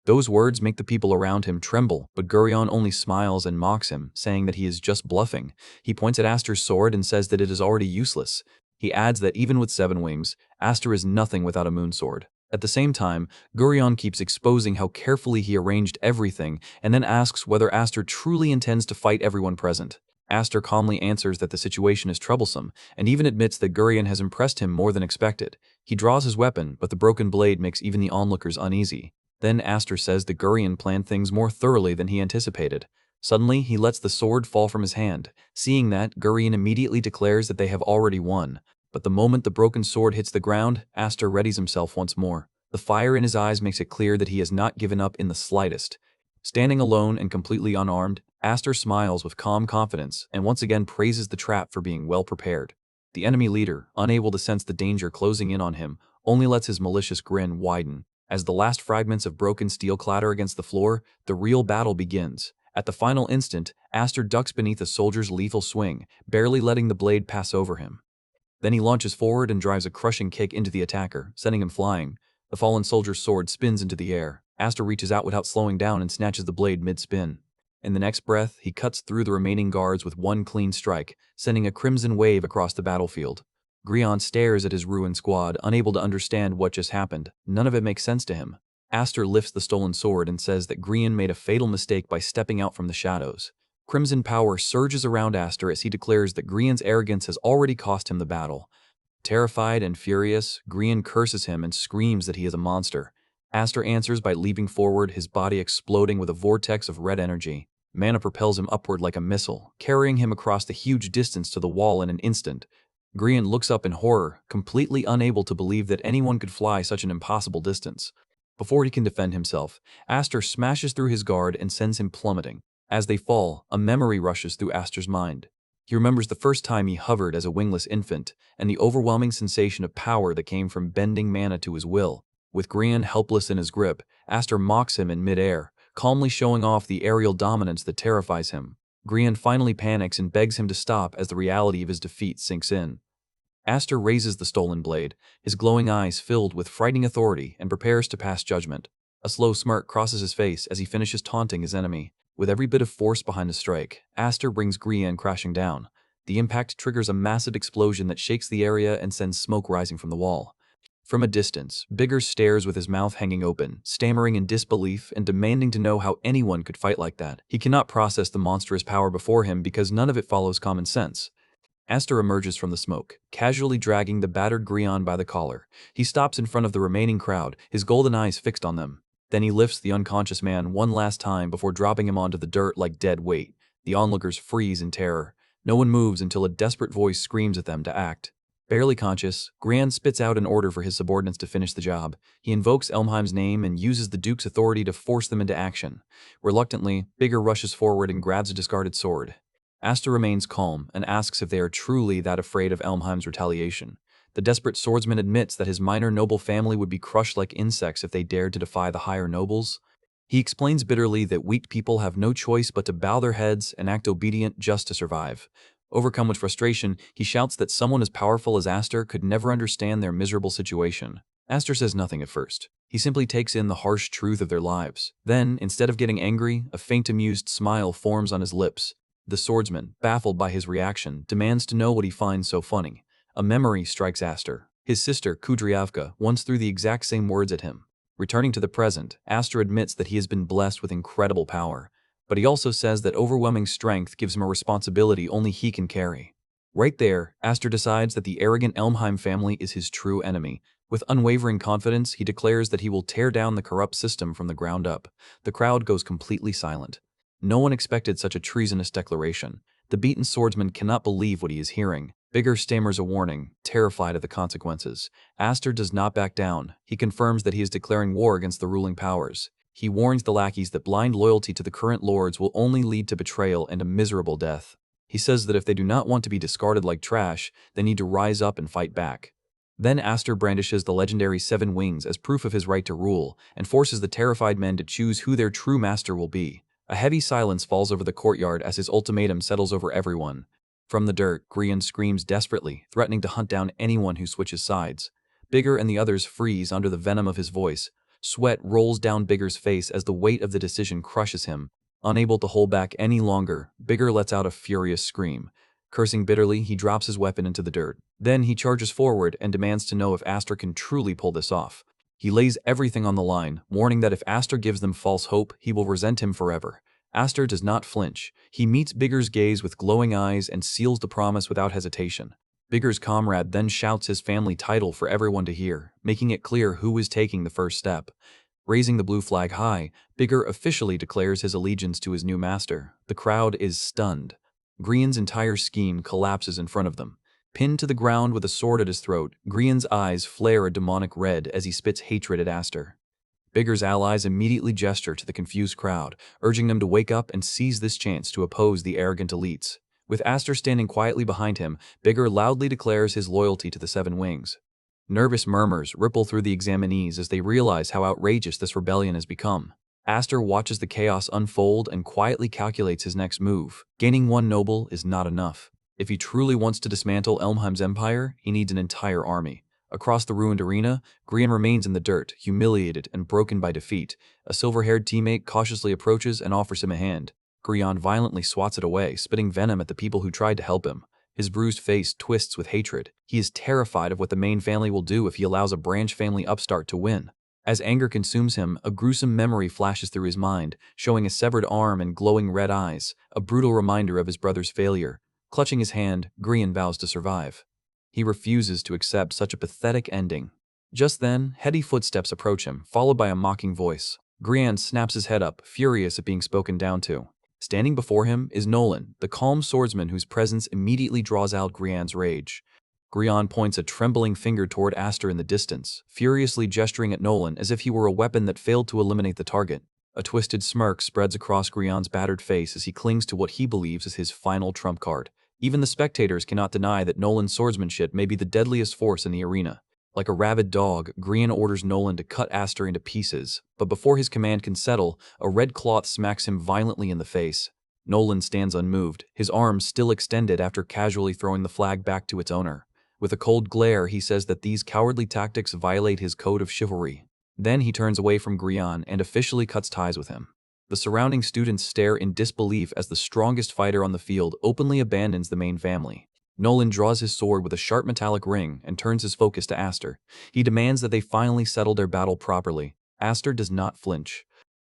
Those words make the people around him tremble, but Gurion only smiles and mocks him, saying that he is just bluffing. He points at Aster's sword and says that it is already useless. He adds that even with 7 wings, Aster is nothing without a moon sword. At the same time, Gurion keeps exposing how carefully he arranged everything and then asks whether Aster truly intends to fight everyone present. Aster calmly answers that the situation is troublesome and even admits that Gurion has impressed him more than expected. He draws his weapon, but the broken blade makes even the onlookers uneasy. Then Aster says that Gurion planned things more thoroughly than he anticipated. Suddenly, he lets the sword fall from his hand. Seeing that, Gurion immediately declares that they have already won. But the moment the broken sword hits the ground, Aster readies himself once more. The fire in his eyes makes it clear that he has not given up in the slightest. Standing alone and completely unarmed, Aster smiles with calm confidence and once again praises the trap for being well prepared. The enemy leader, unable to sense the danger closing in on him, only lets his malicious grin widen. As the last fragments of broken steel clatter against the floor, the real battle begins. At the final instant, Aster ducks beneath a soldier's lethal swing, barely letting the blade pass over him. Then he launches forward and drives a crushing kick into the attacker, sending him flying. The fallen soldier's sword spins into the air. Aster reaches out without slowing down and snatches the blade mid-spin. In the next breath, he cuts through the remaining guards with one clean strike, sending a crimson wave across the battlefield. Gurion stares at his ruined squad, unable to understand what just happened. None of it makes sense to him. Aster lifts the stolen sword and says that Gurion made a fatal mistake by stepping out from the shadows. Crimson power surges around Aster as he declares that Grion's arrogance has already cost him the battle. Terrified and furious, Gurion curses him and screams that he is a monster. Aster answers by leaping forward, his body exploding with a vortex of red energy. Mana propels him upward like a missile, carrying him across the huge distance to the wall in an instant. Gurion looks up in horror, completely unable to believe that anyone could fly such an impossible distance. Before he can defend himself, Aster smashes through his guard and sends him plummeting. As they fall, a memory rushes through Aster's mind. He remembers the first time he hovered as a wingless infant, and the overwhelming sensation of power that came from bending mana to his will. With Gurion helpless in his grip, Aster mocks him in midair, calmly showing off the aerial dominance that terrifies him. Gurion finally panics and begs him to stop as the reality of his defeat sinks in. Aster raises the stolen blade, his glowing eyes filled with frightening authority, and prepares to pass judgment. A slow smirk crosses his face as he finishes taunting his enemy. With every bit of force behind the strike, Aster brings Gurion crashing down. The impact triggers a massive explosion that shakes the area and sends smoke rising from the wall. From a distance, Bigger stares with his mouth hanging open, stammering in disbelief and demanding to know how anyone could fight like that. He cannot process the monstrous power before him because none of it follows common sense. Aster emerges from the smoke, casually dragging the battered Gurion by the collar. He stops in front of the remaining crowd, his golden eyes fixed on them. Then he lifts the unconscious man one last time before dropping him onto the dirt like dead weight. The onlookers freeze in terror. No one moves until a desperate voice screams at them to act. Barely conscious, Gurion spits out an order for his subordinates to finish the job. He invokes Elmheim's name and uses the Duke's authority to force them into action. Reluctantly, Bigger rushes forward and grabs a discarded sword. Aster remains calm and asks if they are truly that afraid of Elmheim's retaliation. The desperate swordsman admits that his minor noble family would be crushed like insects if they dared to defy the higher nobles. He explains bitterly that weak people have no choice but to bow their heads and act obedient just to survive. Overcome with frustration, he shouts that someone as powerful as Aster could never understand their miserable situation. Aster says nothing at first. He simply takes in the harsh truth of their lives. Then, instead of getting angry, a faint amused smile forms on his lips. The swordsman, baffled by his reaction, demands to know what he finds so funny. A memory strikes Aster. His sister, Kudryavka, once threw the exact same words at him. Returning to the present, Aster admits that he has been blessed with incredible power. But he also says that overwhelming strength gives him a responsibility only he can carry. Right there, Aster decides that the arrogant Elmheim family is his true enemy. With unwavering confidence, he declares that he will tear down the corrupt system from the ground up. The crowd goes completely silent. No one expected such a treasonous declaration. The beaten swordsman cannot believe what he is hearing. Bigger stammers a warning, terrified of the consequences. Aster does not back down. He confirms that he is declaring war against the ruling powers. He warns the lackeys that blind loyalty to the current lords will only lead to betrayal and a miserable death. He says that if they do not want to be discarded like trash, they need to rise up and fight back. Then Aster brandishes the legendary 7 wings as proof of his right to rule, and forces the terrified men to choose who their true master will be. A heavy silence falls over the courtyard as his ultimatum settles over everyone. From the dirt, Gurion screams desperately, threatening to hunt down anyone who switches sides. Bigger and the others freeze under the venom of his voice. Sweat rolls down Bigger's face as the weight of the decision crushes him. Unable to hold back any longer, Bigger lets out a furious scream. Cursing bitterly, he drops his weapon into the dirt. Then he charges forward and demands to know if Aster can truly pull this off. He lays everything on the line, warning that if Aster gives them false hope, he will resent him forever. Aster does not flinch. He meets Bigger's gaze with glowing eyes and seals the promise without hesitation. Bigger's comrade then shouts his family title for everyone to hear, making it clear who is taking the first step. Raising the blue flag high, Bigger officially declares his allegiance to his new master. The crowd is stunned. Grian's entire scheme collapses in front of them. Pinned to the ground with a sword at his throat, Grian's eyes flare a demonic red as he spits hatred at Aster. Bigger's allies immediately gesture to the confused crowd, urging them to wake up and seize this chance to oppose the arrogant elites. With Aster standing quietly behind him, Bigger loudly declares his loyalty to the Seven Wings. Nervous murmurs ripple through the examinees as they realize how outrageous this rebellion has become. Aster watches the chaos unfold and quietly calculates his next move. Gaining one noble is not enough. If he truly wants to dismantle Elmheim's empire, he needs an entire army. Across the ruined arena, Grian remains in the dirt, humiliated and broken by defeat. A silver-haired teammate cautiously approaches and offers him a hand. Grian violently swats it away, spitting venom at the people who tried to help him. His bruised face twists with hatred. He is terrified of what the main family will do if he allows a branch family upstart to win. As anger consumes him, a gruesome memory flashes through his mind, showing a severed arm and glowing red eyes, a brutal reminder of his brother's failure. Clutching his hand, Grian vows to survive. He refuses to accept such a pathetic ending. Just then, heady footsteps approach him, followed by a mocking voice. Grian snaps his head up, furious at being spoken down to. Standing before him is Nolan, the calm swordsman whose presence immediately draws out Grian's rage. Grian points a trembling finger toward Aster in the distance, furiously gesturing at Nolan as if he were a weapon that failed to eliminate the target. A twisted smirk spreads across Grian's battered face as he clings to what he believes is his final trump card. Even the spectators cannot deny that Nolan's swordsmanship may be the deadliest force in the arena. Like a rabid dog, Grian orders Nolan to cut Aster into pieces, but before his command can settle, a red cloth smacks him violently in the face. Nolan stands unmoved, his arms still extended after casually throwing the flag back to its owner. With a cold glare, he says that these cowardly tactics violate his code of chivalry. Then he turns away from Grian and officially cuts ties with him. The surrounding students stare in disbelief as the strongest fighter on the field openly abandons the main family. Nolan draws his sword with a sharp metallic ring and turns his focus to Aster. He demands that they finally settle their battle properly. Aster does not flinch.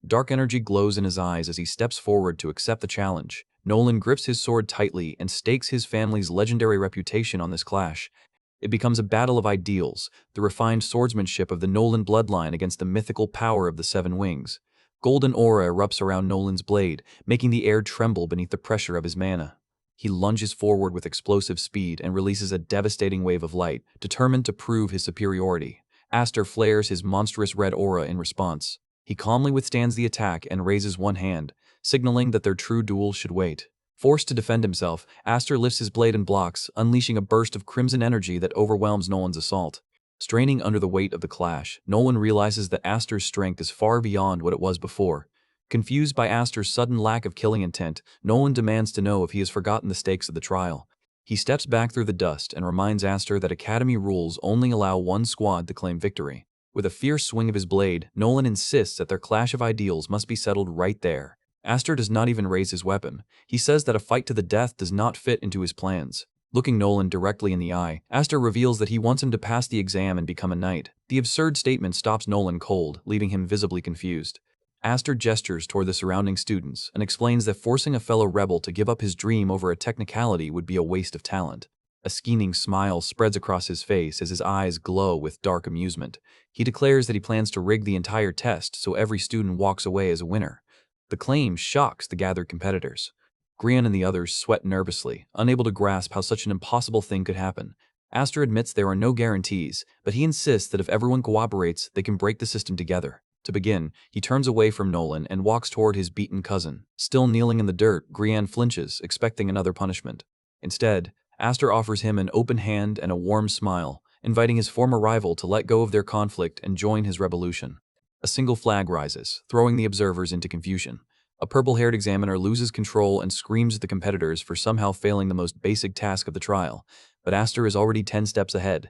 Dark energy glows in his eyes as he steps forward to accept the challenge. Nolan grips his sword tightly and stakes his family's legendary reputation on this clash. It becomes a battle of ideals, the refined swordsmanship of the Nolan bloodline against the mythical power of the Seven Wings. Golden aura erupts around Nolan's blade, making the air tremble beneath the pressure of his mana. He lunges forward with explosive speed and releases a devastating wave of light, determined to prove his superiority. Aster flares his monstrous red aura in response. He calmly withstands the attack and raises one hand, signaling that their true duel should wait. Forced to defend himself, Aster lifts his blade and blocks, unleashing a burst of crimson energy that overwhelms Nolan's assault. Straining under the weight of the clash, Nolan realizes that Aster's strength is far beyond what it was before. Confused by Aster's sudden lack of killing intent, Nolan demands to know if he has forgotten the stakes of the trial. He steps back through the dust and reminds Aster that Academy rules only allow one squad to claim victory. With a fierce swing of his blade, Nolan insists that their clash of ideals must be settled right there. Aster does not even raise his weapon. He says that a fight to the death does not fit into his plans. Looking Nolan directly in the eye, Aster reveals that he wants him to pass the exam and become a knight. The absurd statement stops Nolan cold, leaving him visibly confused. Aster gestures toward the surrounding students and explains that forcing a fellow rebel to give up his dream over a technicality would be a waste of talent. A scheming smile spreads across his face as his eyes glow with dark amusement. He declares that he plans to rig the entire test so every student walks away as a winner. The claim shocks the gathered competitors. Grian and the others sweat nervously, unable to grasp how such an impossible thing could happen. Aster admits there are no guarantees, but he insists that if everyone cooperates, they can break the system together. To begin, he turns away from Nolan and walks toward his beaten cousin. Still kneeling in the dirt, Grian flinches, expecting another punishment. Instead, Aster offers him an open hand and a warm smile, inviting his former rival to let go of their conflict and join his revolution. A single flag rises, throwing the observers into confusion. A purple-haired examiner loses control and screams at the competitors for somehow failing the most basic task of the trial, but Aster is already 10 steps ahead.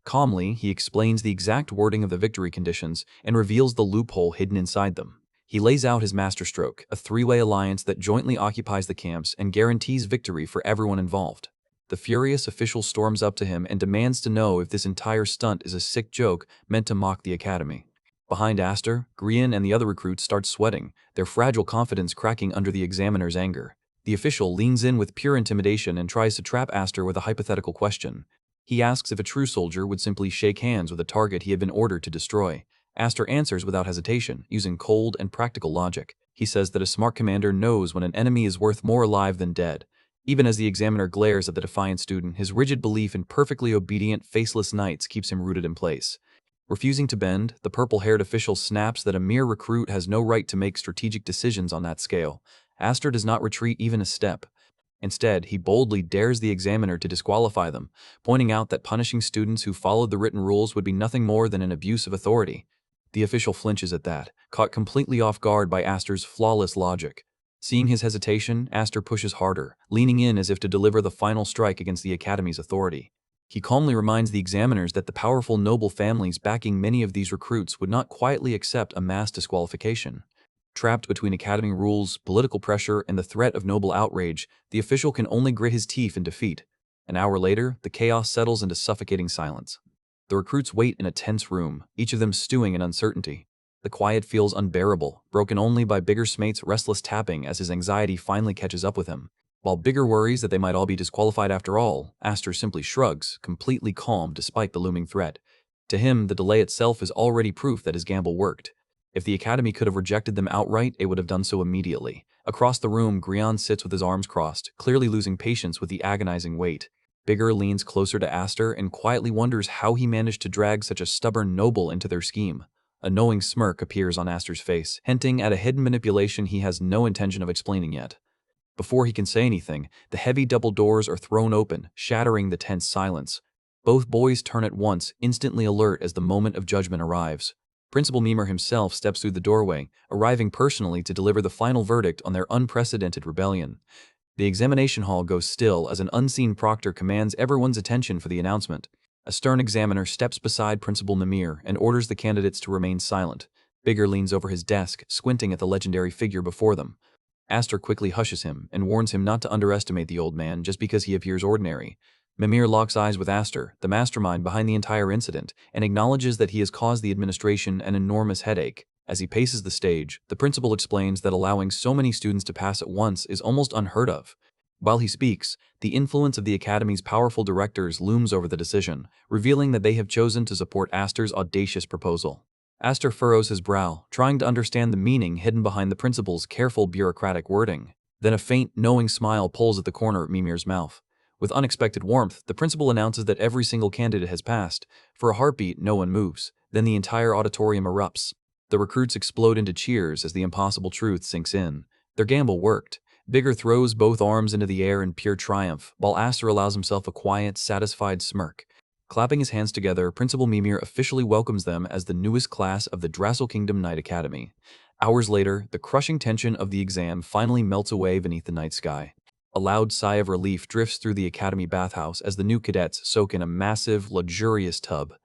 Calmly, he explains the exact wording of the victory conditions and reveals the loophole hidden inside them. He lays out his masterstroke, a three-way alliance that jointly occupies the camps and guarantees victory for everyone involved. The furious official storms up to him and demands to know if this entire stunt is a sick joke meant to mock the academy. Behind Aster, Grian and the other recruits start sweating, their fragile confidence cracking under the examiner's anger. The official leans in with pure intimidation and tries to trap Aster with a hypothetical question. He asks if a true soldier would simply shake hands with a target he had been ordered to destroy. Aster answers without hesitation, using cold and practical logic. He says that a smart commander knows when an enemy is worth more alive than dead. Even as the examiner glares at the defiant student, his rigid belief in perfectly obedient, faceless knights keeps him rooted in place. Refusing to bend, the purple-haired official snaps that a mere recruit has no right to make strategic decisions on that scale. Aster does not retreat even a step. Instead, he boldly dares the examiner to disqualify them, pointing out that punishing students who followed the written rules would be nothing more than an abuse of authority. The official flinches at that, caught completely off guard by Aster's flawless logic. Seeing his hesitation, Aster pushes harder, leaning in as if to deliver the final strike against the academy's authority. He calmly reminds the examiners that the powerful noble families backing many of these recruits would not quietly accept a mass disqualification. Trapped between academy rules, political pressure, and the threat of noble outrage, the official can only grit his teeth in defeat. An hour later, the chaos settles into suffocating silence. The recruits wait in a tense room, each of them stewing in uncertainty. The quiet feels unbearable, broken only by Bigger Smate's restless tapping as his anxiety finally catches up with him. While Bigger worries that they might all be disqualified after all, Aster simply shrugs, completely calm despite the looming threat. To him, the delay itself is already proof that his gamble worked. If the academy could have rejected them outright, it would have done so immediately. Across the room, Grian sits with his arms crossed, clearly losing patience with the agonizing wait. Bigger leans closer to Aster and quietly wonders how he managed to drag such a stubborn noble into their scheme. A knowing smirk appears on Aster's face, hinting at a hidden manipulation he has no intention of explaining yet. Before he can say anything, the heavy double doors are thrown open, shattering the tense silence. Both boys turn at once, instantly alert as the moment of judgment arrives. Principal Mimir himself steps through the doorway, arriving personally to deliver the final verdict on their unprecedented rebellion. The examination hall goes still as an unseen proctor commands everyone's attention for the announcement. A stern examiner steps beside Principal Mimir and orders the candidates to remain silent. Bigger leans over his desk, squinting at the legendary figure before them. Aster quickly hushes him and warns him not to underestimate the old man just because he appears ordinary. Mimir locks eyes with Aster, the mastermind behind the entire incident, and acknowledges that he has caused the administration an enormous headache. As he paces the stage, the principal explains that allowing so many students to pass at once is almost unheard of. While he speaks, the influence of the academy's powerful directors looms over the decision, revealing that they have chosen to support Aster's audacious proposal. Aster furrows his brow, trying to understand the meaning hidden behind the principal's careful bureaucratic wording. Then a faint, knowing smile pulls at the corner of Mimir's mouth. With unexpected warmth, the principal announces that every single candidate has passed. For a heartbeat, no one moves. Then the entire auditorium erupts. The recruits explode into cheers as the impossible truth sinks in. Their gamble worked. Bigger throws both arms into the air in pure triumph, while Aster allows himself a quiet, satisfied smirk. Clapping his hands together, Principal Mimir officially welcomes them as the newest class of the Drassel Kingdom Night Academy. Hours later, the crushing tension of the exam finally melts away beneath the night sky. A loud sigh of relief drifts through the academy bathhouse as the new cadets soak in a massive, luxurious tub.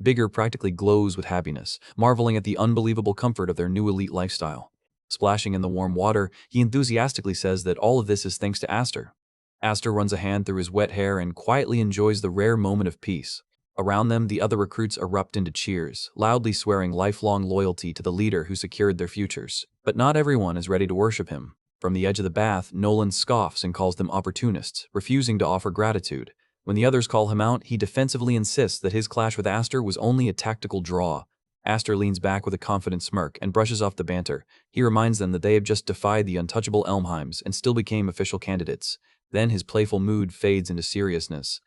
Bigger practically glows with happiness, marveling at the unbelievable comfort of their new elite lifestyle. Splashing in the warm water, he enthusiastically says that all of this is thanks to Aster. Aster runs a hand through his wet hair and quietly enjoys the rare moment of peace. Around them, the other recruits erupt into cheers, loudly swearing lifelong loyalty to the leader who secured their futures. But not everyone is ready to worship him. From the edge of the bath, Nolan scoffs and calls them opportunists, refusing to offer gratitude. When the others call him out, he defensively insists that his clash with Aster was only a tactical draw. Aster leans back with a confident smirk and brushes off the banter. He reminds them that they have just defied the untouchable Elmheims and still became official candidates. Then his playful mood fades into seriousness.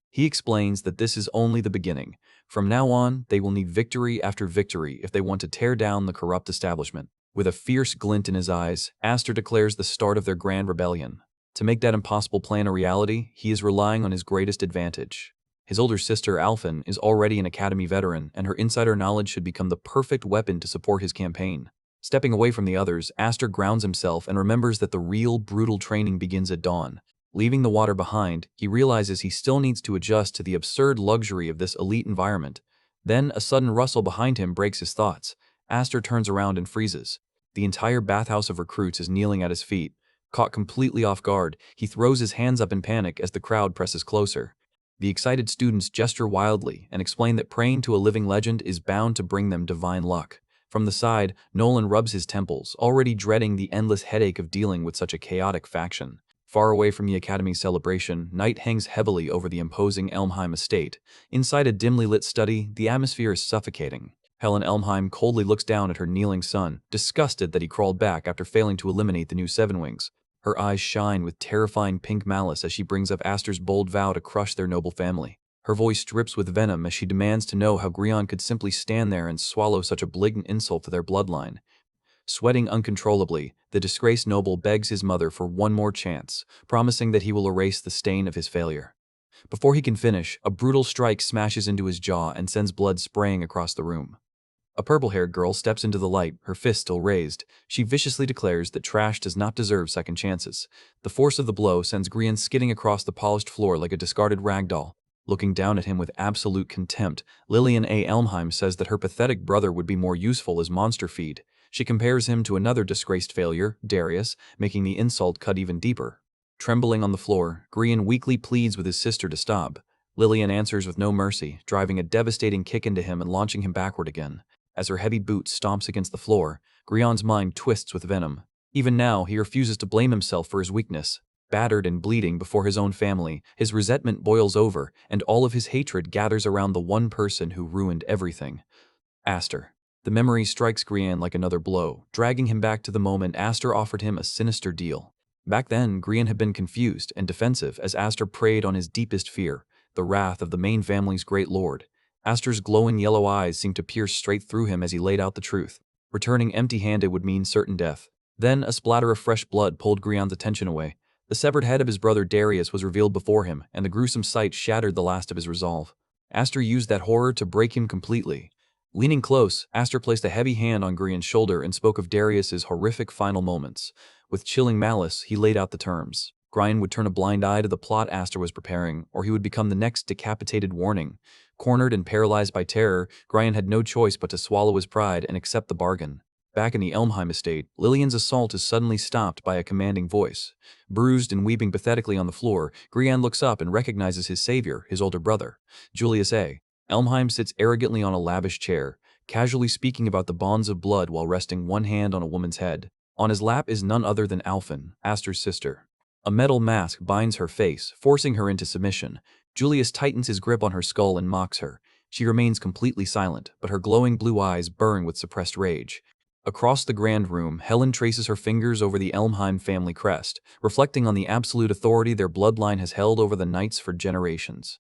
He explains that this is only the beginning. From now on, they will need victory after victory if they want to tear down the corrupt establishment. With a fierce glint in his eyes, Aster declares the start of their grand rebellion. To make that impossible plan a reality, he is relying on his greatest advantage. His older sister, Alphen, is already an academy veteran, and her insider knowledge should become the perfect weapon to support his campaign. Stepping away from the others, Aster grounds himself and remembers that the real, brutal training begins at dawn. Leaving the water behind, he realizes he still needs to adjust to the absurd luxury of this elite environment. Then, a sudden rustle behind him breaks his thoughts. Aster turns around and freezes. The entire bathhouse of recruits is kneeling at his feet. Caught completely off guard, he throws his hands up in panic as the crowd presses closer. The excited students gesture wildly and explain that praying to a living legend is bound to bring them divine luck. From the side, Nolan rubs his temples, already dreading the endless headache of dealing with such a chaotic faction. Far away from the Academy's celebration, night hangs heavily over the imposing Elmheim estate. Inside a dimly lit study, the atmosphere is suffocating. Helen Elmheim coldly looks down at her kneeling son, disgusted that he crawled back after failing to eliminate the new Seven Wings. Her eyes shine with terrifying pink malice as she brings up Aster's bold vow to crush their noble family. Her voice drips with venom as she demands to know how Grion could simply stand there and swallow such a blatant insult to their bloodline. Sweating uncontrollably, the disgraced noble begs his mother for one more chance, promising that he will erase the stain of his failure. Before he can finish, a brutal strike smashes into his jaw and sends blood spraying across the room. A purple-haired girl steps into the light, her fist still raised. She viciously declares that trash does not deserve second chances. The force of the blow sends Grion skidding across the polished floor like a discarded ragdoll. Looking down at him with absolute contempt, Lillian A. Elmheim says that her pathetic brother would be more useful as monster feed. She compares him to another disgraced failure, Darius, making the insult cut even deeper. Trembling on the floor, Grion weakly pleads with his sister to stop. Lillian answers with no mercy, driving a devastating kick into him and launching him backward again. As her heavy boot stomps against the floor, Grion's mind twists with venom. Even now, he refuses to blame himself for his weakness. Battered and bleeding before his own family, his resentment boils over, and all of his hatred gathers around the one person who ruined everything. Aster. The memory strikes Grion like another blow, dragging him back to the moment Aster offered him a sinister deal. Back then, Grion had been confused and defensive as Aster preyed on his deepest fear, the wrath of the main family's great lord. Aster's glowing yellow eyes seemed to pierce straight through him as he laid out the truth. Returning empty-handed would mean certain death. Then, a splatter of fresh blood pulled Grion's attention away. The severed head of his brother Darius was revealed before him, and the gruesome sight shattered the last of his resolve. Aster used that horror to break him completely. Leaning close, Aster placed a heavy hand on Grion's shoulder and spoke of Darius's horrific final moments. With chilling malice, he laid out the terms. Grion would turn a blind eye to the plot Aster was preparing, or he would become the next decapitated warning. Cornered and paralyzed by terror, Grion had no choice but to swallow his pride and accept the bargain. Back in the Elmheim estate, Lillian's assault is suddenly stopped by a commanding voice. Bruised and weeping pathetically on the floor, Grion looks up and recognizes his savior, his older brother, Julius A. Elmheim sits arrogantly on a lavish chair, casually speaking about the bonds of blood while resting one hand on a woman's head. On his lap is none other than Alphen, Aster's sister. A metal mask binds her face, forcing her into submission. Julius tightens his grip on her skull and mocks her. She remains completely silent, but her glowing blue eyes burn with suppressed rage. Across the grand room, Helen traces her fingers over the Elmheim family crest, reflecting on the absolute authority their bloodline has held over the knights for generations.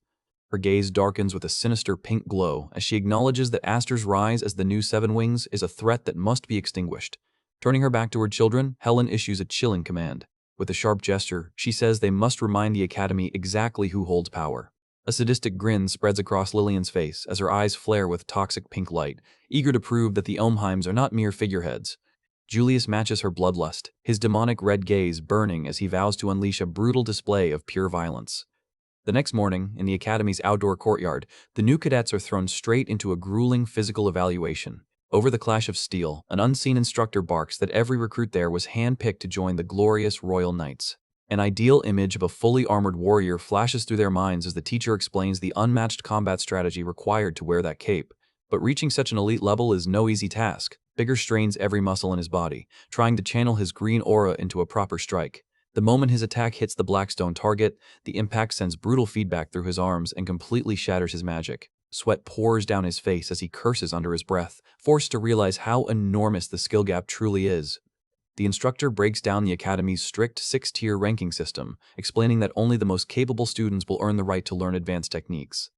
Her gaze darkens with a sinister pink glow as she acknowledges that Aster's rise as the new Seven Wings is a threat that must be extinguished. Turning her back to her children, Helen issues a chilling command. With a sharp gesture, she says they must remind the Academy exactly who holds power. A sadistic grin spreads across Lillian's face as her eyes flare with toxic pink light, eager to prove that the Elmheims are not mere figureheads. Julius matches her bloodlust, his demonic red gaze burning as he vows to unleash a brutal display of pure violence. The next morning, in the Academy's outdoor courtyard, the new cadets are thrown straight into a grueling physical evaluation. Over the clash of steel, an unseen instructor barks that every recruit there was handpicked to join the glorious Royal Knights. An ideal image of a fully armored warrior flashes through their minds as the teacher explains the unmatched combat strategy required to wear that cape. But reaching such an elite level is no easy task. Bigger strains every muscle in his body, trying to channel his green aura into a proper strike. The moment his attack hits the Blackstone target, the impact sends brutal feedback through his arms and completely shatters his magic. Sweat pours down his face as he curses under his breath, forced to realize how enormous the skill gap truly is. The instructor breaks down the Academy's strict 6-tier ranking system, explaining that only the most capable students will earn the right to learn advanced techniques.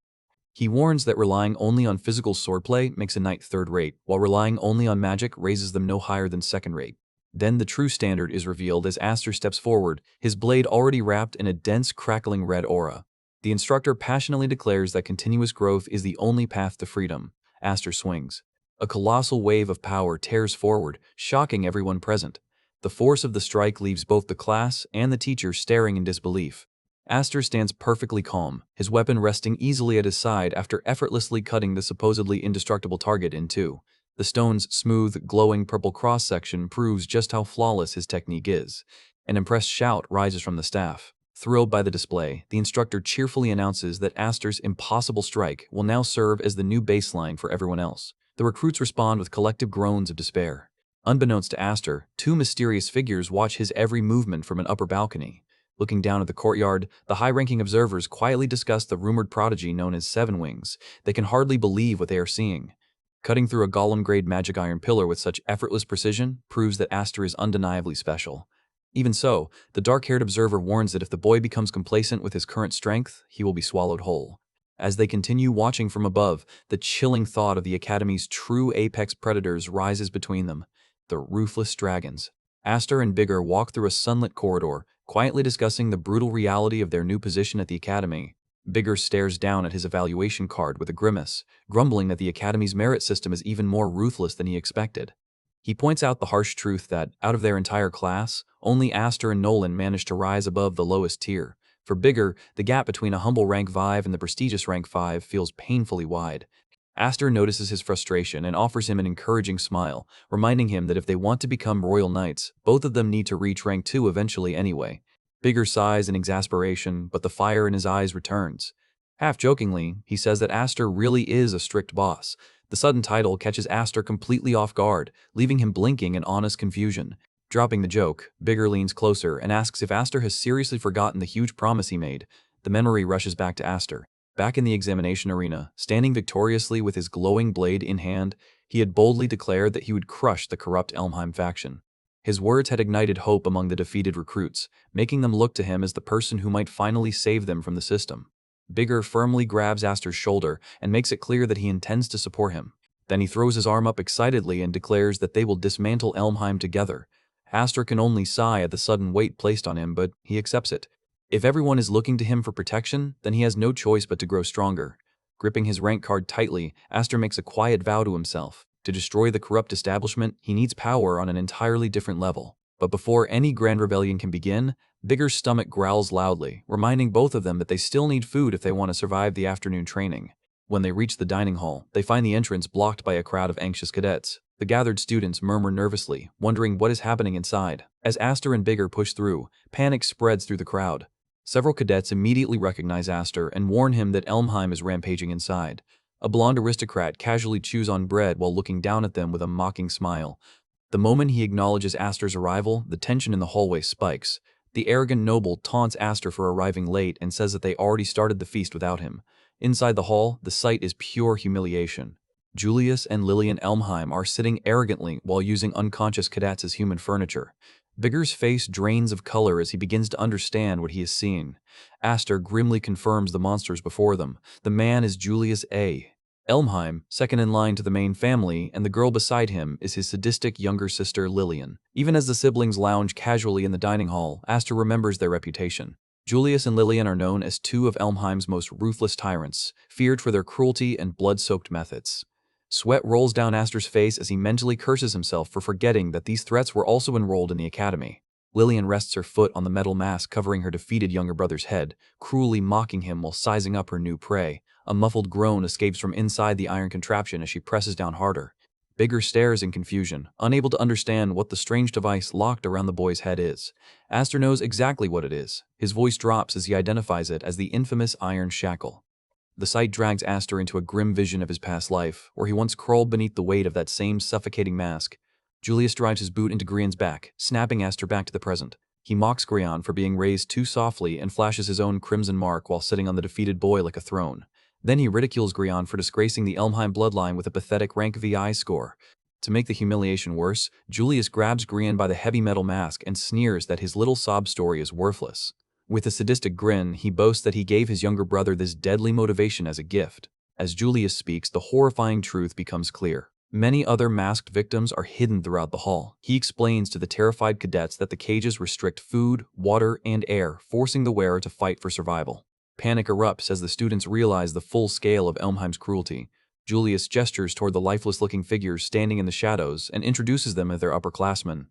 He warns that relying only on physical swordplay makes a knight third-rate, while relying only on magic raises them no higher than second-rate. Then the true standard is revealed as Aster steps forward, his blade already wrapped in a dense, crackling red aura. The instructor passionately declares that continuous growth is the only path to freedom. Aster swings. A colossal wave of power tears forward, shocking everyone present. The force of the strike leaves both the class and the teacher staring in disbelief. Aster stands perfectly calm, his weapon resting easily at his side after effortlessly cutting the supposedly indestructible target in two. The stone's smooth, glowing purple cross-section proves just how flawless his technique is. An impressed shout rises from the staff. Thrilled by the display, the instructor cheerfully announces that Aster's impossible strike will now serve as the new baseline for everyone else. The recruits respond with collective groans of despair. Unbeknownst to Aster, two mysterious figures watch his every movement from an upper balcony. Looking down at the courtyard, the high-ranking observers quietly discuss the rumored prodigy known as Seven Wings. They can hardly believe what they are seeing. Cutting through a golem-grade magic iron pillar with such effortless precision proves that Aster is undeniably special. Even so, the dark-haired observer warns that if the boy becomes complacent with his current strength, he will be swallowed whole. As they continue watching from above, the chilling thought of the Academy's true apex predators rises between them, the ruthless dragons. Aster and Bigger walk through a sunlit corridor, quietly discussing the brutal reality of their new position at the Academy. Bigger stares down at his evaluation card with a grimace, grumbling that the Academy's merit system is even more ruthless than he expected. He points out the harsh truth that, out of their entire class, only Aster and Nolan managed to rise above the lowest tier. For Bigger, the gap between a humble rank 5 and the prestigious rank 5 feels painfully wide. Aster notices his frustration and offers him an encouraging smile, reminding him that if they want to become royal knights, both of them need to reach rank 2 eventually anyway. Bigger sighs in exasperation, but the fire in his eyes returns. Half-jokingly, he says that Aster really is a strict boss. The sudden title catches Aster completely off guard, leaving him blinking in honest confusion. Dropping the joke, Bigger leans closer and asks if Aster has seriously forgotten the huge promise he made. The memory rushes back to Aster. Back in the examination arena, standing victoriously with his glowing blade in hand, he had boldly declared that he would crush the corrupt Elmheim faction. His words had ignited hope among the defeated recruits, making them look to him as the person who might finally save them from the system. Bigger firmly grabs Aster's shoulder and makes it clear that he intends to support him. Then he throws his arm up excitedly and declares that they will dismantle Elmheim together. Aster can only sigh at the sudden weight placed on him, but he accepts it. If everyone is looking to him for protection, then he has no choice but to grow stronger. Gripping his rank card tightly, Aster makes a quiet vow to himself. To destroy the corrupt establishment, he needs power on an entirely different level. But before any grand rebellion can begin, Bigger's stomach growls loudly, reminding both of them that they still need food if they want to survive the afternoon training. When they reach the dining hall, they find the entrance blocked by a crowd of anxious cadets. The gathered students murmur nervously, wondering what is happening inside. As Aster and Bigger push through, panic spreads through the crowd. Several cadets immediately recognize Aster and warn him that Elmheim is rampaging inside. A blonde aristocrat casually chews on bread while looking down at them with a mocking smile. The moment he acknowledges Aster's arrival, the tension in the hallway spikes. The arrogant noble taunts Aster for arriving late and says that they already started the feast without him. Inside the hall, the sight is pure humiliation. Julius and Lillian Elmheim are sitting arrogantly while using unconscious cadets as human furniture. Bigger's face drains of color as he begins to understand what he is seeing. Aster grimly confirms the monsters before them. The man is Julius A. Elmheim, second in line to the main family, and the girl beside him is his sadistic younger sister Lillian. Even as the siblings lounge casually in the dining hall, Aster remembers their reputation. Julius and Lillian are known as two of Elmheim's most ruthless tyrants, feared for their cruelty and blood-soaked methods. Sweat rolls down Aster's face as he mentally curses himself for forgetting that these threats were also enrolled in the academy. Lillian rests her foot on the metal mask covering her defeated younger brother's head, cruelly mocking him while sizing up her new prey. A muffled groan escapes from inside the iron contraption as she presses down harder. Bigger stares in confusion, unable to understand what the strange device locked around the boy's head is. Aster knows exactly what it is. His voice drops as he identifies it as the infamous iron shackle. The sight drags Aster into a grim vision of his past life, where he once crawled beneath the weight of that same suffocating mask. Julius drives his boot into Grian's back, snapping Aster back to the present. He mocks Grian for being raised too softly and flashes his own crimson mark while sitting on the defeated boy like a throne. Then he ridicules Grian for disgracing the Elmheim bloodline with a pathetic rank VI score. To make the humiliation worse, Julius grabs Grian by the heavy metal mask and sneers that his little sob story is worthless. With a sadistic grin, he boasts that he gave his younger brother this deadly motivation as a gift. As Julius speaks, the horrifying truth becomes clear. Many other masked victims are hidden throughout the hall. He explains to the terrified cadets that the cages restrict food, water, and air, forcing the wearer to fight for survival. Panic erupts as the students realize the full scale of Elmheim's cruelty. Julius gestures toward the lifeless-looking figures standing in the shadows and introduces them as their upperclassmen.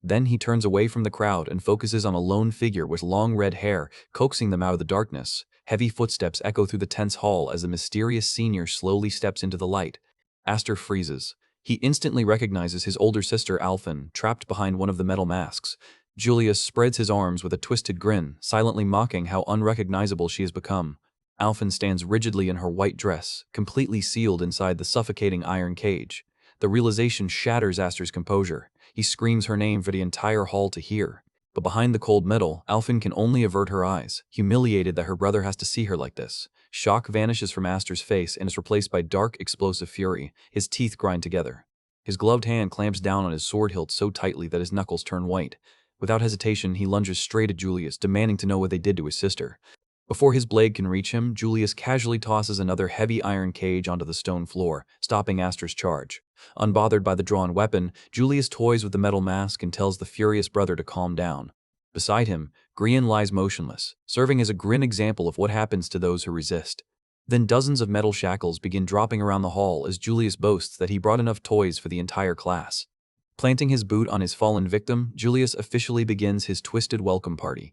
Then he turns away from the crowd and focuses on a lone figure with long red hair, coaxing them out of the darkness. Heavy footsteps echo through the tense hall as the mysterious senior slowly steps into the light. Aster freezes. He instantly recognizes his older sister Alphen, trapped behind one of the metal masks. Julius spreads his arms with a twisted grin, silently mocking how unrecognizable she has become. Alphen stands rigidly in her white dress, completely sealed inside the suffocating iron cage. The realization shatters Aster's composure. He screams her name for the entire hall to hear. But behind the cold metal, Alphen can only avert her eyes, humiliated that her brother has to see her like this. Shock vanishes from Aster's face and is replaced by dark, explosive fury. His teeth grind together. His gloved hand clamps down on his sword hilt so tightly that his knuckles turn white. Without hesitation, he lunges straight at Julius, demanding to know what they did to his sister. Before his blade can reach him, Julius casually tosses another heavy iron cage onto the stone floor, stopping Aster's charge. Unbothered by the drawn weapon, Julius toys with the metal mask and tells the furious brother to calm down. Beside him, Grian lies motionless, serving as a grim example of what happens to those who resist. Then dozens of metal shackles begin dropping around the hall as Julius boasts that he brought enough toys for the entire class. Planting his boot on his fallen victim, Julius officially begins his twisted welcome party.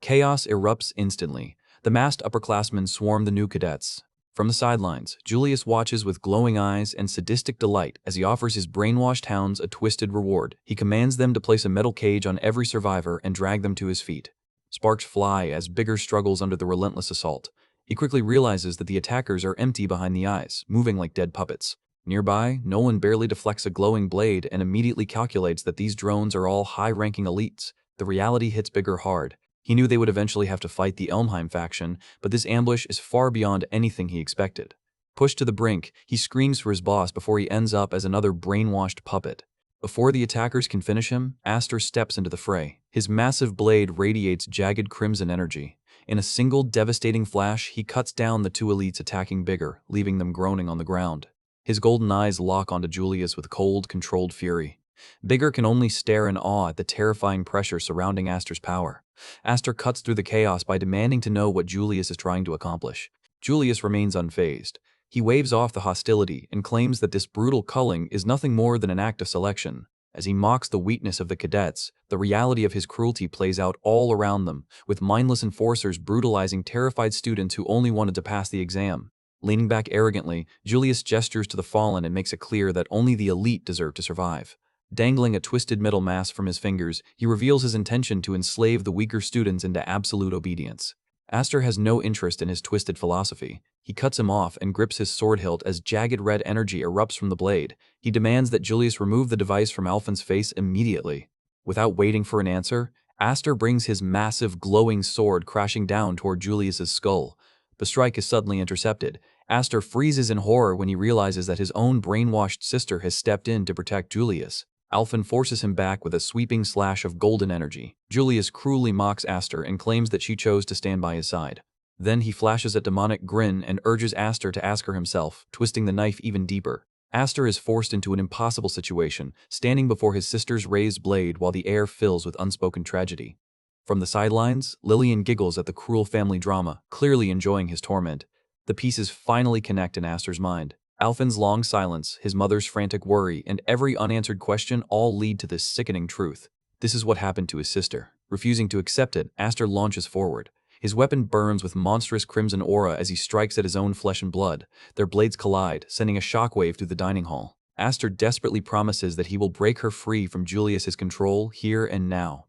Chaos erupts instantly. The masked upperclassmen swarm the new cadets. From the sidelines, Julius watches with glowing eyes and sadistic delight as he offers his brainwashed hounds a twisted reward. He commands them to place a metal cage on every survivor and drag them to his feet. Sparks fly as Bigger struggles under the relentless assault. He quickly realizes that the attackers are empty behind the eyes, moving like dead puppets. Nearby, Nolan barely deflects a glowing blade and immediately calculates that these drones are all high-ranking elites. The reality hits Bigger hard. He knew they would eventually have to fight the Elmheim faction, but this ambush is far beyond anything he expected. Pushed to the brink, he screams for his boss before he ends up as another brainwashed puppet. Before the attackers can finish him, Aster steps into the fray. His massive blade radiates jagged crimson energy. In a single devastating flash, he cuts down the two elites attacking Bigger, leaving them groaning on the ground. His golden eyes lock onto Julius with cold, controlled fury. Bigger can only stare in awe at the terrifying pressure surrounding Aster's power. Aster cuts through the chaos by demanding to know what Julius is trying to accomplish. Julius remains unfazed. He waves off the hostility and claims that this brutal culling is nothing more than an act of selection. As he mocks the weakness of the cadets, the reality of his cruelty plays out all around them, with mindless enforcers brutalizing terrified students who only wanted to pass the exam. Leaning back arrogantly, Julius gestures to the fallen and makes it clear that only the elite deserve to survive. Dangling a twisted metal mask from his fingers, he reveals his intention to enslave the weaker students into absolute obedience. Aster has no interest in his twisted philosophy. He cuts him off and grips his sword hilt as jagged red energy erupts from the blade. He demands that Julius remove the device from Alphen's face immediately. Without waiting for an answer, Aster brings his massive, glowing sword crashing down toward Julius's skull. The strike is suddenly intercepted. Aster freezes in horror when he realizes that his own brainwashed sister has stepped in to protect Julius. Alphen forces him back with a sweeping slash of golden energy. Julius cruelly mocks Aster and claims that she chose to stand by his side. Then he flashes a demonic grin and urges Aster to ask her himself, twisting the knife even deeper. Aster is forced into an impossible situation, standing before his sister's raised blade while the air fills with unspoken tragedy. From the sidelines, Lillian giggles at the cruel family drama, clearly enjoying his torment. The pieces finally connect in Aster's mind. Alphen's long silence, his mother's frantic worry, and every unanswered question all lead to this sickening truth. This is what happened to his sister. Refusing to accept it, Aster launches forward. His weapon burns with monstrous crimson aura as he strikes at his own flesh and blood. Their blades collide, sending a shockwave through the dining hall. Aster desperately promises that he will break her free from Julius's control here and now.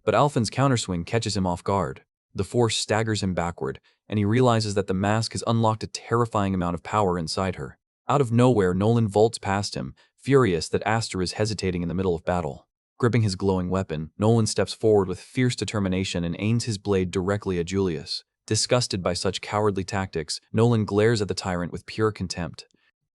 But Alphen's counterswing catches him off guard. The force staggers him backward, and he realizes that the mask has unlocked a terrifying amount of power inside her. Out of nowhere, Nolan vaults past him, furious that Aster is hesitating in the middle of battle. Gripping his glowing weapon, Nolan steps forward with fierce determination and aims his blade directly at Julius. Disgusted by such cowardly tactics, Nolan glares at the tyrant with pure contempt.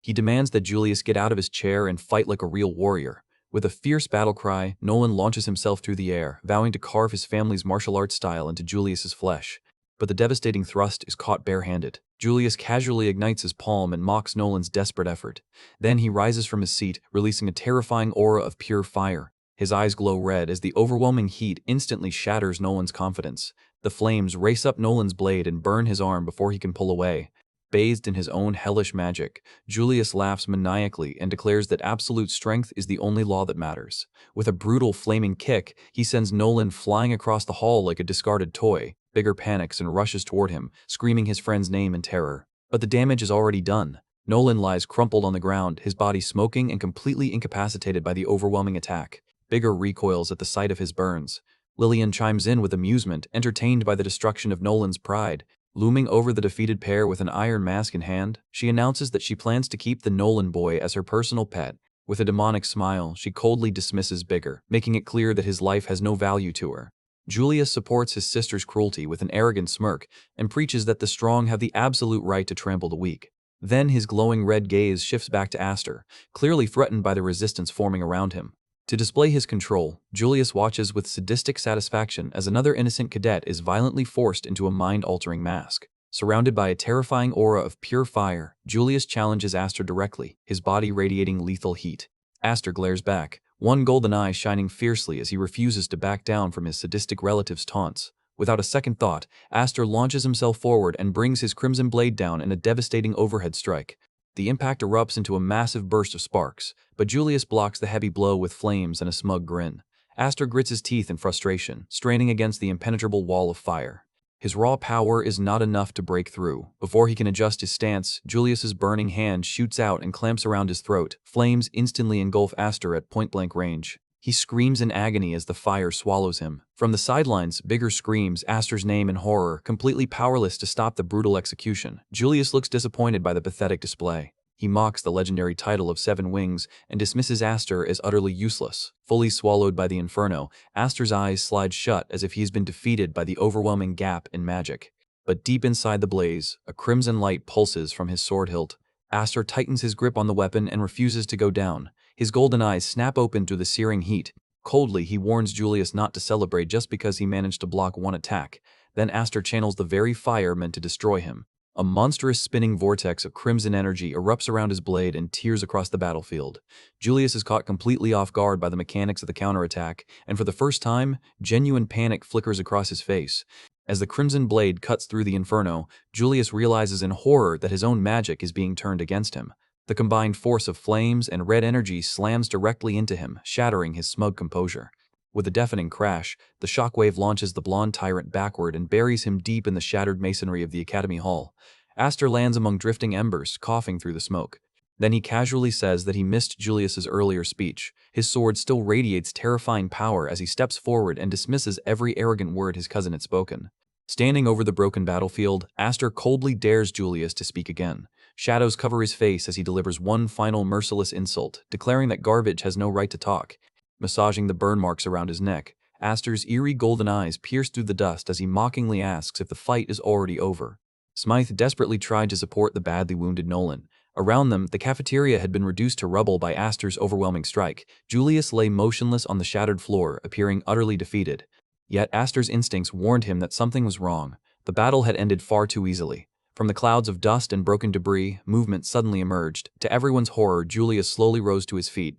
He demands that Julius get out of his chair and fight like a real warrior. With a fierce battle cry, Nolan launches himself through the air, vowing to carve his family's martial arts style into Julius's flesh. But the devastating thrust is caught barehanded. Julius casually ignites his palm and mocks Nolan's desperate effort. Then he rises from his seat, releasing a terrifying aura of pure fire. His eyes glow red as the overwhelming heat instantly shatters Nolan's confidence. The flames race up Nolan's blade and burn his arm before he can pull away. Bathed in his own hellish magic, Julius laughs maniacally and declares that absolute strength is the only law that matters. With a brutal flaming kick, he sends Nolan flying across the hall like a discarded toy. Bigger panics and rushes toward him, screaming his friend's name in terror. But the damage is already done. Nolan lies crumpled on the ground, his body smoking and completely incapacitated by the overwhelming attack. Bigger recoils at the sight of his burns. Lillian chimes in with amusement, entertained by the destruction of Nolan's pride. Looming over the defeated pair with an iron mask in hand, she announces that she plans to keep the Nolan boy as her personal pet. With a demonic smile, she coldly dismisses Bigger, making it clear that his life has no value to her. Julius supports his sister's cruelty with an arrogant smirk and preaches that the strong have the absolute right to trample the weak. Then his glowing red gaze shifts back to Aster, clearly threatened by the resistance forming around him. To display his control, Julius watches with sadistic satisfaction as another innocent cadet is violently forced into a mind-altering mask. Surrounded by a terrifying aura of pure fire, Julius challenges Aster directly, his body radiating lethal heat. Aster glares back, one golden eye shining fiercely as he refuses to back down from his sadistic relative's taunts. Without a second thought, Aster launches himself forward and brings his crimson blade down in a devastating overhead strike. The impact erupts into a massive burst of sparks, but Julius blocks the heavy blow with flames and a smug grin. Aster grits his teeth in frustration, straining against the impenetrable wall of fire. His raw power is not enough to break through. Before he can adjust his stance, Julius's burning hand shoots out and clamps around his throat. Flames instantly engulf Aster at point-blank range. He screams in agony as the fire swallows him. From the sidelines, Bigger screams Aster's name in horror, completely powerless to stop the brutal execution. Julius looks disappointed by the pathetic display. He mocks the legendary title of 7 Wings and dismisses Aster as utterly useless. Fully swallowed by the inferno, Aster's eyes slide shut as if he has been defeated by the overwhelming gap in magic. But deep inside the blaze, a crimson light pulses from his sword hilt. Aster tightens his grip on the weapon and refuses to go down. His golden eyes snap open to the searing heat. Coldly, he warns Julius not to celebrate just because he managed to block one attack. Then Aster channels the very fire meant to destroy him. A monstrous spinning vortex of crimson energy erupts around his blade and tears across the battlefield. Julius is caught completely off guard by the mechanics of the counterattack, and for the first time, genuine panic flickers across his face. As the crimson blade cuts through the inferno, Julius realizes in horror that his own magic is being turned against him. The combined force of flames and red energy slams directly into him, shattering his smug composure. With a deafening crash, the shockwave launches the blonde tyrant backward and buries him deep in the shattered masonry of the Academy Hall. Aster lands among drifting embers, coughing through the smoke. Then he casually says that he missed Julius's earlier speech. His sword still radiates terrifying power as he steps forward and dismisses every arrogant word his cousin had spoken. Standing over the broken battlefield, Aster coldly dares Julius to speak again. Shadows cover his face as he delivers one final merciless insult, declaring that garbage has no right to talk. Massaging the burn marks around his neck, Aster's eerie golden eyes pierce through the dust as he mockingly asks if the fight is already over. Smythe desperately tried to support the badly wounded Nolan. Around them, the cafeteria had been reduced to rubble by Aster's overwhelming strike. Julius lay motionless on the shattered floor, appearing utterly defeated. Yet Aster's instincts warned him that something was wrong. The battle had ended far too easily. From the clouds of dust and broken debris, movement suddenly emerged. To everyone's horror, Julius slowly rose to his feet.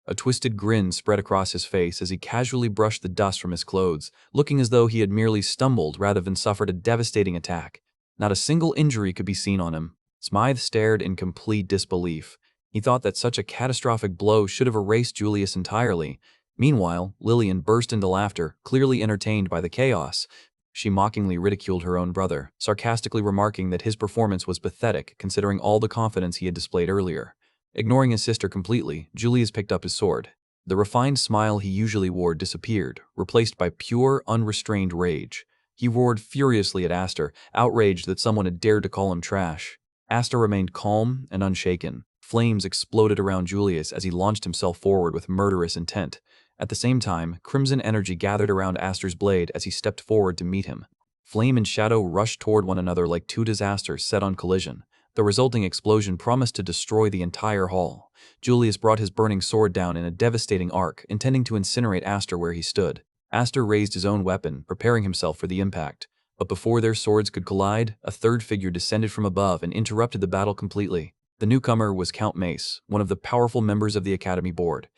A twisted grin spread across his face as he casually brushed the dust from his clothes, looking as though he had merely stumbled rather than suffered a devastating attack. Not a single injury could be seen on him. Smythe stared in complete disbelief. He thought that such a catastrophic blow should have erased Julius entirely. Meanwhile, Lillian burst into laughter, clearly entertained by the chaos. She mockingly ridiculed her own brother, sarcastically remarking that his performance was pathetic considering all the confidence he had displayed earlier. Ignoring his sister completely, Julius picked up his sword. The refined smile he usually wore disappeared, replaced by pure, unrestrained rage. He roared furiously at Aster, outraged that someone had dared to call him trash. Aster remained calm and unshaken. Flames exploded around Julius as he launched himself forward with murderous intent. At the same time, crimson energy gathered around Aster's blade as he stepped forward to meet him. Flame and shadow rushed toward one another like two disasters set on collision. The resulting explosion promised to destroy the entire hall. Julius brought his burning sword down in a devastating arc, intending to incinerate Aster where he stood. Aster raised his own weapon, preparing himself for the impact. But before their swords could collide, a third figure descended from above and interrupted the battle completely. The newcomer was Count Mace, one of the powerful members of the Academy Board.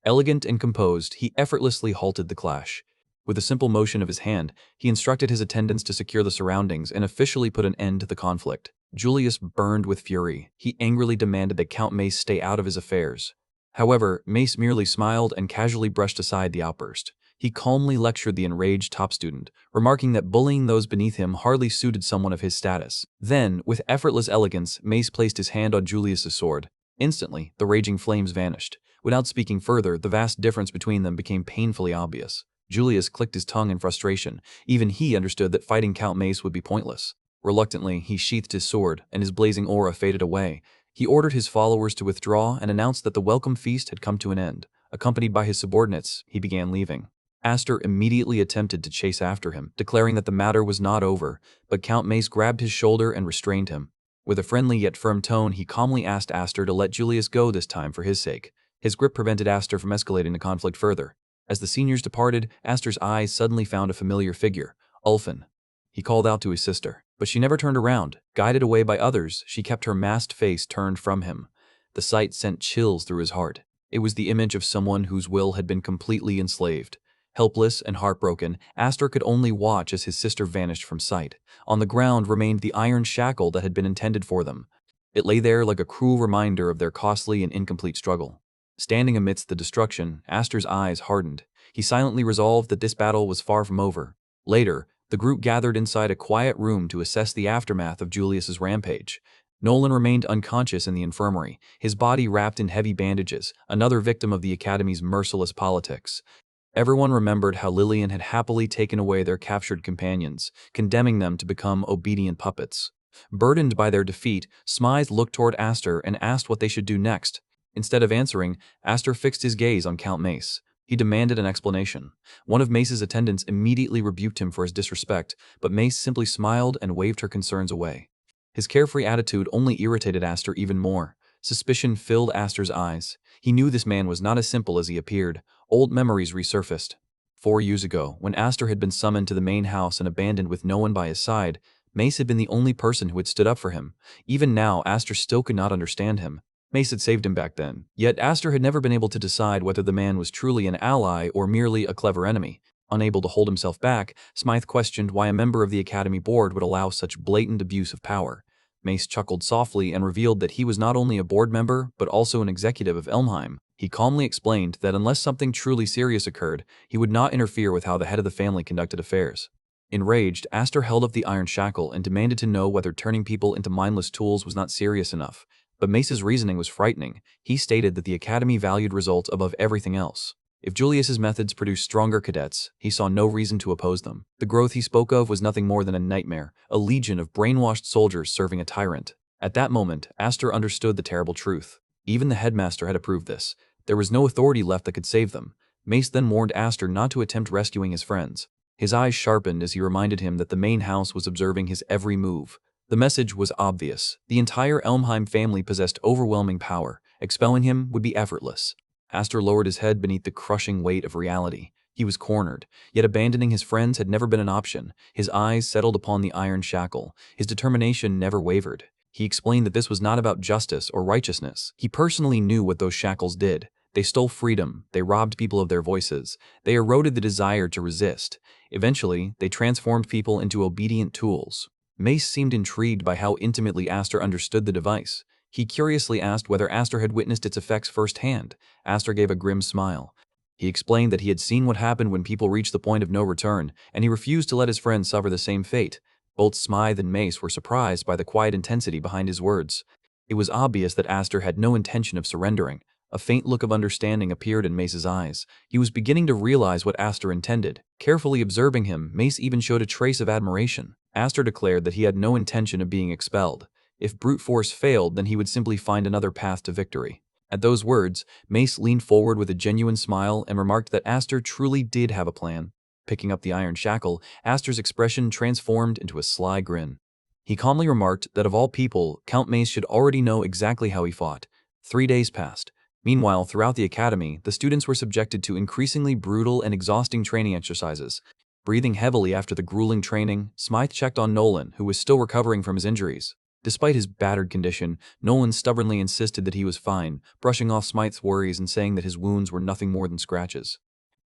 Elegant and composed, he effortlessly halted the clash. With a simple motion of his hand, he instructed his attendants to secure the surroundings and officially put an end to the conflict. Julius burned with fury. He angrily demanded that Count Mace stay out of his affairs. However, Mace merely smiled and casually brushed aside the outburst. He calmly lectured the enraged top student, remarking that bullying those beneath him hardly suited someone of his status. Then, with effortless elegance, Mace placed his hand on Julius's sword. Instantly, the raging flames vanished. Without speaking further, the vast difference between them became painfully obvious. Julius clicked his tongue in frustration. Even he understood that fighting Count Mace would be pointless. Reluctantly, he sheathed his sword, and his blazing aura faded away. He ordered his followers to withdraw and announced that the welcome feast had come to an end. Accompanied by his subordinates, he began leaving. Aster immediately attempted to chase after him, declaring that the matter was not over, but Count Mace grabbed his shoulder and restrained him. With a friendly yet firm tone, he calmly asked Aster to let Julius go this time for his sake. His grip prevented Aster from escalating the conflict further. As the seniors departed, Aster's eyes suddenly found a familiar figure, Ulfin. He called out to his sister, but she never turned around. Guided away by others, she kept her masked face turned from him. The sight sent chills through his heart. It was the image of someone whose will had been completely enslaved. Helpless and heartbroken, Aster could only watch as his sister vanished from sight. On the ground remained the iron shackle that had been intended for them. It lay there like a cruel reminder of their costly and incomplete struggle. Standing amidst the destruction, Aster's eyes hardened. He silently resolved that this battle was far from over. Later, the group gathered inside a quiet room to assess the aftermath of Julius's rampage. Nolan remained unconscious in the infirmary, his body wrapped in heavy bandages, another victim of the Academy's merciless politics. Everyone remembered how Lillian had happily taken away their captured companions, condemning them to become obedient puppets. Burdened by their defeat, Smythe looked toward Aster and asked what they should do next. Instead of answering, Aster fixed his gaze on Count Mace. He demanded an explanation. One of Mace's attendants immediately rebuked him for his disrespect, but Mace simply smiled and waved her concerns away. His carefree attitude only irritated Aster even more. Suspicion filled Aster's eyes. He knew this man was not as simple as he appeared. Old memories resurfaced. 4 years ago, when Aster had been summoned to the main house and abandoned with no one by his side, Mace had been the only person who had stood up for him. Even now, Aster still could not understand him. Mace had saved him back then, yet Aster had never been able to decide whether the man was truly an ally or merely a clever enemy. Unable to hold himself back, Smythe questioned why a member of the Academy board would allow such blatant abuse of power. Mace chuckled softly and revealed that he was not only a board member, but also an executive of Elmheim. He calmly explained that unless something truly serious occurred, he would not interfere with how the head of the family conducted affairs. Enraged, Aster held up the iron shackle and demanded to know whether turning people into mindless tools was not serious enough. But Mace's reasoning was frightening. He stated that the Academy valued results above everything else. If Julius's methods produced stronger cadets, he saw no reason to oppose them. The growth he spoke of was nothing more than a nightmare, a legion of brainwashed soldiers serving a tyrant. At that moment, Aster understood the terrible truth. Even the headmaster had approved this. There was no authority left that could save them. Mace then warned Aster not to attempt rescuing his friends. His eyes sharpened as he reminded him that the main house was observing his every move. The message was obvious. The entire Elmheim family possessed overwhelming power. Expelling him would be effortless. Aster lowered his head beneath the crushing weight of reality. He was cornered, yet abandoning his friends had never been an option. His eyes settled upon the iron shackle. His determination never wavered. He explained that this was not about justice or righteousness. He personally knew what those shackles did. They stole freedom. They robbed people of their voices. They eroded the desire to resist. Eventually, they transformed people into obedient tools. Mace seemed intrigued by how intimately Aster understood the device. He curiously asked whether Aster had witnessed its effects firsthand. Aster gave a grim smile. He explained that he had seen what happened when people reached the point of no return, and he refused to let his friends suffer the same fate. Both Smythe and Mace were surprised by the quiet intensity behind his words. It was obvious that Aster had no intention of surrendering. A faint look of understanding appeared in Mace's eyes. He was beginning to realize what Aster intended. Carefully observing him, Mace even showed a trace of admiration. Aster declared that he had no intention of being expelled. If brute force failed, then he would simply find another path to victory. At those words, Mace leaned forward with a genuine smile and remarked that Aster truly did have a plan. Picking up the iron shackle, Aster's expression transformed into a sly grin. He calmly remarked that of all people, Count Mace should already know exactly how he fought. 3 days passed. Meanwhile, throughout the academy, the students were subjected to increasingly brutal and exhausting training exercises. Breathing heavily after the grueling training, Smythe checked on Nolan, who was still recovering from his injuries. Despite his battered condition, Nolan stubbornly insisted that he was fine, brushing off Smythe's worries and saying that his wounds were nothing more than scratches.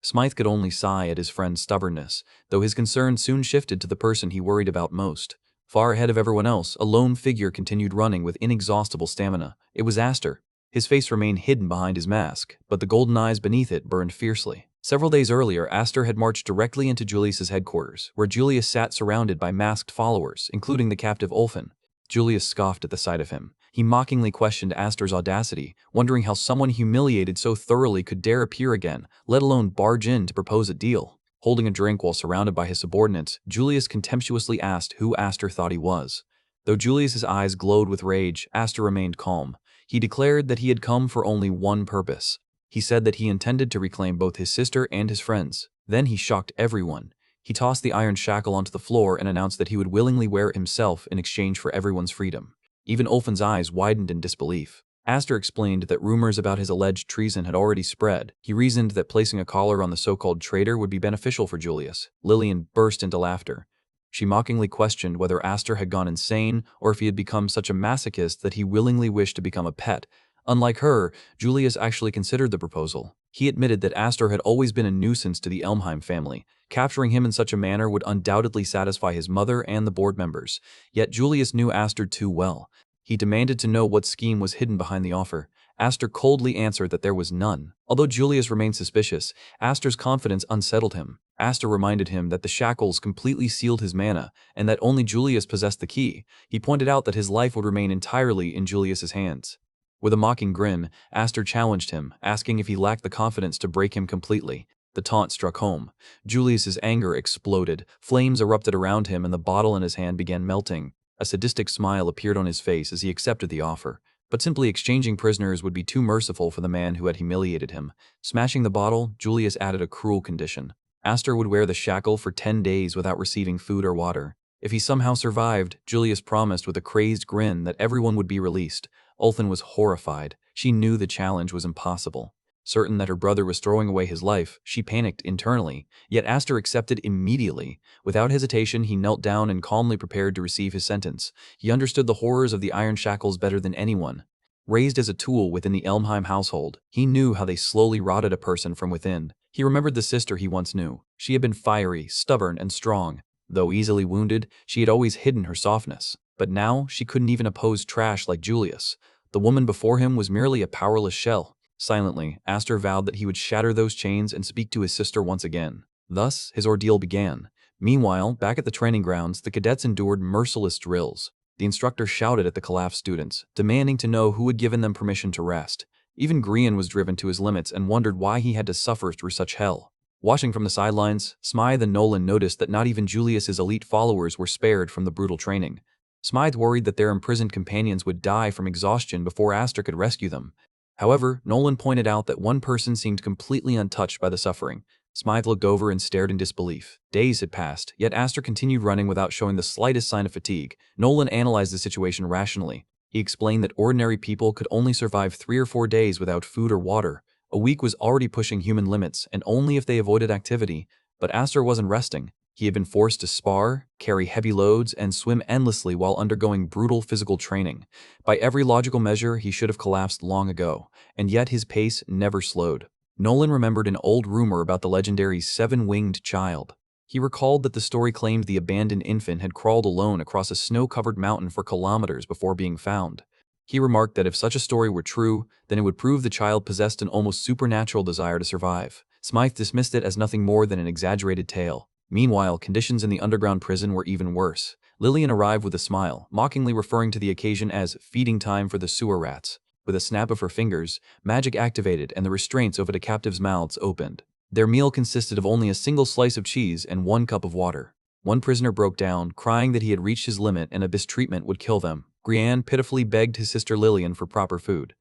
Smythe could only sigh at his friend's stubbornness, though his concern soon shifted to the person he worried about most. Far ahead of everyone else, a lone figure continued running with inexhaustible stamina. It was Aster. His face remained hidden behind his mask, but the golden eyes beneath it burned fiercely. Several days earlier, Aster had marched directly into Julius's headquarters, where Julius sat surrounded by masked followers, including the captive Ulfin. Julius scoffed at the sight of him. He mockingly questioned Aster's audacity, wondering how someone humiliated so thoroughly could dare appear again, let alone barge in to propose a deal. Holding a drink while surrounded by his subordinates, Julius contemptuously asked who Aster thought he was. Though Julius's eyes glowed with rage, Aster remained calm. He declared that he had come for only one purpose. He said that he intended to reclaim both his sister and his friends. Then he shocked everyone. He tossed the iron shackle onto the floor and announced that he would willingly wear it himself in exchange for everyone's freedom. Even Ulfin's eyes widened in disbelief. Aster explained that rumors about his alleged treason had already spread. He reasoned that placing a collar on the so-called traitor would be beneficial for Julius. Lillian burst into laughter. She mockingly questioned whether Aster had gone insane or if he had become such a masochist that he willingly wished to become a pet. Unlike her, Julius actually considered the proposal. He admitted that Aster had always been a nuisance to the Elmheim family. Capturing him in such a manner would undoubtedly satisfy his mother and the board members. Yet Julius knew Aster too well. He demanded to know what scheme was hidden behind the offer. Aster coldly answered that there was none. Although Julius remained suspicious, Aster's confidence unsettled him. Aster reminded him that the shackles completely sealed his mana, and that only Julius possessed the key. He pointed out that his life would remain entirely in Julius's hands. With a mocking grin, Aster challenged him, asking if he lacked the confidence to break him completely. The taunt struck home. Julius's anger exploded. Flames erupted around him and the bottle in his hand began melting. A sadistic smile appeared on his face as he accepted the offer. But simply exchanging prisoners would be too merciful for the man who had humiliated him. Smashing the bottle, Julius added a cruel condition. Aster would wear the shackle for 10 days without receiving food or water. If he somehow survived, Julius promised with a crazed grin that everyone would be released. Ulfin was horrified. She knew the challenge was impossible. Certain that her brother was throwing away his life, she panicked internally, yet Aster accepted immediately. Without hesitation, he knelt down and calmly prepared to receive his sentence. He understood the horrors of the iron shackles better than anyone. Raised as a tool within the Elmheim household, he knew how they slowly rotted a person from within. He remembered the sister he once knew. She had been fiery, stubborn, and strong. Though easily wounded, she had always hidden her softness. But now, she couldn't even oppose trash like Julius. The woman before him was merely a powerless shell. Silently, Aster vowed that he would shatter those chains and speak to his sister once again. Thus, his ordeal began. Meanwhile, back at the training grounds, the cadets endured merciless drills. The instructor shouted at the collapsed students, demanding to know who had given them permission to rest. Even Grian was driven to his limits and wondered why he had to suffer through such hell. Watching from the sidelines, Smythe and Nolan noticed that not even Julius's elite followers were spared from the brutal training. Smythe worried that their imprisoned companions would die from exhaustion before Aster could rescue them. However, Nolan pointed out that one person seemed completely untouched by the suffering. Smythe looked over and stared in disbelief. Days had passed, yet Aster continued running without showing the slightest sign of fatigue. Nolan analyzed the situation rationally. He explained that ordinary people could only survive 3 or 4 days without food or water. A week was already pushing human limits, and only if they avoided activity. But Aster wasn't resting. He had been forced to spar, carry heavy loads, and swim endlessly while undergoing brutal physical training. By every logical measure, he should have collapsed long ago, and yet his pace never slowed. Nolan remembered an old rumor about the legendary 7-winged child. He recalled that the story claimed the abandoned infant had crawled alone across a snow-covered mountain for kilometers before being found. He remarked that if such a story were true, then it would prove the child possessed an almost supernatural desire to survive. Smythe dismissed it as nothing more than an exaggerated tale. Meanwhile, conditions in the underground prison were even worse. Lillian arrived with a smile, mockingly referring to the occasion as feeding time for the sewer rats. With a snap of her fingers, magic activated and the restraints over the captives' mouths opened. Their meal consisted of only a single slice of cheese and 1 cup of water. One prisoner broke down, crying that he had reached his limit and abyss treatment would kill them. Grian pitifully begged his sister Lillian for proper food.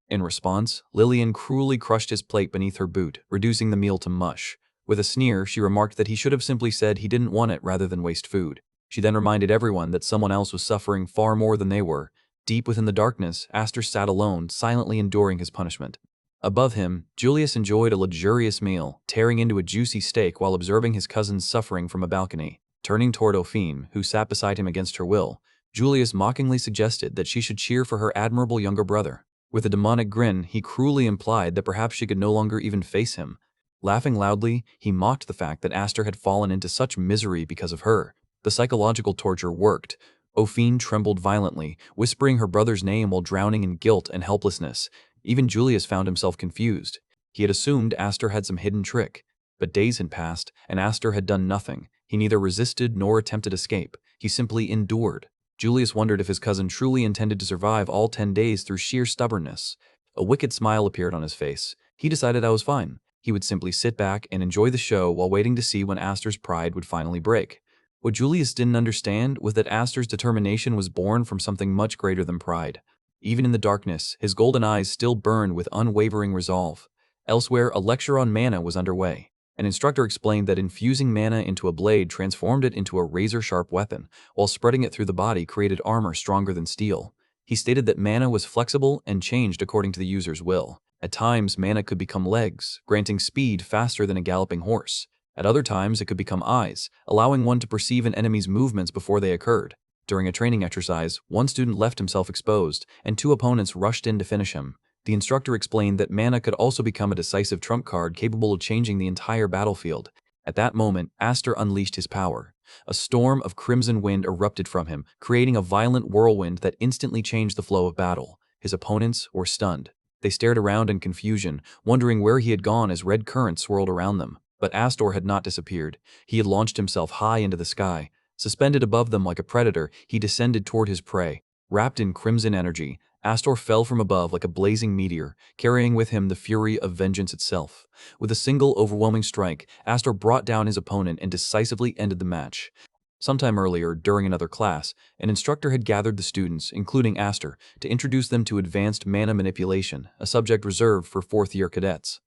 In response, Lillian cruelly crushed his plate beneath her boot, reducing the meal to mush. With a sneer, she remarked that he should have simply said he didn't want it rather than waste food. She then reminded everyone that someone else was suffering far more than they were. Deep within the darkness, Aster sat alone, silently enduring his punishment. Above him, Julius enjoyed a luxurious meal, tearing into a juicy steak while observing his cousin's suffering from a balcony. Turning toward Ophine, who sat beside him against her will, Julius mockingly suggested that she should cheer for her admirable younger brother. With a demonic grin, he cruelly implied that perhaps she could no longer even face him. Laughing loudly, he mocked the fact that Aster had fallen into such misery because of her. The psychological torture worked. Ophine trembled violently, whispering her brother's name while drowning in guilt and helplessness. Even Julius found himself confused. He had assumed Aster had some hidden trick. But days had passed, and Aster had done nothing. He neither resisted nor attempted escape. He simply endured. Julius wondered if his cousin truly intended to survive all 10 days through sheer stubbornness. A wicked smile appeared on his face. He decided that was fine. He would simply sit back and enjoy the show while waiting to see when Aster's pride would finally break. What Julius didn't understand was that Aster's determination was born from something much greater than pride. Even in the darkness, his golden eyes still burned with unwavering resolve. Elsewhere, a lecture on mana was underway. An instructor explained that infusing mana into a blade transformed it into a razor-sharp weapon, while spreading it through the body created armor stronger than steel. He stated that mana was flexible and changed according to the user's will. At times, mana could become legs, granting speed faster than a galloping horse. At other times, it could become eyes, allowing one to perceive an enemy's movements before they occurred. During a training exercise, one student left himself exposed, and 2 opponents rushed in to finish him. The instructor explained that mana could also become a decisive trump card capable of changing the entire battlefield. At that moment, Aster unleashed his power. A storm of crimson wind erupted from him, creating a violent whirlwind that instantly changed the flow of battle. His opponents were stunned. They stared around in confusion, wondering where he had gone as red currents swirled around them. But Aster had not disappeared. He had launched himself high into the sky. Suspended above them like a predator, he descended toward his prey. Wrapped in crimson energy, Aster fell from above like a blazing meteor, carrying with him the fury of vengeance itself. With a single overwhelming strike, Aster brought down his opponent and decisively ended the match. Sometime earlier, during another class, an instructor had gathered the students, including Aster, to introduce them to advanced mana manipulation, a subject reserved for 4th-year cadets.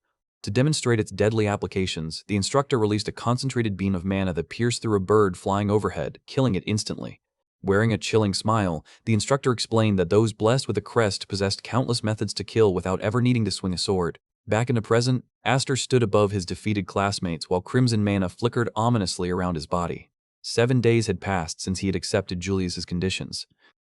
To demonstrate its deadly applications, the instructor released a concentrated beam of mana that pierced through a bird flying overhead, killing it instantly. Wearing a chilling smile, the instructor explained that those blessed with a crest possessed countless methods to kill without ever needing to swing a sword. Back in the present, Aster stood above his defeated classmates while crimson mana flickered ominously around his body. 7 days had passed since he had accepted Julius's conditions.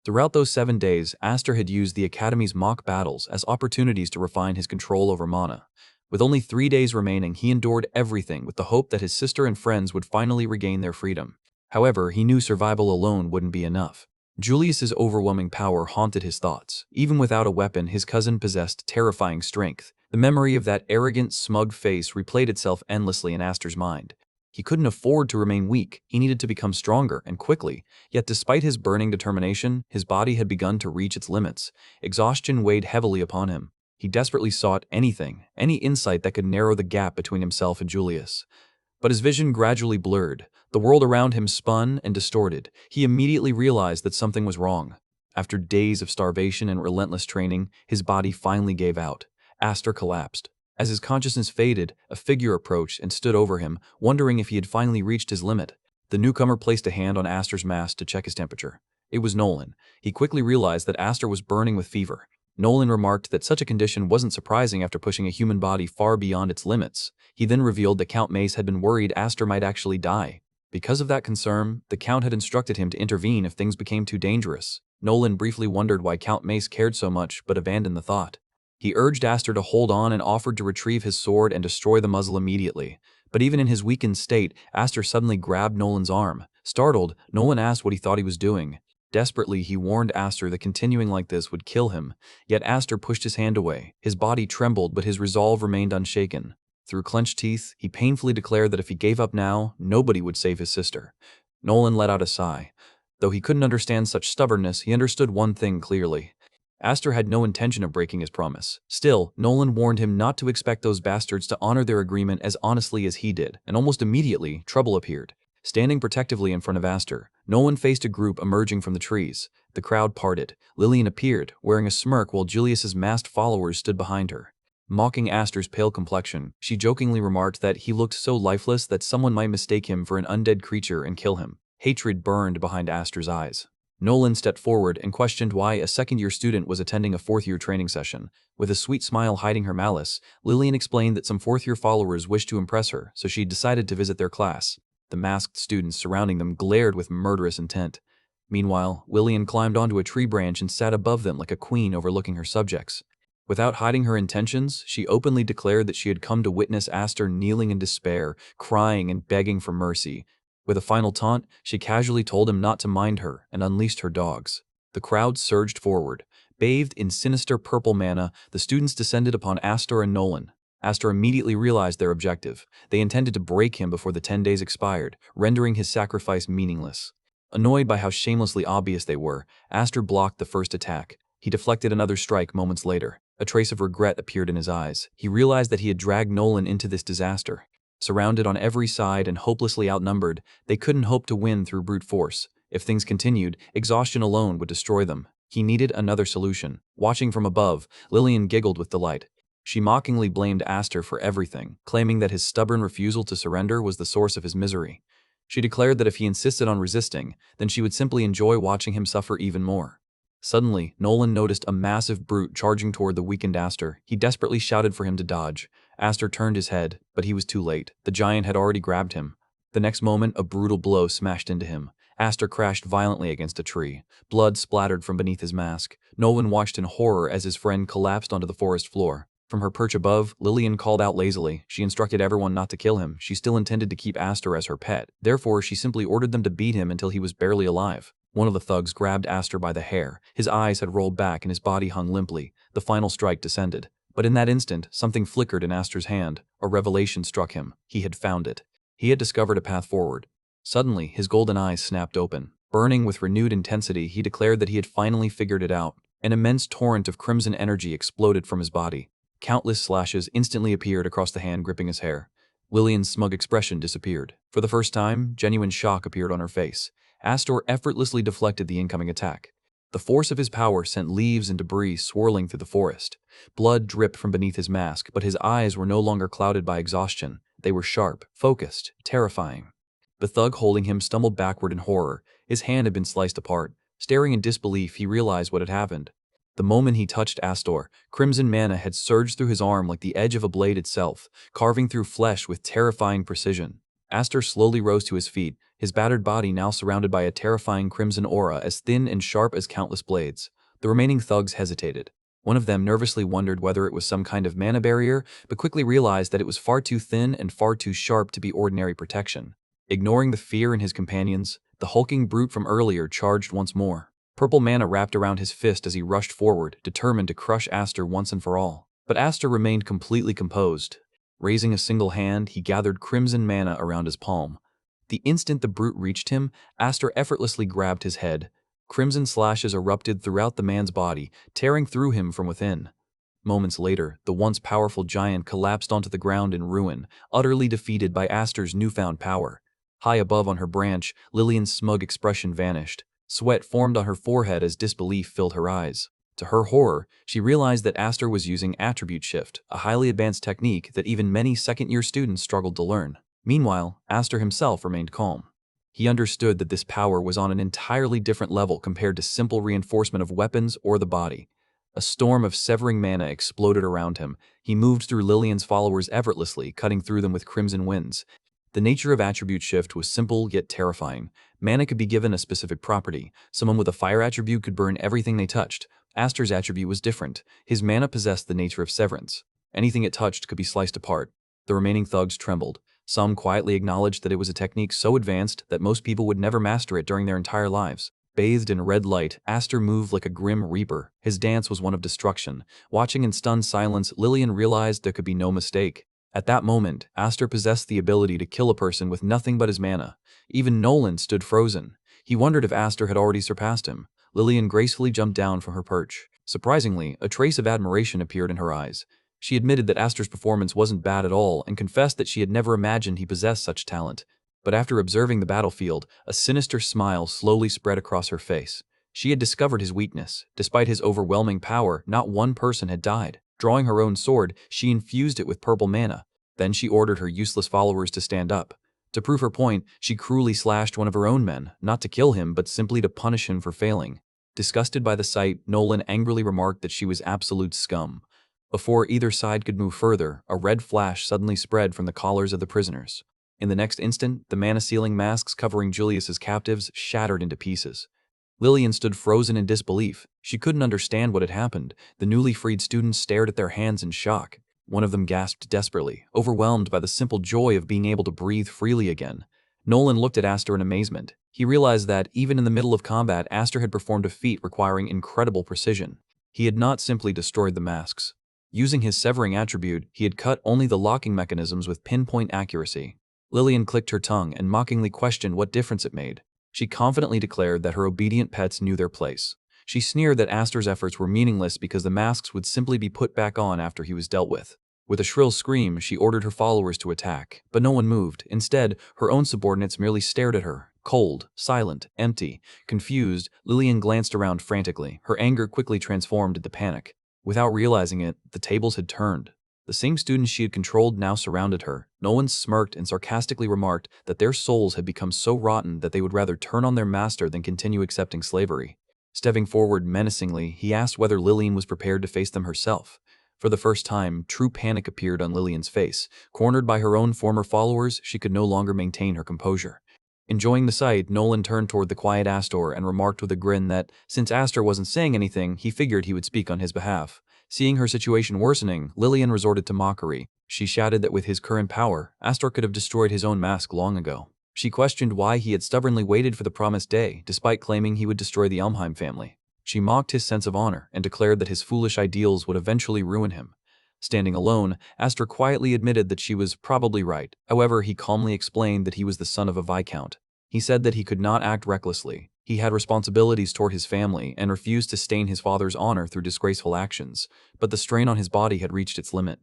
Throughout those 7 days, Aster had used the Academy's mock battles as opportunities to refine his control over mana. With only 3 days remaining, he endured everything with the hope that his sister and friends would finally regain their freedom. However, he knew survival alone wouldn't be enough. Julius's overwhelming power haunted his thoughts. Even without a weapon, his cousin possessed terrifying strength. The memory of that arrogant, smug face replayed itself endlessly in Aster's mind. He couldn't afford to remain weak. He needed to become stronger, and quickly. Yet despite his burning determination, his body had begun to reach its limits. Exhaustion weighed heavily upon him. He desperately sought anything, any insight that could narrow the gap between himself and Julius. But his vision gradually blurred. The world around him spun and distorted. He immediately realized that something was wrong. After days of starvation and relentless training, his body finally gave out. Aster collapsed. As his consciousness faded, a figure approached and stood over him, wondering if he had finally reached his limit. The newcomer placed a hand on Aster's mask to check his temperature. It was Nolan. He quickly realized that Aster was burning with fever. Nolan remarked that such a condition wasn't surprising after pushing a human body far beyond its limits. He then revealed that Count Mace had been worried Aster might actually die. Because of that concern, the Count had instructed him to intervene if things became too dangerous. Nolan briefly wondered why Count Mace cared so much, but abandoned the thought. He urged Aster to hold on and offered to retrieve his sword and destroy the muzzle immediately. But even in his weakened state, Aster suddenly grabbed Nolan's arm. Startled, Nolan asked what he thought he was doing. Desperately, he warned Aster that continuing like this would kill him. Yet Aster pushed his hand away. His body trembled, but his resolve remained unshaken. Through clenched teeth, he painfully declared that if he gave up now, nobody would save his sister. Nolan let out a sigh. Though he couldn't understand such stubbornness, he understood one thing clearly. Aster had no intention of breaking his promise. Still, Nolan warned him not to expect those bastards to honor their agreement as honestly as he did, and almost immediately, trouble appeared. Standing protectively in front of Aster, Nolan faced a group emerging from the trees. The crowd parted. Lillian appeared, wearing a smirk while Julius's masked followers stood behind her. Mocking Aster's pale complexion, she jokingly remarked that he looked so lifeless that someone might mistake him for an undead creature and kill him. Hatred burned behind Aster's eyes. Nolan stepped forward and questioned why a second-year student was attending a fourth-year training session. With a sweet smile hiding her malice, Lillian explained that some fourth-year followers wished to impress her, so she decided to visit their class. The masked students surrounding them glared with murderous intent. Meanwhile, Lillian climbed onto a tree branch and sat above them like a queen overlooking her subjects. Without hiding her intentions, she openly declared that she had come to witness Aster kneeling in despair, crying and begging for mercy. With a final taunt, she casually told him not to mind her and unleashed her dogs. The crowd surged forward. Bathed in sinister purple mana, the students descended upon Aster and Nolan. Aster immediately realized their objective. They intended to break him before the 10 days expired, rendering his sacrifice meaningless. Annoyed by how shamelessly obvious they were, Aster blocked the first attack. He deflected another strike moments later. A trace of regret appeared in his eyes. He realized that he had dragged Nolan into this disaster. Surrounded on every side and hopelessly outnumbered, they couldn't hope to win through brute force. If things continued, exhaustion alone would destroy them. He needed another solution. Watching from above, Lillian giggled with delight. She mockingly blamed Aster for everything, claiming that his stubborn refusal to surrender was the source of his misery. She declared that if he insisted on resisting, then she would simply enjoy watching him suffer even more. Suddenly, Nolan noticed a massive brute charging toward the weakened Aster. He desperately shouted for him to dodge. Aster turned his head, but he was too late. The giant had already grabbed him. The next moment, a brutal blow smashed into him. Aster crashed violently against a tree. Blood splattered from beneath his mask. Nolan watched in horror as his friend collapsed onto the forest floor. From her perch above, Lillian called out lazily. She instructed everyone not to kill him. She still intended to keep Aster as her pet. Therefore, she simply ordered them to beat him until he was barely alive. One of the thugs grabbed Aster by the hair. His eyes had rolled back and his body hung limply. The final strike descended. But in that instant, something flickered in Aster's hand. A revelation struck him. He had found it. He had discovered a path forward. Suddenly, his golden eyes snapped open. Burning with renewed intensity, he declared that he had finally figured it out. An immense torrent of crimson energy exploded from his body. Countless slashes instantly appeared across the hand gripping his hair. Lillian's smug expression disappeared. For the first time, genuine shock appeared on her face. Aster effortlessly deflected the incoming attack. The force of his power sent leaves and debris swirling through the forest. Blood dripped from beneath his mask, but his eyes were no longer clouded by exhaustion. They were sharp, focused, terrifying. The thug holding him stumbled backward in horror. His hand had been sliced apart. Staring in disbelief, he realized what had happened. The moment he touched Aster, crimson mana had surged through his arm like the edge of a blade itself, carving through flesh with terrifying precision. Aster slowly rose to his feet, his battered body now surrounded by a terrifying crimson aura as thin and sharp as countless blades. The remaining thugs hesitated. One of them nervously wondered whether it was some kind of mana barrier, but quickly realized that it was far too thin and far too sharp to be ordinary protection. Ignoring the fear in his companions, the hulking brute from earlier charged once more. Purple mana wrapped around his fist as he rushed forward, determined to crush Aster once and for all. But Aster remained completely composed. Raising a single hand, he gathered crimson mana around his palm. The instant the brute reached him, Aster effortlessly grabbed his head. Crimson slashes erupted throughout the man's body, tearing through him from within. Moments later, the once powerful giant collapsed onto the ground in ruin, utterly defeated by Aster's newfound power. High above on her branch, Lillian's smug expression vanished. Sweat formed on her forehead as disbelief filled her eyes. To her horror, she realized that Aster was using attribute shift, a highly advanced technique that even many second-year students struggled to learn. Meanwhile, Aster himself remained calm. He understood that this power was on an entirely different level compared to simple reinforcement of weapons or the body. A storm of severing mana exploded around him. He moved through Lillian's followers effortlessly, cutting through them with crimson winds. The nature of attribute shift was simple yet terrifying. Mana could be given a specific property. Someone with a fire attribute could burn everything they touched. Aster's attribute was different. His mana possessed the nature of severance. Anything it touched could be sliced apart. The remaining thugs trembled. Some quietly acknowledged that it was a technique so advanced that most people would never master it during their entire lives. Bathed in red light, Aster moved like a grim reaper. His dance was one of destruction. Watching in stunned silence, Lillian realized there could be no mistake. At that moment, Aster possessed the ability to kill a person with nothing but his mana. Even Nolan stood frozen. He wondered if Aster had already surpassed him. Lillian gracefully jumped down from her perch. Surprisingly, a trace of admiration appeared in her eyes. She admitted that Aster's performance wasn't bad at all and confessed that she had never imagined he possessed such talent. But after observing the battlefield, a sinister smile slowly spread across her face. She had discovered his weakness. Despite his overwhelming power, not one person had died. Drawing her own sword, she infused it with purple mana. Then she ordered her useless followers to stand up. To prove her point, she cruelly slashed one of her own men, not to kill him but simply to punish him for failing. Disgusted by the sight, Nolan angrily remarked that she was absolute scum. Before either side could move further, a red flash suddenly spread from the collars of the prisoners. In the next instant, the mana-sealing masks covering Julius's captives shattered into pieces. Lillian stood frozen in disbelief. She couldn't understand what had happened. The newly freed students stared at their hands in shock. One of them gasped desperately, overwhelmed by the simple joy of being able to breathe freely again. Nolan looked at Aster in amazement. He realized that, even in the middle of combat, Aster had performed a feat requiring incredible precision. He had not simply destroyed the masks. Using his severing attribute, he had cut only the locking mechanisms with pinpoint accuracy. Lillian clicked her tongue and mockingly questioned what difference it made. She confidently declared that her obedient pets knew their place. She sneered that Aster's efforts were meaningless because the masks would simply be put back on after he was dealt with. With a shrill scream, she ordered her followers to attack, but no one moved. Instead, her own subordinates merely stared at her. Cold, silent, empty, confused, Lillian glanced around frantically. Her anger quickly transformed into panic. Without realizing it, the tables had turned. The same students she had controlled now surrounded her. Nolan smirked and sarcastically remarked that their souls had become so rotten that they would rather turn on their master than continue accepting slavery. Stepping forward menacingly, he asked whether Lillian was prepared to face them herself. For the first time, true panic appeared on Lillian's face. Cornered by her own former followers, she could no longer maintain her composure. Enjoying the sight, Nolan turned toward the quiet Astor and remarked with a grin that, since Astor wasn't saying anything, he figured he would speak on his behalf. Seeing her situation worsening, Lillian resorted to mockery. She shouted that with his current power, Astor could have destroyed his own mask long ago. She questioned why he had stubbornly waited for the promised day, despite claiming he would destroy the Elmheim family. She mocked his sense of honor and declared that his foolish ideals would eventually ruin him. Standing alone, Astor quietly admitted that she was probably right. However, he calmly explained that he was the son of a viscount. He said that he could not act recklessly. He had responsibilities toward his family and refused to stain his father's honor through disgraceful actions, but the strain on his body had reached its limit.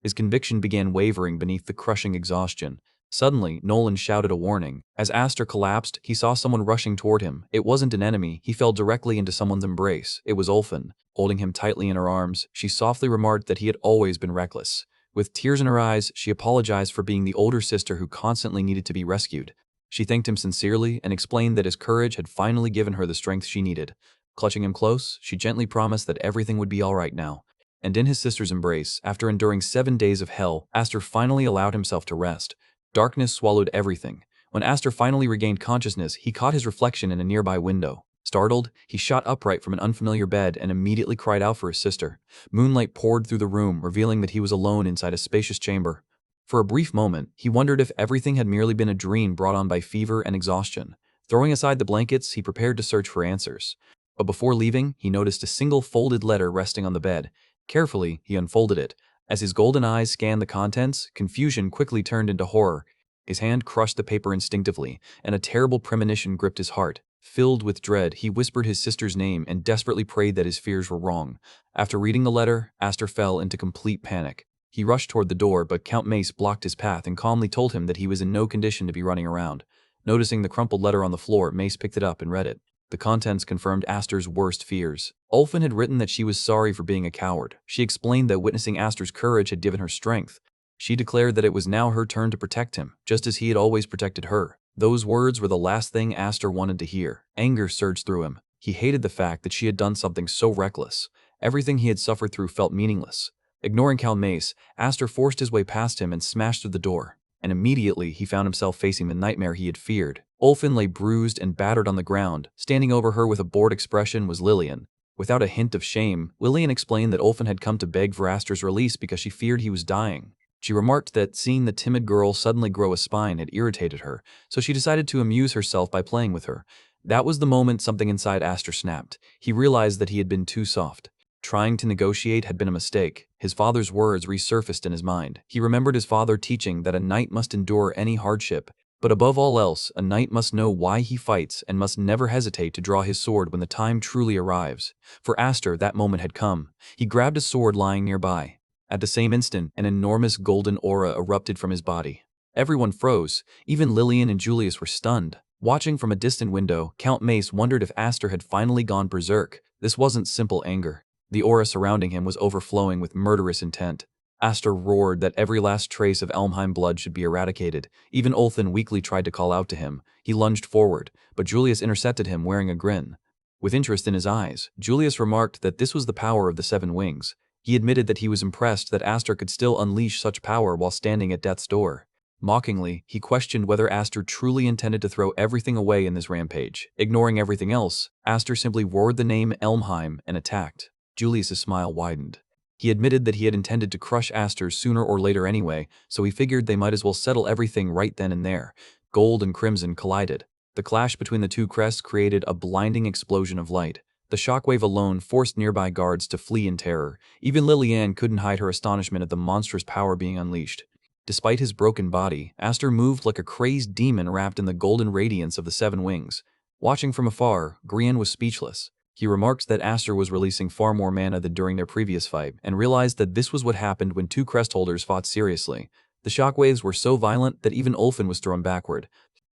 His conviction began wavering beneath the crushing exhaustion. Suddenly, Nolan shouted a warning. As Astor collapsed, he saw someone rushing toward him. It wasn't an enemy. He fell directly into someone's embrace. It was Ulfin. Holding him tightly in her arms, she softly remarked that he had always been reckless. With tears in her eyes, she apologized for being the older sister who constantly needed to be rescued. She thanked him sincerely and explained that his courage had finally given her the strength she needed. Clutching him close, she gently promised that everything would be all right now. And in his sister's embrace, after enduring 7 days of hell, Astor finally allowed himself to rest. Darkness swallowed everything. When Astor finally regained consciousness, he caught his reflection in a nearby window. Startled, he shot upright from an unfamiliar bed and immediately cried out for his sister. Moonlight poured through the room, revealing that he was alone inside a spacious chamber. For a brief moment, he wondered if everything had merely been a dream brought on by fever and exhaustion. Throwing aside the blankets, he prepared to search for answers. But before leaving, he noticed a single folded letter resting on the bed. Carefully, he unfolded it. As his golden eyes scanned the contents, confusion quickly turned into horror. His hand crushed the paper instinctively, and a terrible premonition gripped his heart. Filled with dread, he whispered his sister's name and desperately prayed that his fears were wrong. After reading the letter, Astor fell into complete panic. He rushed toward the door, but Count Mace blocked his path and calmly told him that he was in no condition to be running around. Noticing the crumpled letter on the floor, Mace picked it up and read it. The contents confirmed Astor's worst fears. Ulfin had written that she was sorry for being a coward. She explained that witnessing Astor's courage had given her strength. She declared that it was now her turn to protect him, just as he had always protected her. Those words were the last thing Astor wanted to hear. Anger surged through him. He hated the fact that she had done something so reckless. Everything he had suffered through felt meaningless. Ignoring Count Mace, Astor forced his way past him and smashed through the door. And immediately he found himself facing the nightmare he had feared. Ulfin lay bruised and battered on the ground. Standing over her with a bored expression was Lillian. Without a hint of shame, Lillian explained that Ulfin had come to beg for Astor's release because she feared he was dying. She remarked that seeing the timid girl suddenly grow a spine had irritated her, so she decided to amuse herself by playing with her. That was the moment something inside Astor snapped. He realized that he had been too soft. Trying to negotiate had been a mistake. His father's words resurfaced in his mind. He remembered his father teaching that a knight must endure any hardship, but above all else, a knight must know why he fights and must never hesitate to draw his sword when the time truly arrives. For Astor, that moment had come. He grabbed a sword lying nearby. At the same instant, an enormous golden aura erupted from his body. Everyone froze. Even Lillian and Julius were stunned. Watching from a distant window, Count Mace wondered if Astor had finally gone berserk. This wasn't simple anger. The aura surrounding him was overflowing with murderous intent. Astor roared that every last trace of Elmheim blood should be eradicated. Even Ulfin weakly tried to call out to him. He lunged forward, but Julius intercepted him wearing a grin. With interest in his eyes, Julius remarked that this was the power of the Seven Wings. He admitted that he was impressed that Astor could still unleash such power while standing at death's door. Mockingly, he questioned whether Astor truly intended to throw everything away in this rampage. Ignoring everything else, Astor simply roared the name Elmheim and attacked. Julius's smile widened. He admitted that he had intended to crush Astor sooner or later anyway, so he figured they might as well settle everything right then and there. Gold and crimson collided. The clash between the two crests created a blinding explosion of light. The shockwave alone forced nearby guards to flee in terror. Even Liliane couldn't hide her astonishment at the monstrous power being unleashed. Despite his broken body, Aster moved like a crazed demon wrapped in the golden radiance of the seven wings. Watching from afar, Grian was speechless. He remarked that Aster was releasing far more mana than during their previous fight, and realized that this was what happened when two crest holders fought seriously. The shockwaves were so violent that even Ulfin was thrown backward.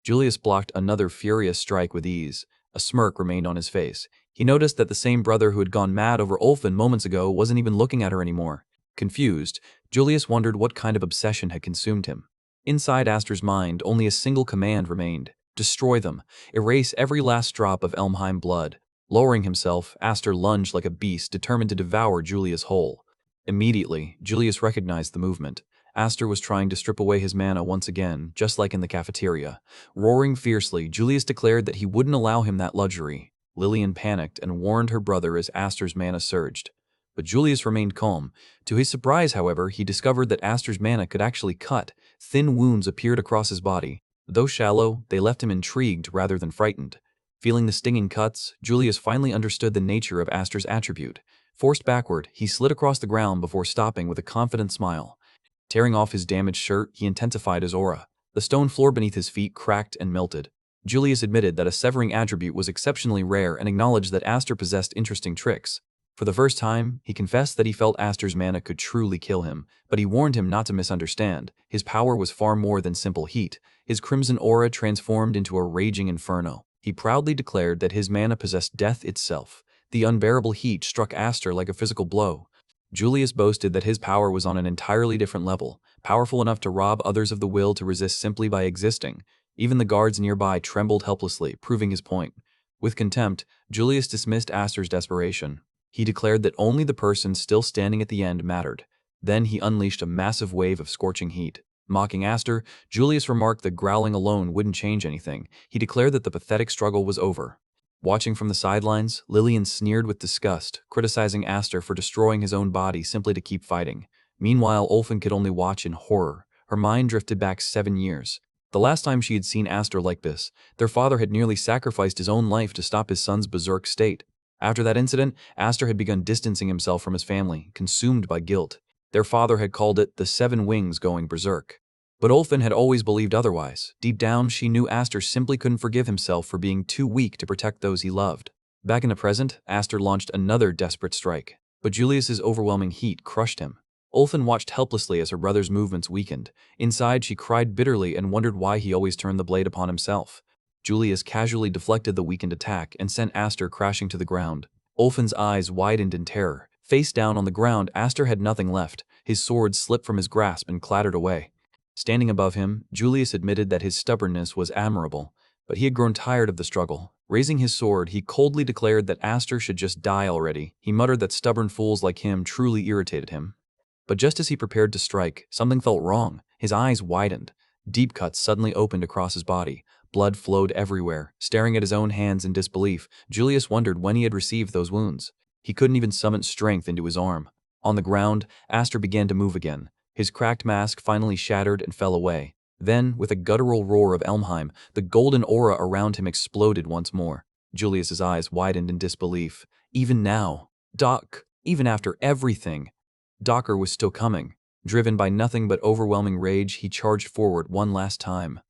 Julius blocked another furious strike with ease. A smirk remained on his face. He noticed that the same brother who had gone mad over Ulfin moments ago wasn't even looking at her anymore. Confused, Julius wondered what kind of obsession had consumed him. Inside Aster's mind, only a single command remained: destroy them, erase every last drop of Elmheim blood. Lowering himself, Aster lunged like a beast determined to devour Julius whole. Immediately, Julius recognized the movement. Aster was trying to strip away his mana once again, just like in the cafeteria. Roaring fiercely, Julius declared that he wouldn't allow him that luxury. Lilian panicked and warned her brother as Aster's mana surged. But Julius remained calm. To his surprise, however, he discovered that Aster's mana could actually cut. Thin wounds appeared across his body. Though shallow, they left him intrigued rather than frightened. Feeling the stinging cuts, Julius finally understood the nature of Aster's attribute. Forced backward, he slid across the ground before stopping with a confident smile. Tearing off his damaged shirt, he intensified his aura. The stone floor beneath his feet cracked and melted. Julius admitted that a severing attribute was exceptionally rare and acknowledged that Aster possessed interesting tricks. For the first time, he confessed that he felt Aster's mana could truly kill him, but he warned him not to misunderstand. His power was far more than simple heat. His crimson aura transformed into a raging inferno. He proudly declared that his mana possessed death itself. The unbearable heat struck Aster like a physical blow. Julius boasted that his power was on an entirely different level, powerful enough to rob others of the will to resist simply by existing. Even the guards nearby trembled helplessly, proving his point. With contempt, Julius dismissed Aster's desperation. He declared that only the person still standing at the end mattered. Then he unleashed a massive wave of scorching heat. Mocking Aster, Julius remarked that growling alone wouldn't change anything. He declared that the pathetic struggle was over. Watching from the sidelines, Lilian sneered with disgust, criticizing Aster for destroying his own body simply to keep fighting. Meanwhile, Ulfin could only watch in horror. Her mind drifted back 7 years. The last time she had seen Aster like this, their father had nearly sacrificed his own life to stop his son's berserk state. After that incident, Aster had begun distancing himself from his family, consumed by guilt. Their father had called it the 7 wings going berserk. But Ulfin had always believed otherwise. Deep down, she knew Aster simply couldn't forgive himself for being too weak to protect those he loved. Back in the present, Aster launched another desperate strike. But Julius's overwhelming heat crushed him. Ulfin watched helplessly as her brother's movements weakened. Inside, she cried bitterly and wondered why he always turned the blade upon himself. Julius casually deflected the weakened attack and sent Aster crashing to the ground. Ulfin's eyes widened in terror. Face down on the ground, Aster had nothing left. His sword slipped from his grasp and clattered away. Standing above him, Julius admitted that his stubbornness was admirable, but he had grown tired of the struggle. Raising his sword, he coldly declared that Aster should just die already. He muttered that stubborn fools like him truly irritated him. But just as he prepared to strike, something felt wrong. His eyes widened. Deep cuts suddenly opened across his body. Blood flowed everywhere. Staring at his own hands in disbelief, Julius wondered when he had received those wounds. He couldn't even summon strength into his arm. On the ground, Aster began to move again. His cracked mask finally shattered and fell away. Then, with a guttural roar of Elmheim, the golden aura around him exploded once more. Julius's eyes widened in disbelief. Even now, even after everything, Docker was still coming. Driven by nothing but overwhelming rage, he charged forward one last time.